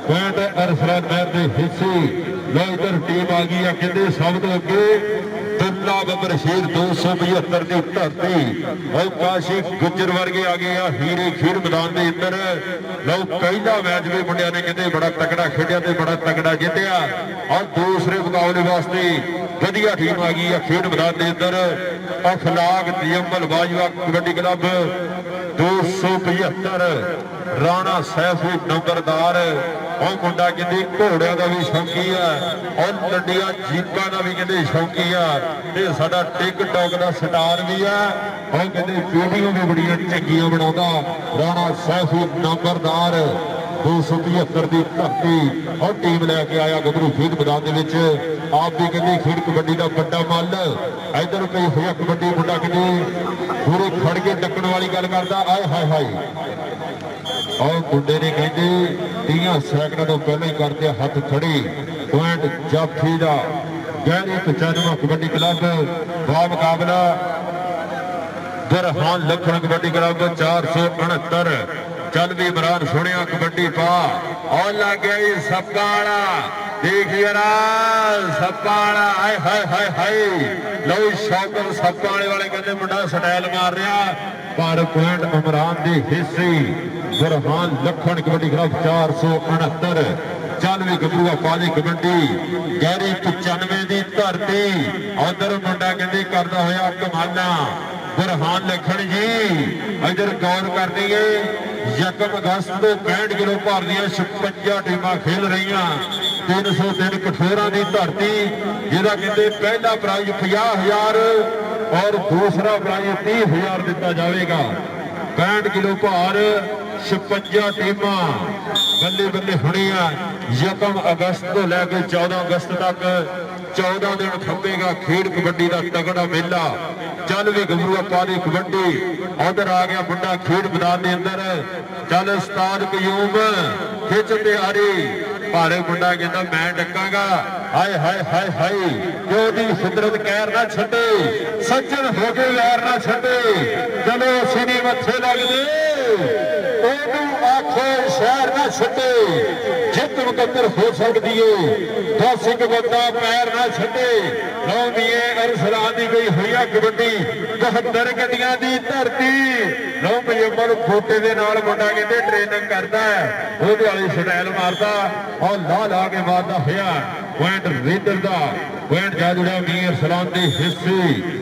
ਪੁਆਇੰਟ ਅਰਸਲਾਨ ਮਹਿਰ ਦੇ ਹਿੱਸੇ। ਲੋ ਇਧਰ ਟੀਮ ਆ ਗਈ ਆ ਕਹਿੰਦੇ ਸਭ ਤੋਂ ਅੱਗੇ ਦੁੱਲਾ ਬੱਬਰ ਸ਼ੇਰ 275 ਦੀ ਧਰਤੀ। ਉਹ ਕਾਸ਼ੀ ਗੁੱਜਰ ਵਰਗੇ ਆ ਗਏ ਆ ਹੀਰੇ ਖੇਡ ਮੈਦਾਨ ਦੇ ਅੰਦਰ। ਲਓ ਪਹਿਲਾ ਮੈਚ ਵੀ ਮੁੰਡਿਆਂ ਨੇ ਕਹਿੰਦੇ ਬੜਾ ਤਕੜਾ ਖੇਡਿਆ ਤੇ ਬੜਾ ਤਕੜਾ ਜਿੱਤਿਆ। ਔਰ ਦੂਸਰੇ ਮੁਕਾਬਲੇ ਵਾਸਤੇ ਵਧੀਆ ਟੀਮ ਆ ਗਈ ਆ ਖੇਡ ਮੈਦਾਨ ਦੇ ਅੰਦਰ। ਅਖਲਾਕ ਤਯੰਬਲ ਬਾਜਵਾ ਕਬੱਡੀ ਕਲੱਬ 275 ਰਾਣਾ ਸੈਫੀ ਨੰਬਰਦਾਰ। ਉਹ ਮੁੰਡਾ ਕਹਿੰਦੇ ਘੋੜਿਆਂ ਦਾ ਵੀ ਸ਼ੌਕੀ ਆ ਔਰ ਲੱਡੀਆਂ ਜੀਪਾਂ ਦਾ ਵੀ ਕਹਿੰਦੇ ਸ਼ੌਕੀ ਆ। ਤੇ ਸਾਡਾ ਟਿਕਟੌਕ ਦਾ ਸਟਾਰ ਵੀ ਆ। ਉਹ ਕਹਿੰਦੇ ਵੀਡੀਓ ਵੀ ਬੜੀਆਂ ਚੰਗੀਆਂ ਬਣਾਉਂਦਾ ਰਾਣਾ ਸੈਫੀ ਨੰਬਰਦਾਰ। 275 ਦੀ ਧਰਤੀ ਔਰ ਟੀਮ ਲੈ ਕੇ ਆਇਆ ਗੱਭਰੂ ਖੇਡ ਮੈਦਾਨ ਦੇ ਵਿੱਚ। ਆਪ ਵੀ ਕਹਿੰਦੇ ਖੇਡ ਕਬੱਡੀ ਦਾ ਵੱਡਾ ਮੱਲ। ਇਧਰ ਪਈ ਹੋਇਆ ਕਬੱਡੀ ਮੁੰਡਾ ਕਹਿੰਦੇ ਪੂਰੇ ਖੜ ਕੇ ਡੱਕਣ ਵਾਲੀ ਗੱਲ ਕਰਦਾ। ਆਏ ਹਾਏ ਹਾਏ। ਔਰ ਮੁੰਡੇ ਨੇ ਕਹਿੰਦੇ 30 ਸੈਕਿੰਡ ਤੋਂ ਪਹਿਲਾਂ ਹੀ ਕਰਦੇ ਹੱਥ ਖੜੇ। ਪੁਆਇੰਟ ਜਾਫੀ ਦਾ। ਗਹਿਰੀ 95 ਕਬੱਡੀ ਕਲੱਬ ਬਾ ਮੁਕਾਬਲਾ ਬੁਰਹਾਨ ਲਖਣ ਕਬੱਡੀ ਕਲੱਬ 469। ਚੱਲ ਵੀ ਇਮਰਾਨ ਸੋਹਣਿਆ ਕਬੱਡੀ ਪਾ। ਔਰ ਲੱਗ ਗਿਆ ਜੀ ਸੱਪਾਂ ਵਾਲਾ। ਦੇਖ ਯਾਰਾ ਸੱਪਾਂ ਵਾਲਾ। ਆਏ ਹਾਏ ਹਾਏ ਹਾਏ। ਲਓ ਸ਼ੌਕਰ ਸੱਪਾਂ ਵਾਲੇ ਕਹਿੰਦੇ ਮੁੰਡਾ ਸਟਾਈਲ ਮਾਰ ਰਿਹਾ। ਪਰ ਪੁਆਇੰਟ ਇਮਰਾਨ ਦੇ ਹਿੱਸੇ। ਬੁਰਹਾਨ ਲਖਣ ਕਬੱਡੀ ਕਲੱਬ 469। ਚੱਲ ਵੀ ਗੱਭਰੂਆ ਪਾ ਲਈ ਕਬੱਡੀ ਗਹਿਰੀ 95 ਦੀ ਧਰਤੀ ਉਧਰ ਮੁੰਡਾ ਕਹਿੰਦੇ ਕਰਦਾ ਹੋਇਆ ਕਮਾਲਾਂ ਬੁਰਹਾਨ ਲਖਣ ਜੀ ਇਧਰ ਗੌਰ ਕਰ ਦਈਏ 1 ਅਗਸਤ ਤੋਂ 65 ਕਿਲੋ ਭਾਰ ਦੀਆਂ 56 ਟੀਮਾਂ ਖੇਡ ਰਹੀਆਂ 303 ਕਠੋਰਾਂ ਦੀ ਧਰਤੀ ਜਿਹਦਾ ਕਹਿੰਦੇ ਪਹਿਲਾ ਪ੍ਰਾਈਜ਼ 50,000 ਔਰ ਦੂਸਰਾ ਪ੍ਰਾਈਜ਼ 30,000 ਦਿੱਤਾ ਜਾਵੇਗਾ 65 ਕਿਲੋ ਭਾਰ 56 ਟੀਮਾਂ ਬੱਲੇ ਬੱਲੇ ਹੋਣੀਆਂ 1 ਅਗਸਤ ਤੋਂ ਲੈ ਕੇ 14 ਅਗਸਤ ਤੱਕ 14 ਦਿਨ ਖੰਭੇਗਾ ਖੇਡ ਕਬੱਡੀ ਦਾ ਤਗੜਾ ਮੇਲਾ ਚੱਲ ਵੀ ਗੱਭਰੂਆ ਪਾ ਦੀ ਕਬੱਡੀ ਉਧਰ ਆ ਗਿਆ ਮੁੰਡਾ ਖੇਡ ਮੈਦਾਨ ਦੇ ਅੰਦਰ ਚੱਲ ਉਸਤਾਦ ਕਯੂਮ ਖਿੱਚ ਤਿਆਰੀ ਭਾਰੇ ਮੁੰਡਾ ਕਹਿੰਦਾ ਮੈਂ ਡੱਕਾਂਗਾ ਹਾਏ ਹਾਏ ਹਾਏ ਹਾਏ ਜੋ ਦੀ ਫਿਤਰਤ ਕਹਿਰ ਨਾ ਛੱਡੇ ਸੱਜਣ ਹੋ ਕੇ ਯਾਰ ਨਾ ਛੱਡੇ ਚਲੋ ਅਸੀਂ ਨਹੀਂ ਮੱਥੇ ਲੱਗਦੇ ਉਹਨੂੰ ਆਖੋ ਸ਼ਹਿਰ ਨਾ ਛੱਡੇ ਜਿੱਤ ਮੁਕੱਦਰ ਹੋ ਸਕਦੀ ਏ ਦਸ ਇੱਕ ਬੰਦਾ ਪੈਰ ਨਾ ਛੱਡੇ ਲਾਉਂਦੀਏ ਅਰਸਲਾਨ ਦੀ ਗਈ ਹੋਈ ਆ ਕਬੱਡੀ 72 ਗੱਡੀਆਂ ਦੀ ਧਰਤੀ ਲਓ ਮਜੰਬਰ ਖੋਟੇ ਦੇ ਨਾਲ ਮੁੰਡਾ ਕਹਿੰਦੇ ਟ੍ਰੇਨਿੰਗ ਕਰਦਾ ਉਹਦੇ ਵਾਲੀ ਸਟਾਈਲ ਮਾਰਦਾ ਔਰ ਲਾ ਕੇ ਮਾਰਦਾ ਹੋਇਆ ਪੁਆਇੰਟ ਰੀਡਰ ਦਾ ਪੁਆਇੰਟ ਜਾ ਜੁੜਿਆ ਮੀਰ ਅਰਸਲਾਨ ਦੇ ਹਿੱਸੇ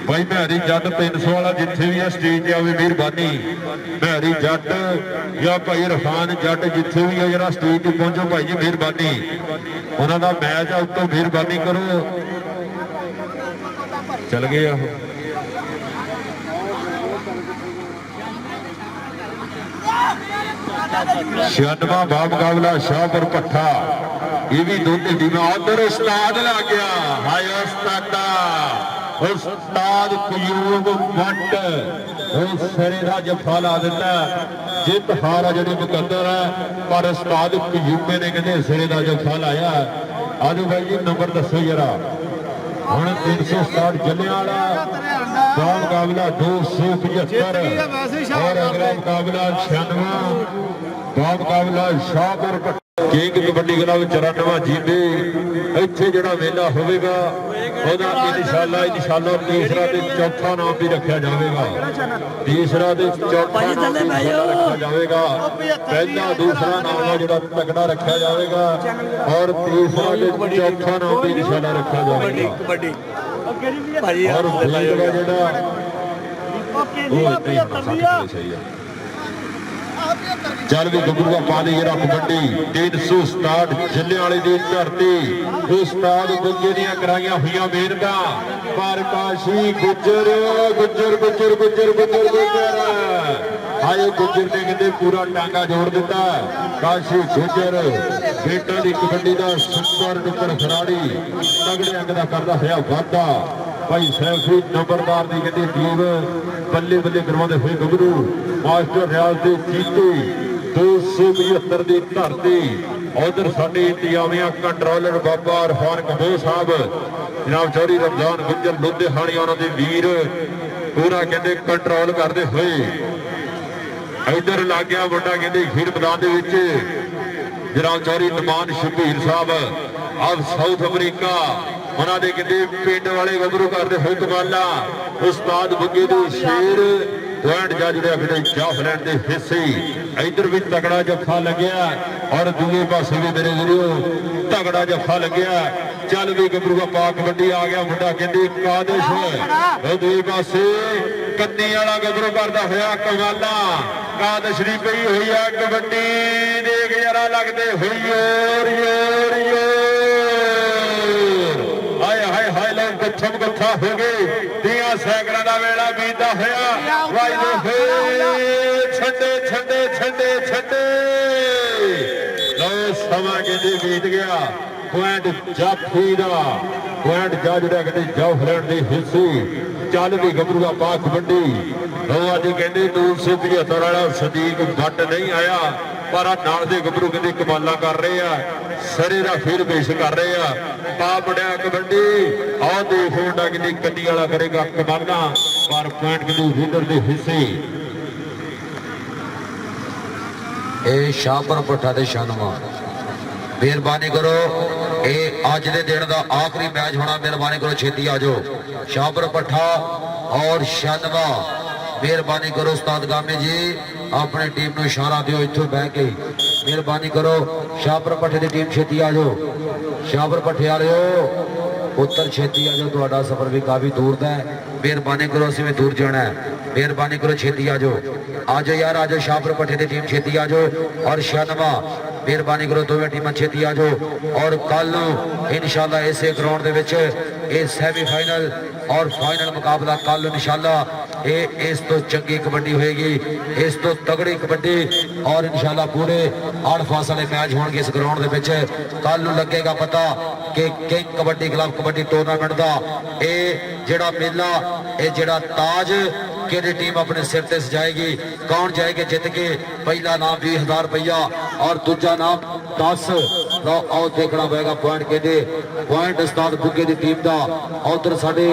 ਭਾਈ ਭੈਰੀ ਜੱਟ 300 ਵਾਲਾ ਜਿੱਥੇ ਵੀ ਆ ਸਟੇਜ ਤੇ ਆਵੇ ਮਿਹਰਬਾਨੀ ਭੈਰੀ ਜੱਟ ਜਾਂ ਭਾਈ ਰਫਾਨ ਜੱਟ ਜਿੱਥੇ ਵੀ ਆ ਜਿਹੜਾ ਸਟੇਜ ਤੇ ਪਹੁੰਚੋ ਭਾਈ ਜੀ ਮਿਹਰਬਾਨੀ ਉਹਨਾਂ ਦਾ ਮੈਚ ਆ ਉੱਤੋਂ ਮਿਹਰਬਾਨੀ ਕਰੋ ਚੱਲ ਗਏ ਆ 96ਵਾਂ ਬਾਬ ਮੁਕਾਬਲਾ ਸ਼ਾਹਪੁਰ ਪੱਠਾ ਇਹ ਵੀ ਦੋਨੇ ਟੀਮਾਂ ਉਧਰ ਉਸਤਾਦ ਲੱਗ ਗਿਆ ਹਾਏ ਉਸਤਾਦਾ ਉਸਤਾਦ ਕਯੂਮ ਵੰਡ ਉਹ ਸਿਰੇ ਦਾ ਜਫਾ ਲਾ ਦਿੱਤਾ ਜਿੱਤ ਹਾਰ ਆ ਜਿਹੜੀ ਮੁਕੱਦਰ ਹੈ ਪਰ ਉਸਤਾਦ ਕਯੂਮੇ ਨੇ ਕਹਿੰਦੇ ਸਿਰੇ ਦਾ ਜਫਾ ਲਾਇਆ ਆਜੋ ਭਾਈ ਜੀ ਨੰਬਰ ਦੱਸੋ ਜਰਾ ਹੁਣ 367 ਜੱਲਿਆਂਵਾਲਾ ਦਾ ਮੁਕਾਬਲਾ 275 ਔਰ ਅਗਲਾ ਮੁਕਾਬਲਾ 96 ਦਾ ਮੁਕਾਬਲਾ ਸ਼ਾਹਪੁਰ ਕਿੰਗ ਕਬੱਡੀ ਕਲੱਬ 94 ਜੀਬੇ ਇੱਥੇ ਜਿਹੜਾ ਮੇਲਾ ਹੋਵੇਗਾ ਉਹਦਾ ਇਨਸ਼ਾਅੱਲਾ ਤੀਸਰਾ ਤੇ ਚੌਥਾ ਨਾਮ ਵੀ ਰੱਖਿਆ ਜਾਵੇਗਾ ਤੀਸਰਾ ਤੇ ਚੌਥਾ ਨਾਮ ਰੱਖਿਆ ਜਾਵੇਗਾ ਪਹਿਲਾ ਦੂਸਰਾ ਨਾਮ ਜਿਹੜਾ ਤਕੜਾ ਰੱਖਿਆ ਜਾਵੇਗਾ ਔਰ ਤੀਸਰਾ ਤੇ ਚੌਥਾ ਨਾਮ ਵੀ ਇਨਸ਼ਾਅੱਲਾ ਰੱਖਿਆ ਜਾਵੇਗਾ ਕਬੱਡੀ ਭਾਜੀ ਔਰ ਜਿਹੜਾ ਉਹ ਸਹੀ ਆ ਚੱਲ ਵੀ ਗੱਭਰੂਆ ਪਾ ਲਈ ਜਿਹੜਾ ਕਬੱਡੀ 367 ਜੱਲਿਆਂਵਾਲੇ ਦੀ ਧਰਤੀ ਉਸਤਾਦ ਗੁੱਗੇ ਦੀਆਂ ਕਰਾਈਆਂ ਹੋਈਆਂ ਮਿਹਨਤਾਂ ਪਰ ਕਾਸ਼ੀ ਗੁੱਜਰ ਗੁੱਜਰ ਗੁੱਜਰ ਗੁੱਜਰ ਗੁੱਜਰ ਗੁੱਜਰ ਆਏ ਗੁੱਜਰ ਨੇ ਕਹਿੰਦੇ ਪੂਰਾ ਟਾਂਗਾ ਜੋੜ ਦਿੱਤਾ ਕਾਸ਼ੀ ਗੁੱਜਰ ਬੇਟਾ ਦੀ ਕਬੱਡੀ ਦਾ ਸੁਪਰ ਡੁਪਰ ਖਿਡਾਰੀ ਤਗੜੇ ਅੰਗ ਦਾ ਕਰਦਾ ਹੋਇਆ ਵਾਧਾ ਭਾਈ ਸੈਫੀ ਨੰਬਰਦਾਰ ਦੀ ਕਹਿੰਦੇ ਟੀਮ ਬੱਲੇ ਬੱਲੇ ਕਰਵਾਉਂਦੇ ਹੋਏ ਗੱਭਰੂ ਮਾਸਟਰ ਰਿਆਜ਼ ਦੇ ਜੀਤੇ 275 ਦੀ ਧਰਤੀ ਉਧਰ ਸਾਡੇ ਇੰਤਜ਼ਾਮੀਆ ਕੰਟਰੋਲਰ ਬਾਬਾ ਰਫਾਨ ਕਬੋ ਸਾਹਿਬ ਜਨਾਬ ਚੌਧਰੀ ਰਮਜ਼ਾਨ ਗੁੱਜਰ ਲੁਧਿਆਣਾ ਉਹਨਾਂ ਦੇ ਵੀਰ ਪੂਰਾ ਕਹਿੰਦੇ ਕੰਟਰੋਲ ਕਰਦੇ ਹੋਏ ਇਧਰ ਲੱਗ ਗਿਆ ਮੁੰਡਾ ਕਹਿੰਦੇ ਖੇਡ ਮੈਦਾਨ ਦੇ ਵਿੱਚ ਜਨਾਬ ਚੌਧਰੀ ਨਮਾਨ ਸ਼ਬੀਰ ਸਾਹਿਬ ਆਫ ਸਾਊਥ ਅਫਰੀਕਾ ਉਹਨਾਂ ਦੇ ਕਹਿੰਦੇ ਪਿੰਡ ਵਾਲੇ ਗੱਭਰੂ ਕਰਦੇ ਹੋਏ ਕਮਾਲਾ ਉਸਤਾਦ ਬੁੱਗੇ ਦੇ ਸ਼ੇਰ ਪੁਆਇੰਟ ਜਾ ਜੁੜਿਆ ਫਿਰ ਜਾਫਲੈਂਡ ਦੇ ਹਿੱਸੇ ਇਧਰ ਵੀ ਤਗੜਾ ਜੱਫਾ ਲੱਗਿਆ ਔਰ ਦੂਏ ਪਾਸੇ ਵੀ ਮੇਰੇ ਵੀਰੋ ਤਗੜਾ ਜੱਫਾ ਲੱਗਿਆ ਚੱਲ ਵੀ ਗੱਭਰੂਆ ਪਾ ਕਬੱਡੀ ਆ ਗਿਆ ਮੁੰਡਾ ਕਹਿੰਦੇ ਕਾਦਿਸ਼ ਉਹ ਦੂਏ ਪਾਸੇ ਕੰਨੀ ਵਾਲਾ ਗੱਭਰੂ ਕਰਦਾ ਹੋਇਆ ਕਮਾਲਾ ਕਾਦਿਸ਼ ਦੀ ਪਈ ਹੋਈ ਆ ਕਬੱਡੀ ਦੇਖ ਯਾਰਾ ਲੱਗਦੇ ਹੋਈ ਯੋਰ ਯੋਰ ਹਾਏ ਹਾਏ ਹਾਏ ਲੋਕ ਗੱਛਮ ਗੱਛਾ ਹੋ ਗਏ ਦੀਆਂ ਸਾਈਕਲਾਂ ਦਾ ਵੇਲਾ ਬੀਤਦਾ ਹੋਇਆ ਵਾਹਿਗੁਰੂ ਹੋਏ ਛੱਡੇ ਛੱਡੇ ਛੱਡੇ ਛੱਡੇ ਲੋ ਸਮਾਂ ਕਹਿੰਦੇ ਬੀਤ ਗਿਆ ਪੁਆਇੰਟ ਜਾਫੀ ਦਾ ਪੁਆਇੰਟ ਜਾ ਜਿਹੜਾ ਕਹਿੰਦੇ ਜਾਫਲੈਂਡ ਦੇ ਹਿੱਸੇ ਚੱਲ ਵੀ ਗੱਭਰੂਆ ਪਾ ਕਬੱਡੀ ਲੋ ਅੱਜ ਕਹਿੰਦੇ 275 ਵਾਲਾ ਸਦੀਕ ਵੱਟ ਨਹੀਂ ਆਇਆ ਪਰ ਆ ਨਾਲ ਦੇ ਗੱਭਰੂ ਕਹਿੰਦੇ ਕਮਾਲਾਂ ਕਰ ਰਹੇ ਆ ਸਰੇ ਦਾ ਫੇਰ ਪੇਸ਼ ਕਰ ਰਹੇ ਆ ਪਾ ਬੜਿਆ ਕਬੱਡੀ ਆਹ ਦੇਖ ਮੁੰਡਾ ਕਿੰਨੀ ਕੰਨੀ ਵਾਲਾ ਕਰੇਗਾ ਕਮਾਲਾਂ ਪਰ ਪੁਆਇੰਟ ਕਿੰਨੀ ਰੀਡਰ ਦੇ ਹਿੱਸੇ ਇਹ ਸ਼ਾਹਪੁਰ ਪੱਠਾ ਦੇ 96 ਮਿਹਰਬਾਨੀ ਕਰੋ ਇਹ ਅੱਜ ਦੇ ਦਿਨ ਦਾ ਆਖਰੀ ਮੈਚ ਹੋਣਾ ਮਿਹਰਬਾਨੀ ਕਰੋ ਛੇਤੀ ਆ ਜਾਓ ਸ਼ਾਹਪੁਰ ਪੱਠਾ ਔਰ 96 ਮਿਹਰਬਾਨੀ ਕਰੋ ਉਸਤਾਦ ਗਾਮੇ ਜੀ ਆਪਣੀ ਟੀਮ ਨੂੰ ਇਸ਼ਾਰਾ ਦਿਓ ਇੱਥੋਂ ਬਹਿ ਕੇ मेहरबानी करो शाहपुर पट्ठे की टीम छेती आ जाओ शाहपुर पट्ठे वाले पुत्र छेती आ जाओ ਤੁਹਾਡਾ सफर भी काफी दूर का है मेहरबानी करो ਅਸੀਂ ਵੀ दूर जाना है मेहरबानी करो छेती आ जाओ यार आ जाओ शाहपुर पट्ठे की टीम छेती आ जाओ और 96 मेहरबानी करो दोवें टीमां छेती आ जाओ और कल इंशाल्लाह इसे ग्राउंड दे विच ਇਹ ਸੈਮੀਫਾਈਨਲ और फाइनल मुकाबला कल इंशाल्लाह इस तो चंगी कबड्डी होएगी इस तो तगड़ी कबड्डी और इंशाल्लाह पूरे 8 फासले मैच होंगे इस ग्राउंड दे विच कल लगेगा पता कि king kabaddi club kabaddi tournament दा ये जेड़ा मेला ये जेड़ा ताज कि टीम अपने सिर से सजाएगी कौन जाएगी जित के पहला नाम 20,000 रुपया और दूजा नाम 10 और देखना पड़ेगा पॉइंट के पॉइंट उस्ताद बुग्गे की टीम का उधर साडे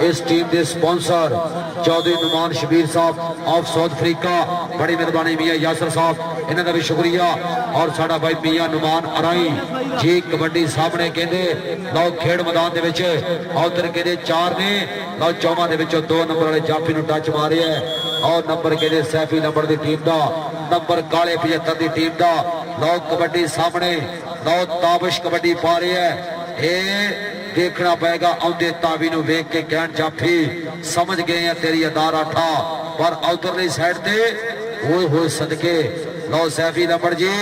इस टीम के स्पॉन्सर चौधरी नुमान शबीर साहब ऑफ साउथ अफ्रीका बड़ी मेहरबानी मियां यासर साहब इन्हों का भी शुक्रिया और साडा भाई मियां नुमान अराई जी कबड्डी सामने कहते लो खेड मैदान के विच उधर कहते 4 ने लो चौवां दे विचों 2 नंबर वाले जाफी नूं टच मारे है और नंबर कहते सैफी नंबर की टीम का नंबर काले 75 की टीम का लो कबड्डी सामने लो ताबिश कबड्डी पा रहे है देखना पड़ेगा आउंदे तावी नूं वेख के कहण जाफी समझ गए हैं तेरी अदारा ठा पर उधरली साइड ते होए सदके लो सैफी नंबर जी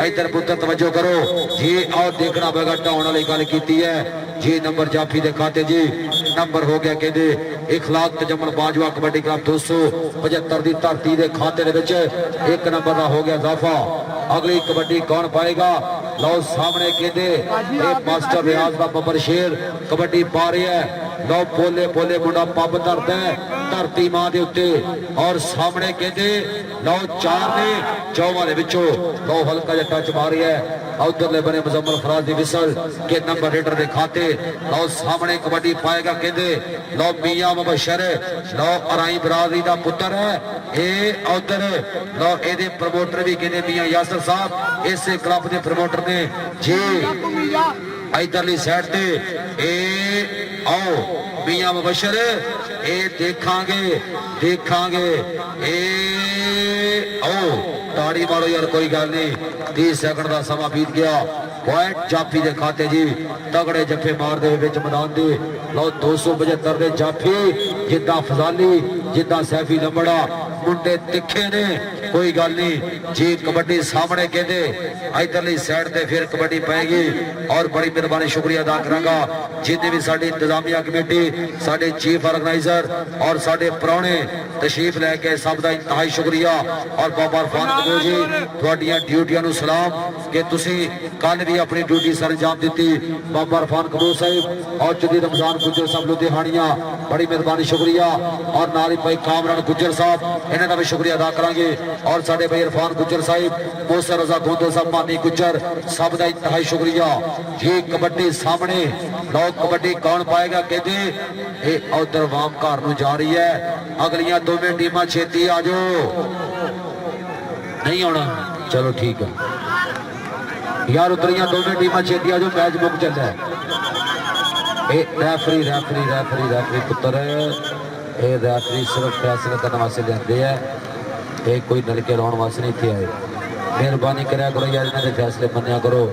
इधर पुत्र तवज्जो करो जी और देखना पड़ेगा ढाउण वाली गल कीती है जी नंबर जाफी दे खाते जी नंबर हो गया कहते इखलाक तजम्मल बाजवा कबड्डी क्लब 275 की धरती के खाते दे विच 1 नंबर का हो गया इजाफा अगली कबड्डी कौन पाएगा लो सामने कहते मास्टर रियाज का बबर शेर कबड्डी पा रही है लो पोले पोले मुंडा पब धरता है धरती मां के उत्ते और सामने कहते लो 4 ने 4वां दे विचों लो हल्का जिहा टच मारी है उधरले बने मुजम्मल फराज दी विसल के नंबर रेडर दे खाते लो सामने कबड्डी पाएगा कहते लो मियां मुबशर लो अराई बरादरी दा पुत्र है ए उधर लो एदे प्रमोटर भी कहते मियां यासर साहब इस क्लब के प्रमोटर ने जी इधरली साइड ते ए आओ मियां मुबशर ए देखांगे ए आओ ताड़ी मारो यार कोई गल नहीं 30 सेकंड का समा बीत गया पॉइंट जाफी के खाते जी तगड़े जफे मारते हुए मैदान के लो 275 के जाफी जिदा फजाली जिदा सैफी लंबड़ा मुंडे तिखे ने कोई गल नहीं जी कबड्डी सामने कहते इधरली साइड से फिर कबड्डी पाएगी और बड़ी मेहरबानी शुक्रिया अदा करांगा जिन्हें भी साडी इंतजामिया कमेटी साडे चीफ ऑर्गेनाइजर और साडे प्राणे तशरीफ लैके सब का इंतहाई शुक्रिया और बाबा इरफान कपूर जी तुहाडियां ड्यूटियां नूं सलाम कि तुसी कल भी अपनी ड्यूटी सर अंजाम दी बाबा इरफान कपूर साहिब और चौधरी रमजान गुज्जर साहब लुधियानिया बड़ी मेहरबानी शुक्रिया और नाल भाई कामरान गुज्जर साहब इन्हां दा भी शुक्रिया अदा करांगे और साडे भाई इरफान गुज्जर साहिब मोहसिन रजा गोंदल साहब मानी गुज्जर सब का इंतहाई शुक्रिया जी कबड्डी सामने लो कबड्डी कौन पाएगा कहते उधर वाम घर नूं जा रही है अगलियां दोवें टीमां छेती आ जाओ नहीं आना चलो ठीक है यार उधरियां दोवें टीमां छेती आ जाओ मैच मुक चलदा है रेफरी रेफरी रेफरी रेफरी पुत्र ये रेफरी सिर्फ फैसले करने वास्ते लेंदे है ये कोई नलके लाने वास्ते नहीं इत्थे आए मेहरबानी करया करो यार इन्हां दे फैसले मन्निया करो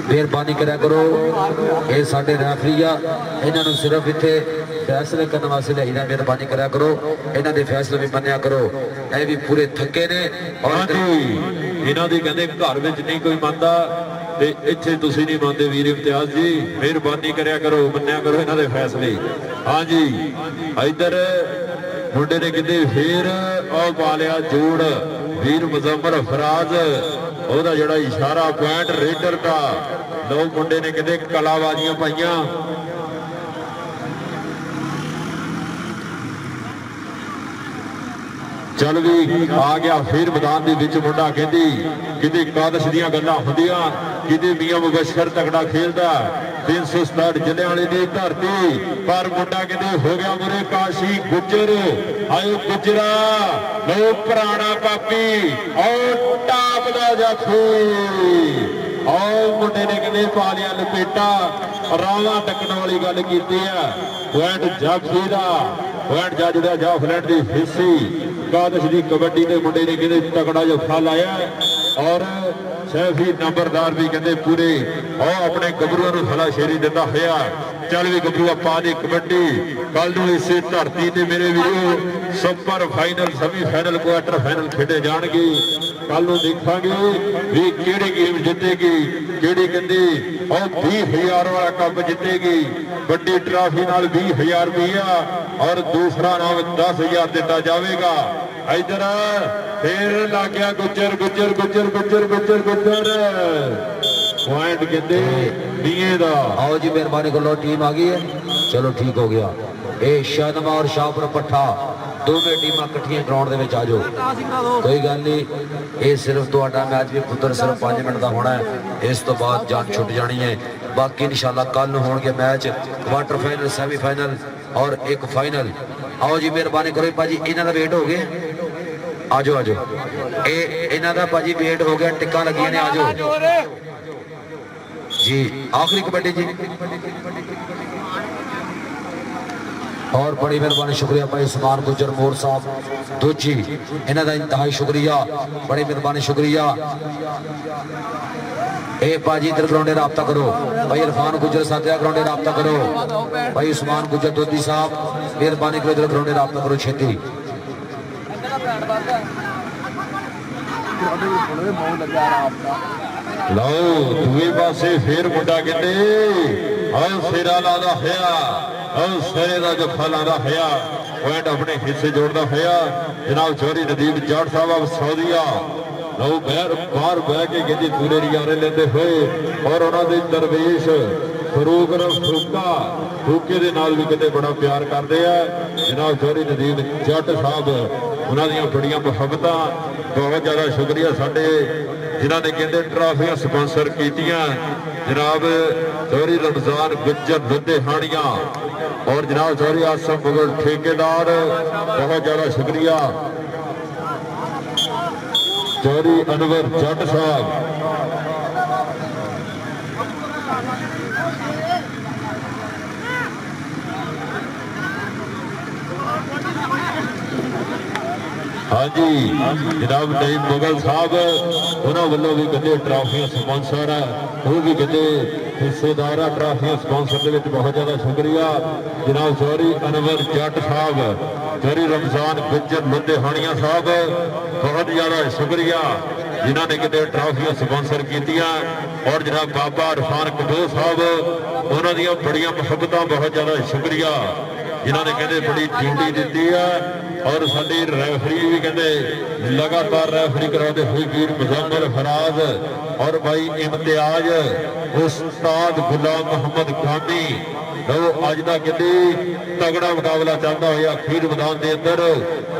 मेहरबानी करया करो ये साडे रेफरी आ इन्हां नूं सिर्फ इत्थे फैसले करने वास्ते लिया मेहरबानी करया करो इन्हां दे फैसले भी मन्निया करो ये भी पूरे थके ने और इन्हां दी कहंदे घर विच नहीं कोई मंनदा ते इत्थे तुसीं नहीं मंनदे वीर इम्तियाज जी मेहरबानी करया करो मन्निया करो इन्हां दे फैसले हाँ जी इधर मुंडे ने कहते फिर और पालिया जोड़ वीर मुजम्मल फराज ਉਹਦਾ ਜਿਹੜਾ ਇਸ਼ਾਰਾ ਪੁਆਇੰਟ ਰੇਡਰ ਦਾ ਲੋ ਮੁੰਡੇ ਨੇ ਕਿਤੇ ਕਲਾਬਾਜ਼ੀਆਂ ਪਾਈਆਂ ਚੱਲ ਵੀ ਆ ਗਿਆ ਫਿਰ ਮੈਦਾਨ ਦੇ ਵਿੱਚ ਮੁੰਡਾ ਕਹਿੰਦੀ ਕਿਤੇ ਕਾਦਸ਼ ਦੀਆਂ ਗੱਲਾਂ ਹੁੰਦੀਆਂ ਕਿਤੇ ਮੀਆਂ ਮੁਬਸ਼ਰ ਤਕੜਾ ਖੇਲਦਾ 367 ਜ਼ਿਲ੍ਹਿਆਂ ਵਾਲੇ ਦੀ ਧਰਤੀ ਪਰ ਮੁੰਡਾ ਕਿਤੇ ਹੋ ਗਿਆ ਮੁਰੇ ਕਾਸ਼ੀ ਗੁੱਜਰ ਆਇਓ ਗੁੱਜਰਾ ਲੋ ਪੁਰਾਣਾ ਪਾਪੀ ਔਰ ਟਾਪ ਦਾ ਜਾਫੀ ਔਰ ਮੁੰਡੇ ਨੇ ਕਿਤੇ ਪਾ ਲਿਆ ਲਪੇਟਾ ਰਾਵਾਂ ਟੱਕਣ ਵਾਲੀ ਗੱਲ ਕੀਤੀ ਆ ਪੁਆਇੰਟ ਜਾਫੀ ਦਾ ਪੁਆਇੰਟ ਜੱਜ ਦਾ ਜਾਫਲੈਂਡ ਦੀ ਹਿੱਸੀ ਕਾਦਸ਼ ਦੀ ਕਬੱਡੀ ਦੇ ਮੁੰਡੇ ਨੇ ਕਹਿੰਦੇ ਤਕੜਾ ਜਫਾ ਲਾਇਆ ਔਰ ਸੈਫੀ ਨੰਬਰਦਾਰ ਵੀ ਕਹਿੰਦੇ ਪੂਰੇ ਉਹ ਆਪਣੇ ਗੱਭਰੂਆਂ ਨੂੰ ਹਲਾ ਸ਼ੇਰੀ ਦਿੰਦਾ ਹੋਇਆ ਚੱਲ ਵੀ ਗੱਭਰੂ ਪਾ ਦੇ ਕਬੱਡੀ ਕੱਲ ਨੂੰ ਇਸੇ ਧਰਤੀ ਤੇ ਮੇਰੇ ਵੀਰੋ super final semi final quarter final ਖੇਡੇ ਜਾਣਗੇ ਕੱਲ ਨੂੰ ਦੇਖਾਂਗੇ ਵੀ ਕਿਹੜੀ ਗੇਮ ਜਿੱਤੇਗੀ ਕਿਹੜੀ ਕਹਿੰਦੇ ਉਹ 20,000 ਵਾਲਾ ਕੱਪ ਜਿੱਤੇਗੀ ਵੱਡੀ ਟਰਾਫੀ ਨਾਲ 20,000 ਰੁਪਇਆ ਔਰ ਦੂਸਰਾ ਨਾਮ 10,000 ਦਿੱਤਾ ਜਾਵੇਗਾ ਇਧਰ ਫੇਰ ਲੱਗ ਗਿਆ ਗੁੱਜਰ ਗੁੱਜਰ ਗੁੱਜਰ ਗੁੱਜਰ ਗੁੱਜਰ ਗੁੱਜਰ ਪੁਆਇੰਟ ਕਹਿੰਦੇ ਡੀਏ ਦਾ आओ जी मेहरबानी करो टीम आ गई है चलो ठीक हो गया ये शादमा और शाहपुर पट्ठा दोवें टीमां इकट्ठियां ग्राउंड ਦੇ ਵਿੱਚ ਆ ਜਾਓ ਕੋਈ ਗੱਲ ਨਹੀਂ ਇਹ ਸਿਰਫ ਤੁਹਾਡਾ ਮੈਚ ਵੀ ਪੁੱਤਰ ਸਿਰਫ 5 ਮਿੰਟ ਦਾ ਹੋਣਾ ਹੈ ਇਸ ਤੋਂ ਬਾਅਦ ਜਾਨ ਛੁੱਟ ਜਾਣੀ ਹੈ ਬਾਕੀ ਇਨਸ਼ਾਅੱਲਾ ਕੱਲ ਨੂੰ ਹੋਣਗੇ match quarter final semi final ਔਰ ਇੱਕ ਫਾਈਨਲ ਆਓ ਜੀ ਮਿਹਰਬਾਨੀ ਕਰੋ ਭਾਜੀ ਇਹਨਾਂ ਦਾ ਵੇਟ ਹੋ ਗਿਆ ਆ ਜਾਓ ਇਹ ਇਹਨਾਂ ਦਾ ਭਾਜੀ ਵੇਟ ਹੋ ਗਿਆ ਟਿੱਕਾਂ ਲੱਗੀਆਂ ਨੇ ਆ ਜਾਓ जी आखिरी कबड्डी जी और बड़ी मेहरबानी शुक्रिया भाई उस्मान गुजर मोर साहब दूजी इन्हां दा इंतहाई शुक्रिया बड़ी मेहरबानी शुक्रिया ए पाजी इधर ग्राउंडे राब्ता करो भाई इरफान गुजर साथिया ग्राउंडे राब्ता करो भाई उस्मान गुजर दोदी साहब मेहरबानी करो इधर ग्राउंडे राब्ता करो छेती ਲਓ ਦੂਏ ਪਾਸੇ ਫੇਰ ਮੁੰਡਾ ਕਹਿੰਦੇ ਆਹ ਸਿਰਾ ਲਾਦਾ ਹੋਇਆ ਆਹ ਸਿਰੇ ਦਾ ਜੱਫਾ ਲਾਦਾ ਹੋਇਆ ਪੁਆਇੰਟ ਆਪਣੇ ਹਿੱਸੇ ਜੋੜਦਾ ਹੋਇਆ ਜਨਾਬ ਚੌਧਰੀ ਨਦੀਮ ਜਾਟ ਸਾਹਿਬ ਆਪ ਸੌਦੀਆ ਲਓ ਬਾਹਰ ਬਹਿ ਕੇ ਕਹਿੰਦੇ ਪੂਰੇ ਨਜ਼ਾਰੇ ਲੈਂਦੇ ਹੋਏ ਔਰ ਉਹਨਾਂ ਦੇ ਦਰਵੇਸ਼ ਫਰੂਕ ਫੂਕੇ ਦੇ ਨਾਲ ਵੀ ਕਹਿੰਦੇ ਬੜਾ ਪਿਆਰ ਕਰਦੇ ਆ ਜਨਾਬ ਚੌਧਰੀ ਨਦੀਮ ਜੱਟ ਸਾਹਿਬ ਉਹਨਾਂ ਦੀਆਂ ਬੜੀਆਂ ਮੁਹੱਬਤਾਂ ਬਹੁਤ ਜ਼ਿਆਦਾ ਸ਼ੁਕਰੀਆ ਸਾਡੇ ਜਿਨ੍ਹਾਂ ਨੇ ਕਹਿੰਦੇ ਟਰਾਫੀਆਂ ਸਪਾਂਸਰ ਕੀਤੀਆਂ ਜਨਾਬ ਚੌਧਰੀ ਰਮਜ਼ਾਨ ਗੁੱਜਰ ਲੁਧਿਆਣੀਆਂ ਔਰ ਜਨਾਬ ਚੌਧਰੀ ਆਸਮ ਮੁਗਲ ਠੇਕੇਦਾਰ ਬਹੁਤ ਜ਼ਿਆਦਾ ਸ਼ੁਕਰੀਆ ਚੌਧਰੀ ਅਨਵਰ ਜੱਟ ਸਾਹਿਬ ਹਾਂਜੀ ਜਨਾਬ ਨਈਮ ਮੁਗਲ ਸਾਹਿਬ ਉਹਨਾਂ ਵੱਲੋਂ ਵੀ ਕਹਿੰਦੇ ਟਰਾਫੀਆਂ ਸਪਾਂਸਰ ਉਹ ਵੀ ਕਹਿੰਦੇ ਹਿੱਸੇਦਾਰ ਆ ਟਰਾਫੀਆਂ ਸਪਾਂਸਰ ਦੇ ਵਿੱਚ ਬਹੁਤ ਜ਼ਿਆਦਾ ਸ਼ੁਕਰੀਆ ਜਨਾਬ ਚੌਧਰੀ ਅਨਵਰ ਜੱਟ ਸਾਹਿਬ ਚੌਧਰੀ ਰਮਜ਼ਾਨ ਗੁੱਜਰ ਲੁਧਿਆਣੀਆਂ ਸਾਹਿਬ ਬਹੁਤ ਜ਼ਿਆਦਾ ਸ਼ੁਕਰੀਆ ਜਿਨ੍ਹਾਂ ਨੇ ਕਿਤੇ ਟਰਾਫੀਆਂ ਸਪਾਂਸਰ ਕੀਤੀਆਂ ਔਰ ਜਨਾਬ ਬਾਬਾ ਇਰਫਾਨ ਕਦੋ ਸਾਹਿਬ ਉਹਨਾਂ ਦੀਆਂ ਬੜੀਆਂ ਮੁਹੱਬਤਾਂ ਬਹੁਤ ਜ਼ਿਆਦਾ ਸ਼ੁਕਰੀਆ ਜਿਨ੍ਹਾਂ ਨੇ ਕਹਿੰਦੇ ਬੜੀ ਡਿਊਟੀ ਦਿੱਤੀ ਆ ਔਰ ਸਾਡੇ ਰੈਫਰੀ ਵੀ ਕਹਿੰਦੇ ਲਗਾਤਾਰ ਰੈਫਰੀ ਕਰਾਉਂਦੇ ਹੋਏ ਵੀਰ ਮੁਜ਼ੰਮਲ ਫਰਾਜ਼ ਔਰ ਭਾਈ ਇਮਤਿਆਜ਼ ਉਸਤਾਦ ਗੁਲਾਮ ਮੁਹੰਮਦ ਕਾਮੀ ਲਓ ਅੱਜ ਦਾ ਕਹਿੰਦੇ ਤਗੜਾ ਮੁਕਾਬਲਾ ਚੱਲਦਾ ਹੋਇਆ ਖੇਡ ਮੈਦਾਨ ਦੇ ਅੰਦਰ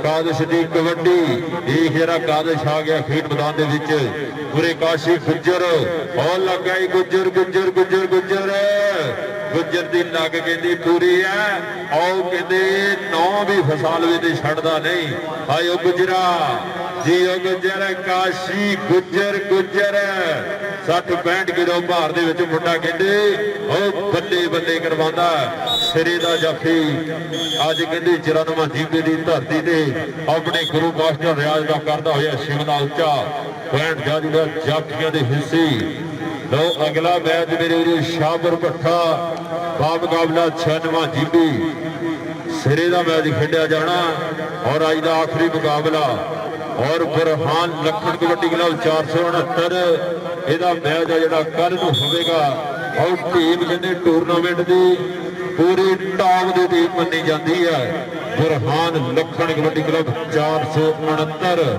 ਕਾਦਸ਼ ਦੀ ਕਬੱਡੀ ਇਹ ਜਿਹੜਾ ਕਾਦਸ਼ ਆ ਗਿਆ ਖੇਡ ਮੈਦਾਨ ਦੇ ਵਿੱਚ ਪੂਰੇ ਕਾਸ਼ੀ ਗੁੱਜਰ ਔਰ ਲੱਗਾ ਹੀ ਗੁੱਜਰ ਗੁੱਜਰ ਗੁੱਜਰ ਗੁੱਜਰ ਗੁੱਜਰ ਦੀ ਲੱਗ ਕਹਿੰਦੀ ਪੂਰੀ ਐ ਆਓ ਕਹਿੰਦੇ ਨੌ ਵੀ ਫਸਾਲਵੇ ਤੇ ਛੱਡਦਾ ਨਹੀਂ ਆਇਓ ਗੁੱਜਰਾ ਜੀ ਉਹ ਗੁੱਜਰ ਕਾਸ਼ੀ ਗੁੱਜਰ ਗੁੱਜਰ 60-65 ਕਿਲੋ ਭਾਰ ਦੇ ਵਿੱਚ ਮੁੰਡਾ ਕਹਿੰਦੇ ਉਹ ਬੱਲੇ ਬੱਲੇ ਕਰਵਾਉਂਦਾ ਸਿਰੇ ਦਾ ਜਾਫੀ ਅੱਜ ਕਹਿੰਦੇ 94 ਜੀਬੇ ਦੀ ਧਰਤੀ ਤੇ ਆਪਣੇ ਗੁਰੂ ਮਾਸਟਰ ਰਿਆਜ਼ ਦਾ ਕਰਦਾ ਹੋਇਆ ਸ਼ਿਵਨਾ ਉੱਚਾ 65 ਜਾਦੀ ਦਾ ਜਾਫੀਆਂ ਦੇ ਹਿੱਸੇ ਲਓ ਅਗਲਾ ਮੈਚ ਮੇਰੇ ਵੀਰੋ ਸ਼ਾਹਪੁਰ ਭੱਠਾ ਮੁਕਾਬਲਾ 96 ਜੀਬੀ ਸਿਰੇ ਦਾ ਮੈਚ ਖੇਡਿਆ ਜਾਣਾ ਔਰ ਅੱਜ ਦਾ ਆਖਰੀ ਮੁਕਾਬਲਾ ਔਰ ਬੁਰਹਾਨ ਲੱਖਣ ਕਬੱਡੀ ਕਲੱਬ 469 ਇਹਦਾ ਮੈਚ ਆ ਜਿਹੜਾ ਕੱਲ ਨੂੰ ਹੋਵੇਗਾ ਔਰ ਟੀਮ ਕਹਿੰਦੇ ਟੂਰਨਾਮੈਂਟ ਦੀ ਪੂਰੀ ਟਾਪ ਦੀ ਟੀਮ ਮੰਨੀ ਜਾਂਦੀ ਹੈ ਬੁਰਹਾਨ ਲੱਖਣ ਕਬੱਡੀ ਕਲੱਬ 469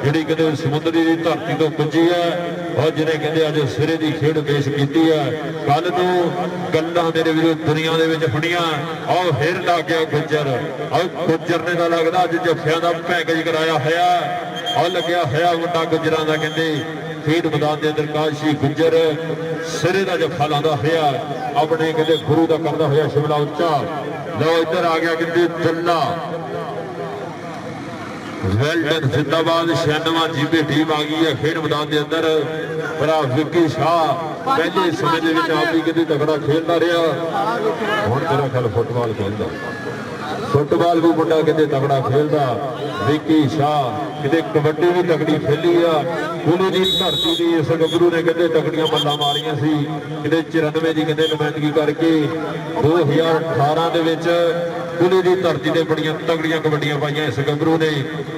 ਜਿਹੜੀ ਕਹਿੰਦੇ ਸਮੁੰਦਰੀ ਦੀ ਧਰਤੀ ਤੋਂ ਪੁੱਜੀ ਹੈ ਔਰ ਜਿਹਨੇ ਕਹਿੰਦੇ ਅੱਜ ਸਿਰੇ ਦੀ ਖੇਡ ਪੇਸ਼ ਕੀਤੀ ਹੈ ਕੱਲ ਨੂੰ ਗੱਲਾਂ ਮੇਰੇ ਵੀਰੋ ਦੁਨੀਆ ਦੇ ਵਿੱਚ ਹੋਣੀਆਂ ਆਹ ਫਿਰ ਲੱਗ ਗਿਆ ਗੁੱਜਰ ਆਹ ਗੁੱਜਰ ਨੇ ਤਾਂ ਲੱਗਦਾ ਅੱਜ ਜੱਫਿਆਂ ਦਾ ਪੈਕੇਜ ਕਰਾਇਆ ਹੋਇਆ ਆਹ ਲੱਗਿਆ ਹੋਇਆ ਮੁੰਡਾ ਗੁੱਜਰਾਂ ਦਾ ਕਹਿੰਦੇ ਖੇਡ ਮੈਦਾਨ ਦੇ ਅੰਦਰ ਕਾਸ਼ੀ ਗੁੱਜਰ ਸਿਰੇ ਦਾ ਜੱਫਾ ਲਾਉਂਦਾ ਹੋਇਆ ਆਪਣੇ ਕਹਿੰਦੇ ਗੁਰੂ ਦਾ ਕਰਦਾ ਹੋਇਆ ਸ਼ਿਮਲਾ ਉੱਚਾ ਲਓ ਇੱਧਰ ਆ ਗਿਆ ਕਹਿੰਦੇ ਦੁੱਲਾ ਵੈਲਡਨ ਜ਼ਿੰਦਾਬਾਦ 96 ਜੀਬੀ ਟੀਮ ਆ ਗਈ ਹੈ ਖੇਡ ਮੈਦਾਨ ਦੇ ਅੰਦਰ ਭਰਾ ਵਿੱਕੀ ਸ਼ਾਹ ਪਹਿਲੇ ਸਮੇਂ ਦੇ ਵਿੱਚ ਆਪ ਵੀ ਕਿਤੇ ਤਕੜਾ ਖੇਡਦਾ ਰਿਹਾ ਹੁਣ ਤੇਰਾ ਖਿਆਲ ਫੁੱਟਬਾਲ ਖੇਡਦਾ ਫੁੱਟਬਾਲ ਵੀ ਮੁੰਡਾ ਕਿਤੇ ਤਗੜਾ ਖੇਲਦਾ ਵਿੱਕੀ ਸ਼ਾਹ ਕਿਤੇ ਕਬੱਡੀ ਵੀ ਤਗੜੀ ਖੇਲੀ ਆ ਉਹਨੇ ਦੀ ਧਰਤੀ ਦੀ ਇਸ ਗੱਭਰੂ ਨੇ ਕਹਿੰਦੇ ਤਗੜੀਆਂ ਮੱਲਾਂ ਮਾਰੀਆਂ ਸੀ ਕਿਤੇ 94 ਦੀ ਕਹਿੰਦੇ ਨੁਮਾਇੰਦਗੀ ਕਰਕੇ 2018 ਦੇ ਵਿੱਚ ਉਹਨੇ ਦੀ ਧਰਤੀ ਤੇ ਬੜੀਆਂ ਤਗੜੀਆਂ ਕਬੱਡੀਆਂ ਪਾਈਆਂ ਇਸ ਗੱਭਰੂ ਨੇ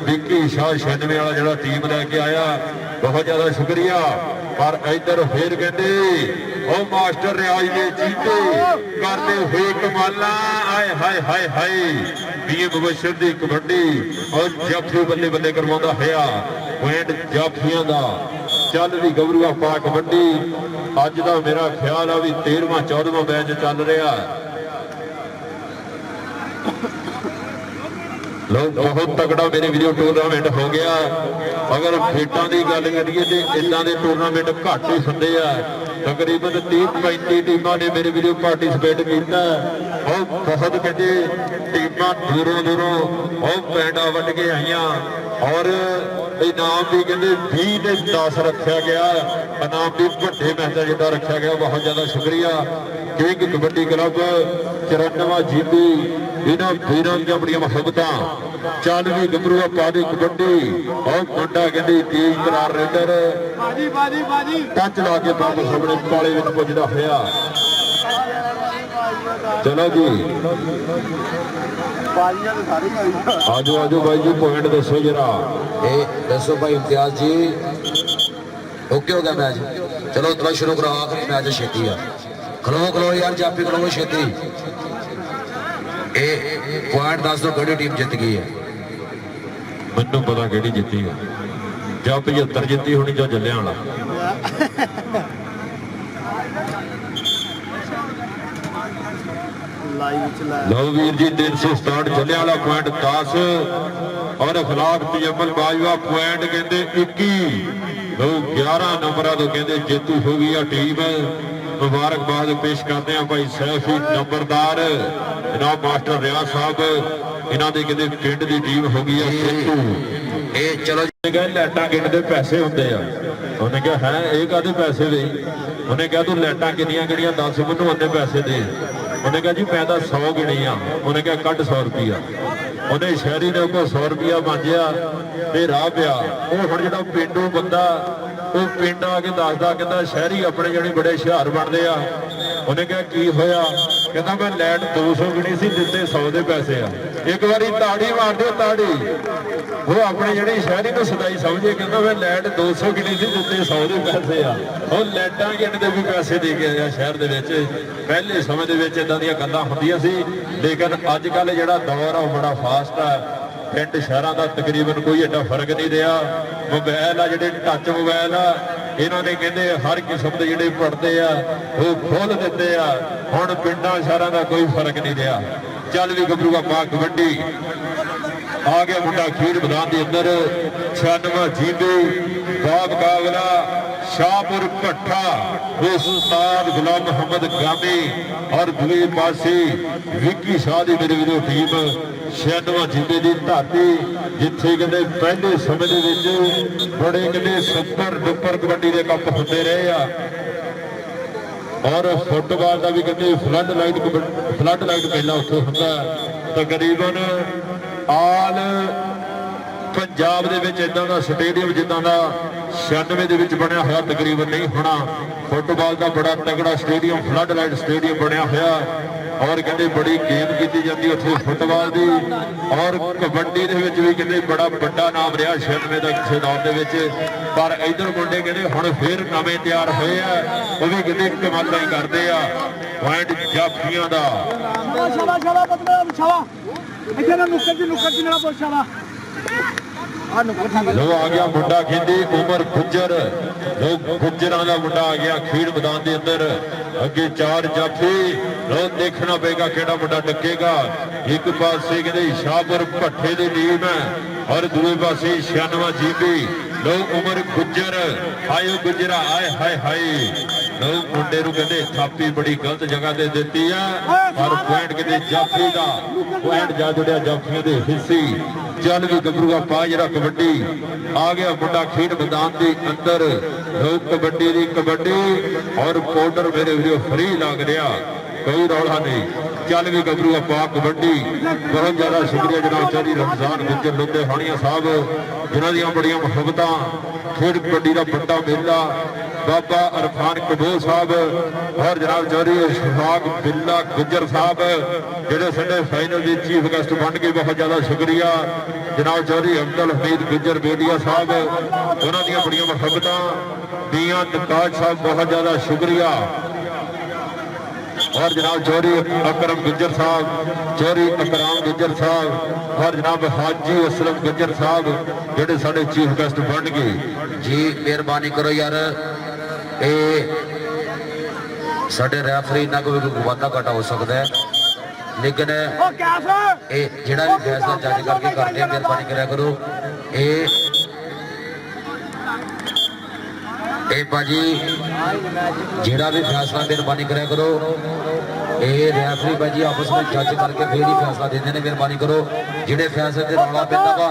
ਵਿੱਕੀ ਸ਼ਾਹ 96 ਵਾਲਾ ਜਿਹੜਾ ਟੀਮ ਲੈ ਕੇ ਆਇਆ ਬਹੁਤ ਜ਼ਿਆਦਾ ਸ਼ੁਕਰੀਆ ਪਰ ਇੱਧਰ ਫੇਰ ਕਹਿੰਦੇ ਉਹ ਮਾਸਟਰ ਰਿਆਜ਼ ਦੇ ਚੀਤੇ ਕਰਦੇ ਹੋਏ ਕਮਾਲਾਂ ਆਏ ਹਾਏ ਹਾਏ ਹਾਏ ਬੀਏ ਮੁਬਸ਼ਰ ਦੀ ਕਬੱਡੀ ਔਰ ਜਾਫੀ ਬੱਲੇ ਬੱਲੇ ਕਰਵਾਉਂਦਾ ਹੋਇਆ ਪੁਆਇੰਟ ਜਾਫੀਆਂ ਦਾ ਚੱਲ ਵੀ ਗੱਭਰੂਆ ਪਾ ਕਬੱਡੀ ਅੱਜ ਦਾ ਮੇਰਾ ਖਿਆਲ ਆ ਵੀ 13ਵਾਂ 14ਵਾਂ ਮੈਚ ਚੱਲ ਰਿਹਾ ਲੋ ਬਹੁਤ ਤਗੜਾ ਮੇਰੇ ਵੀਡੀਓ ਟੂਰਨਾਮੈਂਟ ਹੋ ਗਿਆ ਅਗਰ ਖੇਡਾਂ ਦੀ ਗੱਲ ਕਰੀਏ ਤੇ ਇਦਾਂ ਦੇ ਟੂਰਨਾਮੈਂਟ ਘੱਟ ਹੀ ਹੁੰਦੇ ਆ ਤਕਰੀਬਨ 30-35 ਟੀਮਾਂ ਨੇ ਮੇਰੇ ਵੀਡੀਓ ਪਾਰਟਿਸਿਪੇਟ ਕੀਤਾ ਉਹ ਬਹੁਤ ਕਹਿੰਦੇ ਟੀਮਾਂ ਦੂਰੋਂ ਉਹ ਪੈਂਡਾ ਵੱਢ ਕੇ ਆਈਆਂ ਔਰ ਇਨਾਮ ਵੀ ਕਹਿੰਦੇ 20 ਤੇ 10 ਰੱਖਿਆ ਗਿਆ ਇਨਾਮ ਵੀ ਵੱਡੇ ਮੈਚ ਜਿਹੜਾ ਰੱਖਿਆ ਗਿਆ ਬਹੁਤ ਜ਼ਿਆਦਾ ਸ਼ੁਕਰੀਆ ਕਿੰਗ ਕਬੱਡੀ ਕਲੱਬ 94 ਜੀਬੀ ਇਹਨਾਂ ਵੀਰਾਂ ਦੀਆਂ ਬੜੀਆਂ ਮੁਹੱਬਤਾਂ ਚੱਲ ਵੀ ਗੱਭਰੂਆ ਪਾ ਦੇ ਕਬੱਡੀ ਔਰ ਮੁੰਡਾ ਕਹਿੰਦੇ ਤੇਜ਼ ਕਰਾਰ ਰੇਡਰ ਬਾਜੀ ਟੱਚ ਲਾ ਕੇ ਬਾਹਰ ਸਾਹਮਣੇ ਪਾਲੇ ਵਿੱਚ ਪੁੱਜਦਾ ਹੋਇਆ ਚਲੋ ਜੀ ਆਜੋ ਬਾਈ ਜੀ ਪੁਆਇੰਟ ਦੱਸੋ ਜਰਾ ਇਹ ਦੱਸੋ ਭਾਈ ਇਮਤਿਆਜ਼ ਜੀ ਓਕੇ ਹੋ ਗਿਆ ਮੈਚ ਚਲੋ ਤੁਰੰਤ ਸ਼ੁਰੂ ਕਰੋ ਆਖਰੀ ਮੈਚ ਛੇਤੀ ਆ ਖਲੋ ਯਾਰ ਜਾਪੀ ਖਲੋ ਛੇਤੀ ਇਹ ਪੁਆਇੰਟ ਦੱਸ ਦਿਓ ਕਿਹੜੀ ਟੀਮ ਜਿੱਤ ਗਈ ਹੈ ਮੈਨੂੰ ਪਤਾ ਕਿਹੜੀ ਜਿੱਤੀ ਹੈ ਜਾਂ 75 ਜਿੱਤੀ ਹੋਣੀ ਜਾਂ ਜੱਲਿਆਂਵਾਲਾ ਲਓ ਵੀਰ ਜੀ 367 ਜੱਲਿਆਂਵਾਲਾ ਪੁਆਇੰਟ 10 ਔਰ ਅਖਲਾਕ ਤਜਮਲ ਬਾਜਵਾ ਪੁਆਇੰਟ ਕਹਿੰਦੇ 21 ਲਓ 11 ਨੰਬਰਾਂ ਤੋਂ ਕਹਿੰਦੇ ਜੇਤੂ ਹੋ ਗਈ ਆ ਟੀਮ ਮੁਬਾਰਕਬਾਦ ਪੇਸ਼ ਕਰਦੇ ਆ ਭਾਈ ਸੈਫੀ ਨੰਬਰਦਾਰ ਜਨਾਬ ਮਾਸਟਰ ਰਿਆਜ਼ ਸਾਹਿਬ ਇਹਨਾਂ ਦੇ ਕਹਿੰਦੇ ਪਿੰਡ ਦੀ ਟੀਮ ਹੋ ਗਈ ਆ ਜੇਤੂ ਇਹ ਚਲੋ ਕਹਿੰਦੇ ਲਾਈਟਾਂ ਗਿਣਦੇ ਪੈਸੇ ਹੁੰਦੇ ਆ ਉਹਨੇ ਕਿਹਾ ਹੈ ਇਹ ਕਾਹਦੇ ਪੈਸੇ ਦੇ ਉਹਨੇ ਕਿਹਾ ਤੂੰ ਲਾਈਟਾਂ ਕਿੰਨੀਆਂ ਕਿਹੜੀਆਂ 10 ਮੈਨੂੰ ਉਹਨੇ ਪੈਸੇ ਦੇ ਉਹਨੇ ਕਿਹਾ ਜੀ ਮੈਂ ਤਾਂ 100 ਗਿਣੀ ਆ ਉਹਨੇ ਕਿਹਾ ਕੱਢ 100 ਰੁਪਿਆ ਉਹਨੇ ਸ਼ਹਿਰੀ ਨੇ ਕੋ 100 ਰੁਪਿਆ ਮੰਗਿਆ ਤੇ ਰਾਹ ਪਿਆ ਉਹ ਹੁਣ ਜਿਹੜਾ ਪਿੰਡੂ ਬੰਦਾ ਉਹ ਪਿੰਡ ਆ ਕੇ ਦੱਸਦਾ ਕਹਿੰਦਾ ਸ਼ਹਿਰੀ ਆਪਣੇ ਜਿਹੜੇ ਬੜੇ ਹੁਸ਼ਿਆਰ ਬਣਦੇ ਆ ਉਹਨੇ ਕਿਹਾ ਕੀ ਹੋਇਆ ਕਹਿੰਦਾ ਮੈਂ ਲਾਈਟ 200 ਗਿਣੀ ਸੀ ਦਿੱਤੇ 100 ਦੇ ਪੈਸੇ ਆ ਇੱਕ ਵਾਰੀ ਤਾੜੀ ਮਾਰ ਦਿਓ ਤਾੜੀ ਉਹ ਆਪਣੇ ਜਿਹੜੇ ਸ਼ਹਿਰੀ ਨੂੰ ਸਦਾਈ ਸਮਝੇ ਕਹਿੰਦਾ ਮੈਂ ਲਾਈਟ 200 ਗਿਣੀ ਸੀ ਦਿੱਤੇ 100 ਦੇ ਪੈਸੇ ਆ ਉਹ ਲਾਈਟਾਂ ਗਿਣਦੇ ਵੀ ਪੈਸੇ ਦੇ ਕੇ ਆਇਆ ਸ਼ਹਿਰ ਦੇ ਵਿੱਚ ਪਹਿਲੇ ਸਮੇਂ ਦੇ ਵਿੱਚ ਇਦਾਂ ਦੀਆਂ ਗੱਲਾਂ ਹੁੰਦੀਆਂ ਸੀ ਲੇਕਿਨ ਅੱਜ ਕੱਲ ਜਿਹੜਾ ਦੌਰ ਆ ਉਹ ਬੜਾ ਫਾਸਟ ਆ ਪਿੰਡ ਸ਼ਹਿਰਾਂ ਦਾ ਤਕਰੀਬਨ ਕੋਈ ਏਡਾ ਫਰਕ ਨਹੀਂ ਰਿਹਾ ਮੋਬਾਈਲ ਆ ਜਿਹੜੇ ਟੱਚ ਮੋਬਾਈਲ ਆ ਇਹਨਾਂ ਨੇ ਕਹਿੰਦੇ ਹਰ ਕਿਸਮ ਦੇ ਜਿਹੜੇ ਪੜਦੇ ਆ ਉਹ ਖੋਲ ਦਿੰਦੇ ਆ ਹੁਣ ਪਿੰਡਾਂ ਸ਼ਹਿਰਾਂ ਦਾ ਕੋਈ ਫਰਕ ਨਹੀਂ ਰਿਹਾ ਚੱਲ ਵੀ ਗੱਭਰੂਆ ਪਾ ਕਬੱਡੀ ਆ ਗਿਆ ਮੁੰਡਾ ਖੇਡ ਮੈਦਾਨ ਦੇ ਅੰਦਰ 96 ਜੀਬੀ ਬਾਬ ਕਾਗਲਾ शाहपुर भट्टा उस्ताद गुलाम मोहम्मद गामी और दूसरे पासे विक्की शाह की मेरे वीरों टीम 96 जिले की धरती जिथे कहते पहले समय के बड़े कहते सुपर डुपर कबड्डी के कप होते रहे और फुटबॉल का भी कहते फ्लड लाइट पहला उत्थे होंदा तकरीबन आल पंजाब दे विच इदां दा स्टेडियम जिद्दां दा 96 ਦੇ ਵਿੱਚ ਬਣਿਆ ਹੋਇਆ ਤਕਰੀਬਨ ਨਹੀਂ ਹੋਣਾ ਫੁੱਟਬਾਲ ਦਾ ਬੜਾ ਤਗੜਾ ਸਟੇਡੀਅਮ ਫਲੱਡ ਲਾਈਟ ਸਟੇਡੀਅਮ ਬਣਿਆ ਹੋਇਆ ਔਰ ਕਹਿੰਦੇ ਬੜੀ ਗੇਮ ਕੀਤੀ ਜਾਂਦੀ ਉੱਥੇ ਫੁੱਟਬਾਲ ਦੀ ਔਰ ਕਬੱਡੀ ਦੇ ਵਿੱਚ ਵੀ ਕਹਿੰਦੇ ਬੜਾ ਵੱਡਾ ਨਾਮ ਰਿਹਾ 96 ਦਾ ਕਿਸੇ ਦੌਰ ਦੇ ਵਿੱਚ ਪਰ ਇਧਰ ਮੁੰਡੇ ਕਹਿੰਦੇ ਹੁਣ ਫੇਰ ਨਵੇਂ ਤਿਆਰ ਹੋਏ ਆ ਉਹ ਵੀ ਕਹਿੰਦੇ ਕਮਾਲਾਂ ਹੀ ਕਰਦੇ ਆ ਪੁਆਇੰਟ ਜਾਫੀਆਂ ਦਾ ਇੱਥੇ ਨਾ ਨੁੱਕਰ ਦੀ ਨਾਲ ਪੁੱਛਾਵਾ ਲੋ ਆ ਗਿਆ ਮੁੰਡਾ ਕਹਿੰਦੇ ਉਮਰ ਗੁੱਜਰ ਲੋ ਗੁੱਜਰਾਂ ਦਾ ਮੁੰਡਾ ਆ ਗਿਆ ਖੇਡ ਮੈਦਾਨ ਦੇ ਅੰਦਰ ਅੱਗੇ ਚਾਰ ਜਾਫੀ ਲੋ ਦੇਖਣਾ ਪਏਗਾ ਕਿਹੜਾ ਮੁੰਡਾ ਟੱਕੇਗਾ ਇੱਕ ਪਾਸੇ ਕਹਿੰਦੇ ਸ਼ਾਹਪੁਰ ਭੱਠੇ ਦੀ ਟੀਮ ਹੈ ਔਰ ਦੂਜੇ ਪਾਸੇ 96 ਜੀਬੀ ਲੋ ਉਮਰ ਗੁੱਜਰ ਆਇਓ ਗੁੱਜਰਾ ਆਏ ਹਾਏ ਹਾਏ ਲੋ ਮੁੰਡੇ ਨੂੰ ਕਹਿੰਦੇ ਥਾਪੀ ਬੜੀ ਗਲਤ ਜਗ੍ਹਾ ਤੇ ਦਿੱਤੀ ਆ ਔਰ ਪੁਆਇੰਟ ਕਹਿੰਦੇ ਜਾਫੀ ਦਾ ਪੁਆਇੰਟ ਜਾ ਜੁੜਿਆ ਜਾਫੀਆਂ ਦੇ ਹਿੱਸੇ ਚੱਲ ਵੀ ਗੱਭਰੂਆ ਪਾ ਜਿਹੜਾ ਕਬੱਡੀ ਆ ਗਿਆ ਮੁੰਡਾ ਖੇਡ ਮੈਦਾਨ ਦੇ ਅੰਦਰ ਲੋਕ ਕਬੱਡੀ ਦੀ ਕਬੱਡੀ ਔਰ ਪਾਊਡਰ ਮੇਰੇ ਵੀਰੋ ਫਰੀ ਲੱਗ ਰਿਹਾ ਕੋਈ ਰੌਲਾ ਨਹੀਂ ਚੱਲ ਵੀ ਗੱਭਰੂ ਆਪਾਂ ਕਬੱਡੀ। ਬਹੁਤ ਜ਼ਿਆਦਾ ਸ਼ੁਕਰੀਆ ਜਨਾਬ ਚੌਧਰੀ ਰਮਜ਼ਾਨ ਗੁੱਜਰ ਲੁੱਧੇ ਹਾਣੀਆਂ ਸਾਹਿਬ, ਜਿਨ੍ਹਾਂ ਦੀਆਂ ਬੜੀਆਂ ਮੁਹੱਬਤਾਂ। ਖੇਡ ਕਬੱਡੀ ਦਾ ਵੱਡਾ ਮੇਲਾ ਬਾਬਾ ਅਰਫਾਨ ਕਬੂਲ ਸਾਹਿਬ ਔਰ ਜਨਾਬ ਚੌਧਰੀ ਇਸ਼ਫਾਕ ਬਿੱਲਾ ਗੁੱਜਰ ਸਾਹਿਬ, ਜਿਹੜੇ ਸਾਡੇ ਫਾਈਨਲ ਦੇ ਚੀਫ ਗੈਸਟ ਬਣ ਕੇ। ਬਹੁਤ ਜ਼ਿਆਦਾ ਸ਼ੁਕਰੀਆ ਜਨਾਬ ਚੌਧਰੀ ਅਬਦੁਲ ਹਮੀਦ ਗੁੱਜਰ ਬੇੜੀਆ ਸਾਹਿਬ, ਉਹਨਾਂ ਦੀਆਂ ਬੜੀਆਂ ਮੁਹੱਬਤਾਂ। ਮੀਆਂ ਨਕਾਜ ਸਾਹਿਬ ਬਹੁਤ ਜ਼ਿਆਦਾ ਸ਼ੁਕਰੀਆ। और जनाब चौधरी अकरम गुज्जर साहब, चौधरी अकराम गुज्जर साहब और जनाब हाजी असलम गुज्जर साहब, जेडे साडे चीफ गेस्ट बन गए जी। मेहरबानी करो यार, साडे रेफरी इन्ना कोई वाधा घाटा हो सकता है, लेकिन जेड़ा भी फैसला जज करके करते हैं, मेहरबानी करा करो। भाजी जेड़ा भी फैसला मेहरबानी करा करो, ये रेफरी भाजी आपस में जज करके फिर ही फैसला देते हैं। मेहरबानी करो, जेडे फैसले से रौला पैंदा वा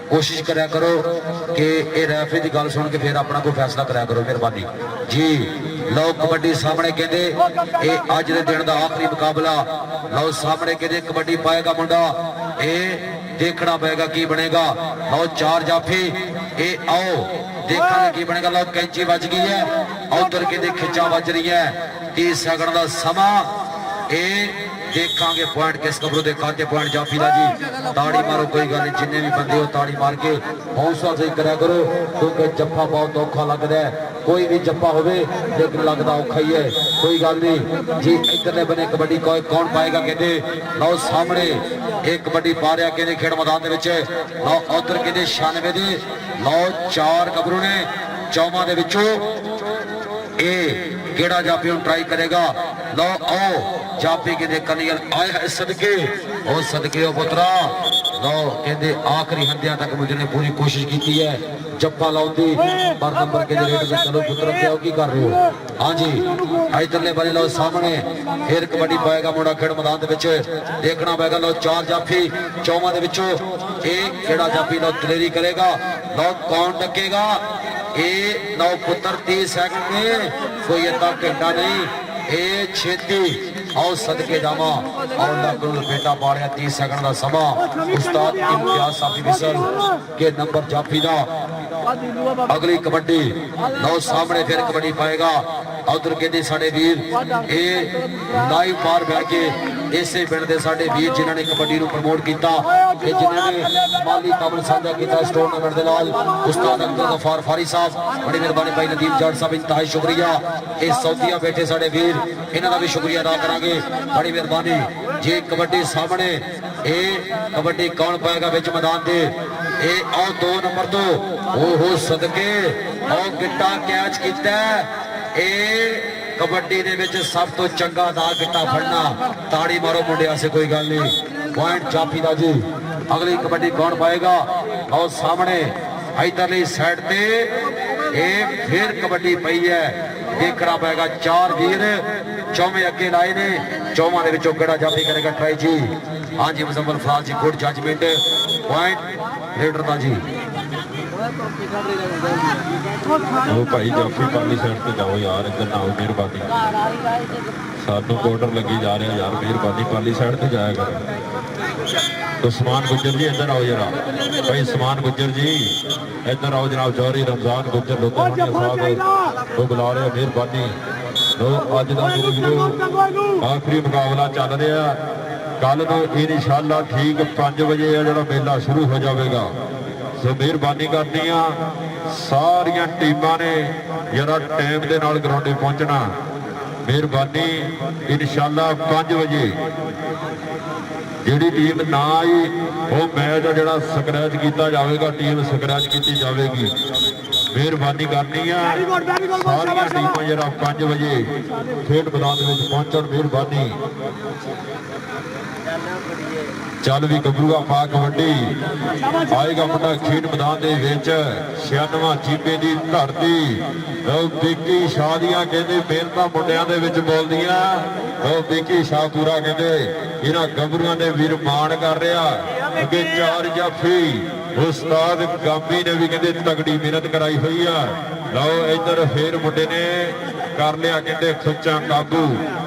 कोशिश करा करो कि ये रेफरी की गल सुन के फिर अपना कोई फैसला करा करो। मेहरबानी जी। लो कबड्डी सामने कहते ये अज के दिन का आखिरी मुकाबला। लो सामने कहते कबड्डी पाएगा मुंडा, ये देखना पड़ेगा की बनेगा। लो चार जाफी, ये आओ देखा की बनेगा। लो कैंची बज गई है, उधर कहते खिंचा बज रही है। 30 सेकंड का समा, ये देखांगे पॉइंट किस कबरू के खाते पॉइंट जाफी का जी। ताड़ी मारो, कोई गल नहीं, जिन्ने भी बंदे हो ताड़ी मार के हौसला सही करा करो, क्योंकि जप्पा बहुत औखा लगता है। कोई भी जप्पा हो लेकिन लगता औखा ही है, कोई गल नहीं जी। इधरले बने कबड्डी कौन पाएगा कहते। लो सामने एक कबड्डी पा रहा कहते खेड मैदान के। लो उधर कहते 96 दे। लो 4 कबरू ने 14 दे विचों केड़ा जाफी ट्राई करेगा। लो आओ जाफी कहते कलियल आए है सदके, ओ सदके ओ पुत्रा। लो कहते आखिरी हंदिया तक मुझे ने पूरी कोशिश की है जप्पा लाउंदी, पर नंबर के रेट में चलो पुत्र क्यों की कर रहे हो। हाँ जी, इधरले बने लो सामने फिर कबड्डी पाएगा मुंडा खेड मैदान के। देखना पड़ेगा। लो 4 जाफी 14 दे विचों एक केड़ा जाफी लो दलेरी करेगा। लो कौन डकेगा। ये 9 पुत्र 30 सेकंड में, कोई इतना घंटा नहीं, ये छेती आओ सदके जावा। और बेटा पाड़िया 30 सेकंड का समा। उस्ताद इम्तियाज साफी विसल के नंबर जाफी का। अगली कबड्डी लो सामने फिर कबड्डी पाएगा। उधर कहते साडे वीर ये लाइव बाहर बैठ के इसे पिंड के साडे वीर जिन्होंने कबड्डी को प्रमोट किया, जिन्होंने माली कमल साझा किया इस टूर्नामेंट के नाल। उस्ताद अब्दुल गफार फारी साहब, बड़ी मेहरबानी भाई नदीम जाट साहब, इंतहाई शुक्रिया। ये सऊदिया बैठे साडे वीर, इन्हां दा भी शुक्रिया अदा करांगे, बड़ी मेहरबानी जी। कबड्डी सामने कबड्डी कौन पाएगा बिच मैदान दे। आओ 2 नंबर तो ओहो सदके आओ गिट्टा कैच किया। कबड्डी दे विच सब तो चंगा दा गिट्टा फड़ना। ताड़ी मारो मुंडिया से, कोई गल नहीं, पॉइंट जाफी दा जी। अगली कबड्डी कौन पाएगा। आओ सामने इधरली साइड ते फिर कबड्डी पई है। देखना पड़ेगा 4 वीर 4वें अगे लाए ने, 14 दे विचों केड़ा जाफी करेगा ट्राई जी। हाँ जी मुजम्मल फराज जी, गुड जजमेंट, पॉइंट रेडर दा जी। भाई जाफी पाली साइड से जाओ यार, इधर ना हो मेहरबानी, सानू बॉर्डर लगी जा रहा यार, मेहरबानी पाली साइड से जाया कर। उस्मान गुज्जर जी इधर आओ जरा, भाई उस्मान गुज्जर जी इधर आओ जनाब। चौधरी रमजान गुज्जर लुधियाना साहब वो बुला रहे, मेहरबानी। अज का मेरे वीरो आखिरी मुकाबला चल रहा, कल तो इंशाअल्लाह ठीक 5 बजे जो मेला शुरू हो जाएगा। सो मेहरबानी करनी आ सारिया टीमां ने जरा टाइम के नाल ग्राउंडे पहुंचना, मेहरबानी। इंशाअल्लाह 5 बजे जिहड़ी टीम ना आई वो मैच जरा स्क्रैच किया जाएगा, टीम स्क्रैच की जाएगी, मेहरबानी करनी है सारिया टीमां जरा 5 बजे खेड मैदान में पहुंचन, मेहरबानी। चल भी गबरूआ पा कबड्डी आएगा मुंडा खेड मैदान के 96 चीबे की धरती। बिकी शाह दियां कहते मेहनत मुंडिया के बोलदियां, बिकी शाह पूरा कहते इन्हां गबरूआं ने वीर मान कर रहा। अगे 4 जाफी ਉਸਤਾਦ ਗਾਮੀ ਨੇ ਵੀ ਕਹਿੰਦੇ ਤਗੜੀ ਮਿਹਨਤ ਕਰਾਈ ਹੋਈ ਆ। ਲਓ ਇੱਧਰ ਫੇਰ ਮੁੰਡੇ ਨੇ ਕਰ ਲਿਆ ਕਹਿੰਦੇ ਖੁੱਚਾਂ ਕਾਬੂ,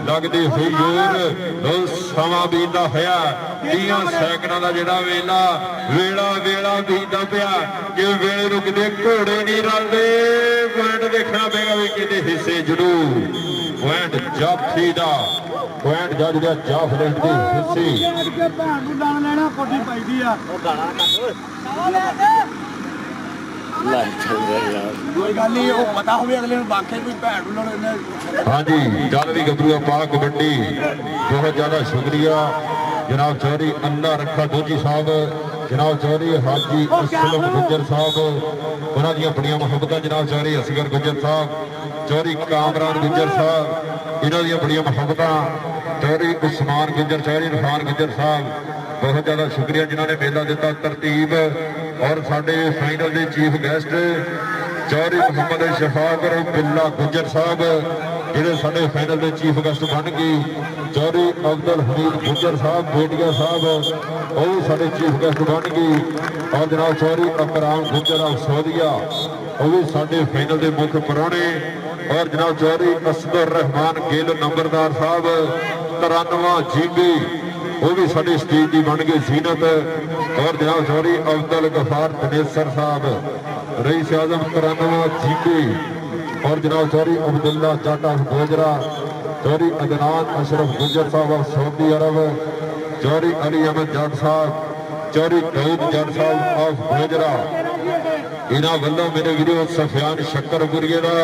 ਲੱਗਦੀ ਹੋਈ ਜ਼ੋਰ। ਲਓ ਸਮਾਂ ਬੀਤਦਾ ਹੋਇਆ 30 ਸੈਕਿੰਡਾਂ ਦਾ ਜਿਹੜਾ ਵੇਲਾ ਬੀਤਦਾ ਪਿਆ ਕਿ ਵੇਲੇ ਨੂੰ ਕਿਤੇ ਘੋੜੇ ਨਹੀਂ ਰਲਦੇ। ਪੁਆਇੰਟ ਦੇਖਣਾ ਪਏਗਾ ਵੀ ਕਿਤੇ ਹਿੱਸੇ ਜ਼ਰੂਰ ਪੁਆਇੰਟ ਜਾਫੀ ਦਾ, ਪੁਆਇੰਟ ਜੱਜ ਦਾ ਜਾਫਰ ਦੇ ਹਿੱਸੇ। ਕੇ ਭੈਣ ਨੂੰ ਦਾਣ ਲੈਣਾ ਕੋਠੀ ਪਾਈਦੀ ਆ ਲੈ ਚੱਲ ਰਿਹਾ ਯਾਰ। ਕੋਈ ਗੱਲ ਨਹੀਂ, ਉਹ ਪਤਾ ਹੋਵੇ ਅਗਲੇ ਨੂੰ ਵਾਕਈ ਕੋਈ ਭੈਣ ਨੂੰ ਨਾਲ ਇਹਨੇ ਹਾਂਜੀ ਚੱਲ ਵੀ ਗੱਭਰੂ ਪਾ ਕਬੱਡੀ। ਬਹੁਤ ਜ਼ਿਆਦਾ ਸ਼ੁਕਰੀਆ ਜਨਾਬ ਚੌਧਰੀ ਅੱਲਾ ਰੱਖਾ ਦੋਜੀ ਸਾਹਿਬ, ਜਨਾਬ ਚੌਧਰੀ ਹਾਜੀ ਅਸਲਮ ਗੁੱਜਰ ਸਾਹਿਬ, ਉਹਨਾਂ ਦੀਆਂ ਬੜੀਆਂ ਮੁਹੱਬਤਾਂ। ਜਨਾਬ ਚੌਧਰੀ ਅਸਗਰ ਗੁੱਜਰ ਸਾਹਿਬ, ਚੌਧਰੀ ਕਾਮਰਾਨ ਗੁੱਜਰ ਸਾਹਿਬ, ਇਹਨਾਂ ਦੀਆਂ ਬੜੀਆਂ ਮੁਹੱਬਤਾਂ। ਚੌਧਰੀ ਉਸਮਾਨ ਗੁੱਜਰ, ਚੌਧਰੀ ਰਫਾਨ ਗੁੱਜਰ ਸਾਹਿਬ, ਬਹੁਤ ਜ਼ਿਆਦਾ ਸ਼ੁਕਰੀਆ ਜਿਨ੍ਹਾਂ ਨੇ ਮੇਲਾ ਦਿੱਤਾ ਤਰਤੀਬ। ਔਰ ਸਾਡੇ ਫਾਈਨਲ ਦੇ ਚੀਫ ਗੈਸਟ ਚੌਧਰੀ ਮੁਹੰਮਦ ਸ਼ਫਾਕਰ ਬਿੱਲਾ ਗੁੱਜਰ ਸਾਹਿਬ, ਜਿਹੜੇ ਸਾਡੇ ਫਾਈਨਲ ਦੇ ਚੀਫ ਗੈਸਟ ਬਣ ਗਏ। ਚੌਧਰੀ ਅਬਦੁਲ ਹਮੀਦ ਗੁੱਜਰ ਸਾਹਿਬ ਬੇਟੀਆ ਸਾਹਿਬ, ਉਹ ਵੀ ਸਾਡੇ ਚੀਫ ਗੈਸਟ ਬਣ ਗਏ। ਔਰ ਜਨਾਬ ਚੌਧਰੀ ਅਕਰਾਮ ਗੁੱਜਰ ਆਫ ਸੌਦੀਆ, ਉਹ ਵੀ ਸਾਡੇ ਫਾਈਨਲ ਦੇ ਮੁੱਖ ਪ੍ਰਾਹੁਣੇ। ਔਰ ਜਨਾਬ ਚੌਧਰੀ ਅਸਦਰ ਰਹਿਮਾਨ ਗਿੱਲ ਨੰਬਰਦਾਰ ਸਾਹਿਬ 93 ਜੀਬੀ, ਉਹ ਵੀ ਸਾਡੇ ਸਟੇਜ ਦੀ ਬਣ ਗਏ ਜ਼ੀਨਤ। ਔਰ ਜਨਾਬ ਚੌਧਰੀ ਅਬਦੁਲ ਗਫਾਰ ਤਨੇਸਰ ਸਾਹਿਬ, रईस आजम 93 जीबी। और जनाब चौधरी अब्दुल्ला जाट ऑफ गोजरा, चौधरी अदनान अशरफ गुजर साहब of Saudi Arab, Chaudhary Ali Ahmad Jat साहब, चौधरी दाऊद जाट साहब ऑफ गोजरा, इन्हां वल्लों मेरे वीडियो सफियान शक्करपुरीए दा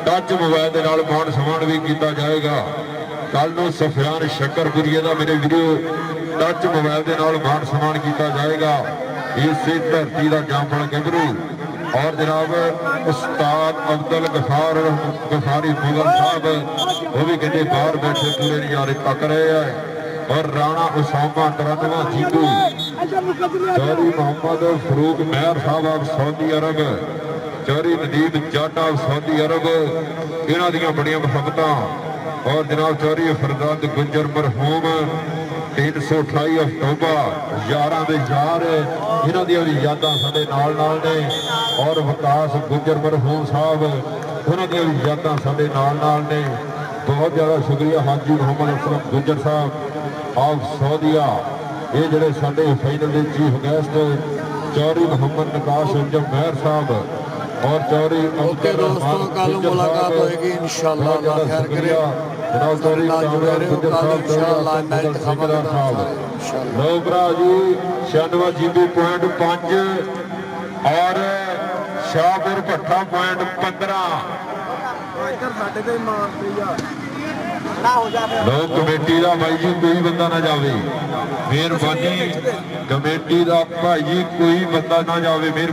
टच मोबाइल दे नाल मान सम्मान भी किया जाएगा। कल नूं सफियान शक्करपुरीए दा मेरे वीडियो टच मोबाइल दे नाल मान सम्मान किया जाएगा। इस धरती का जामफल गभरू। और जनाब उस्ताद अब्दुल गफारी मुगल साहब, वो भी कहते बाहर बैठे पूरे नजारे तक रहे हैं। और राणा उसामा 93 जीबू, Chaudhary Mohammad Farooq Mehar Sahab of Saudi Arab, Chaudhry Nadeem Jatt of Saudi Arab, इन्हों दी बड़िया मुहब्बतां। और जनाब चौधरी फरदाद गुजर मरहूम 328 अक्टूबर 11 ਦੇ ਯਾਰ, ਇਹਨਾਂ ਦੀਆਂ ਵੀ ਯਾਦਾਂ ਸਾਡੇ ਨਾਲ ਨੇ। ਔਰ ਵਿਕਾਸ ਗੁੱਜਰ ਮਰਹੂਮ ਸਾਹਿਬ, ਉਹਨਾਂ ਦੀਆਂ ਵੀ ਯਾਦਾਂ ਸਾਡੇ ਨਾਲ ਨੇ। ਬਹੁਤ ਜ਼ਿਆਦਾ ਸ਼ੁਕਰੀਆ ਹਾਜੀ ਮੁਹੰਮਦ ਅਸਲਮ ਗੁੱਜਰ ਸਾਹਿਬ ਆਫ ਸੌਦੀਆ, ਇਹ ਜਿਹੜੇ ਸਾਡੇ ਫਾਈਨਲ ਦੇ ਚੀਫ ਗੈਸਟ ਚੌਧਰੀ ਮੁਹੰਮਦ ਨਕਾਸ਼ ਅੰਜਮ ਮਹਿਰ ਸਾਹਿਬ और चौधरी ओके दोस्तों, कल मुलाकात होगी इंशाल्लाह। अल्लाह खैर करे। जनाब चौधरी इंशाल्लाह मैच दिखावांगे इंशाल्लाह। लो भरा जी 96 जीबी पॉइंट 5 और शाहपुर भट्ठा पॉइंट 15। ਇੱਧਰ ਸਾਡੇ ਤੇ ਮਾਰਦੇ ਆ ਲੋ ਕਮੇਟੀ ਦਾ ਭਾਈ ਜੀ ਕੋਈ ਬੰਦਾ ਨਾ ਜਾਵੇ, ਮਿਹਰਬਾਨੀ ਕਮੇਟੀ ਦਾ ਭਾਈ ਜੀ ਕੋਈ ਬੰਦਾ ਨਾ ਜਾਵੇ।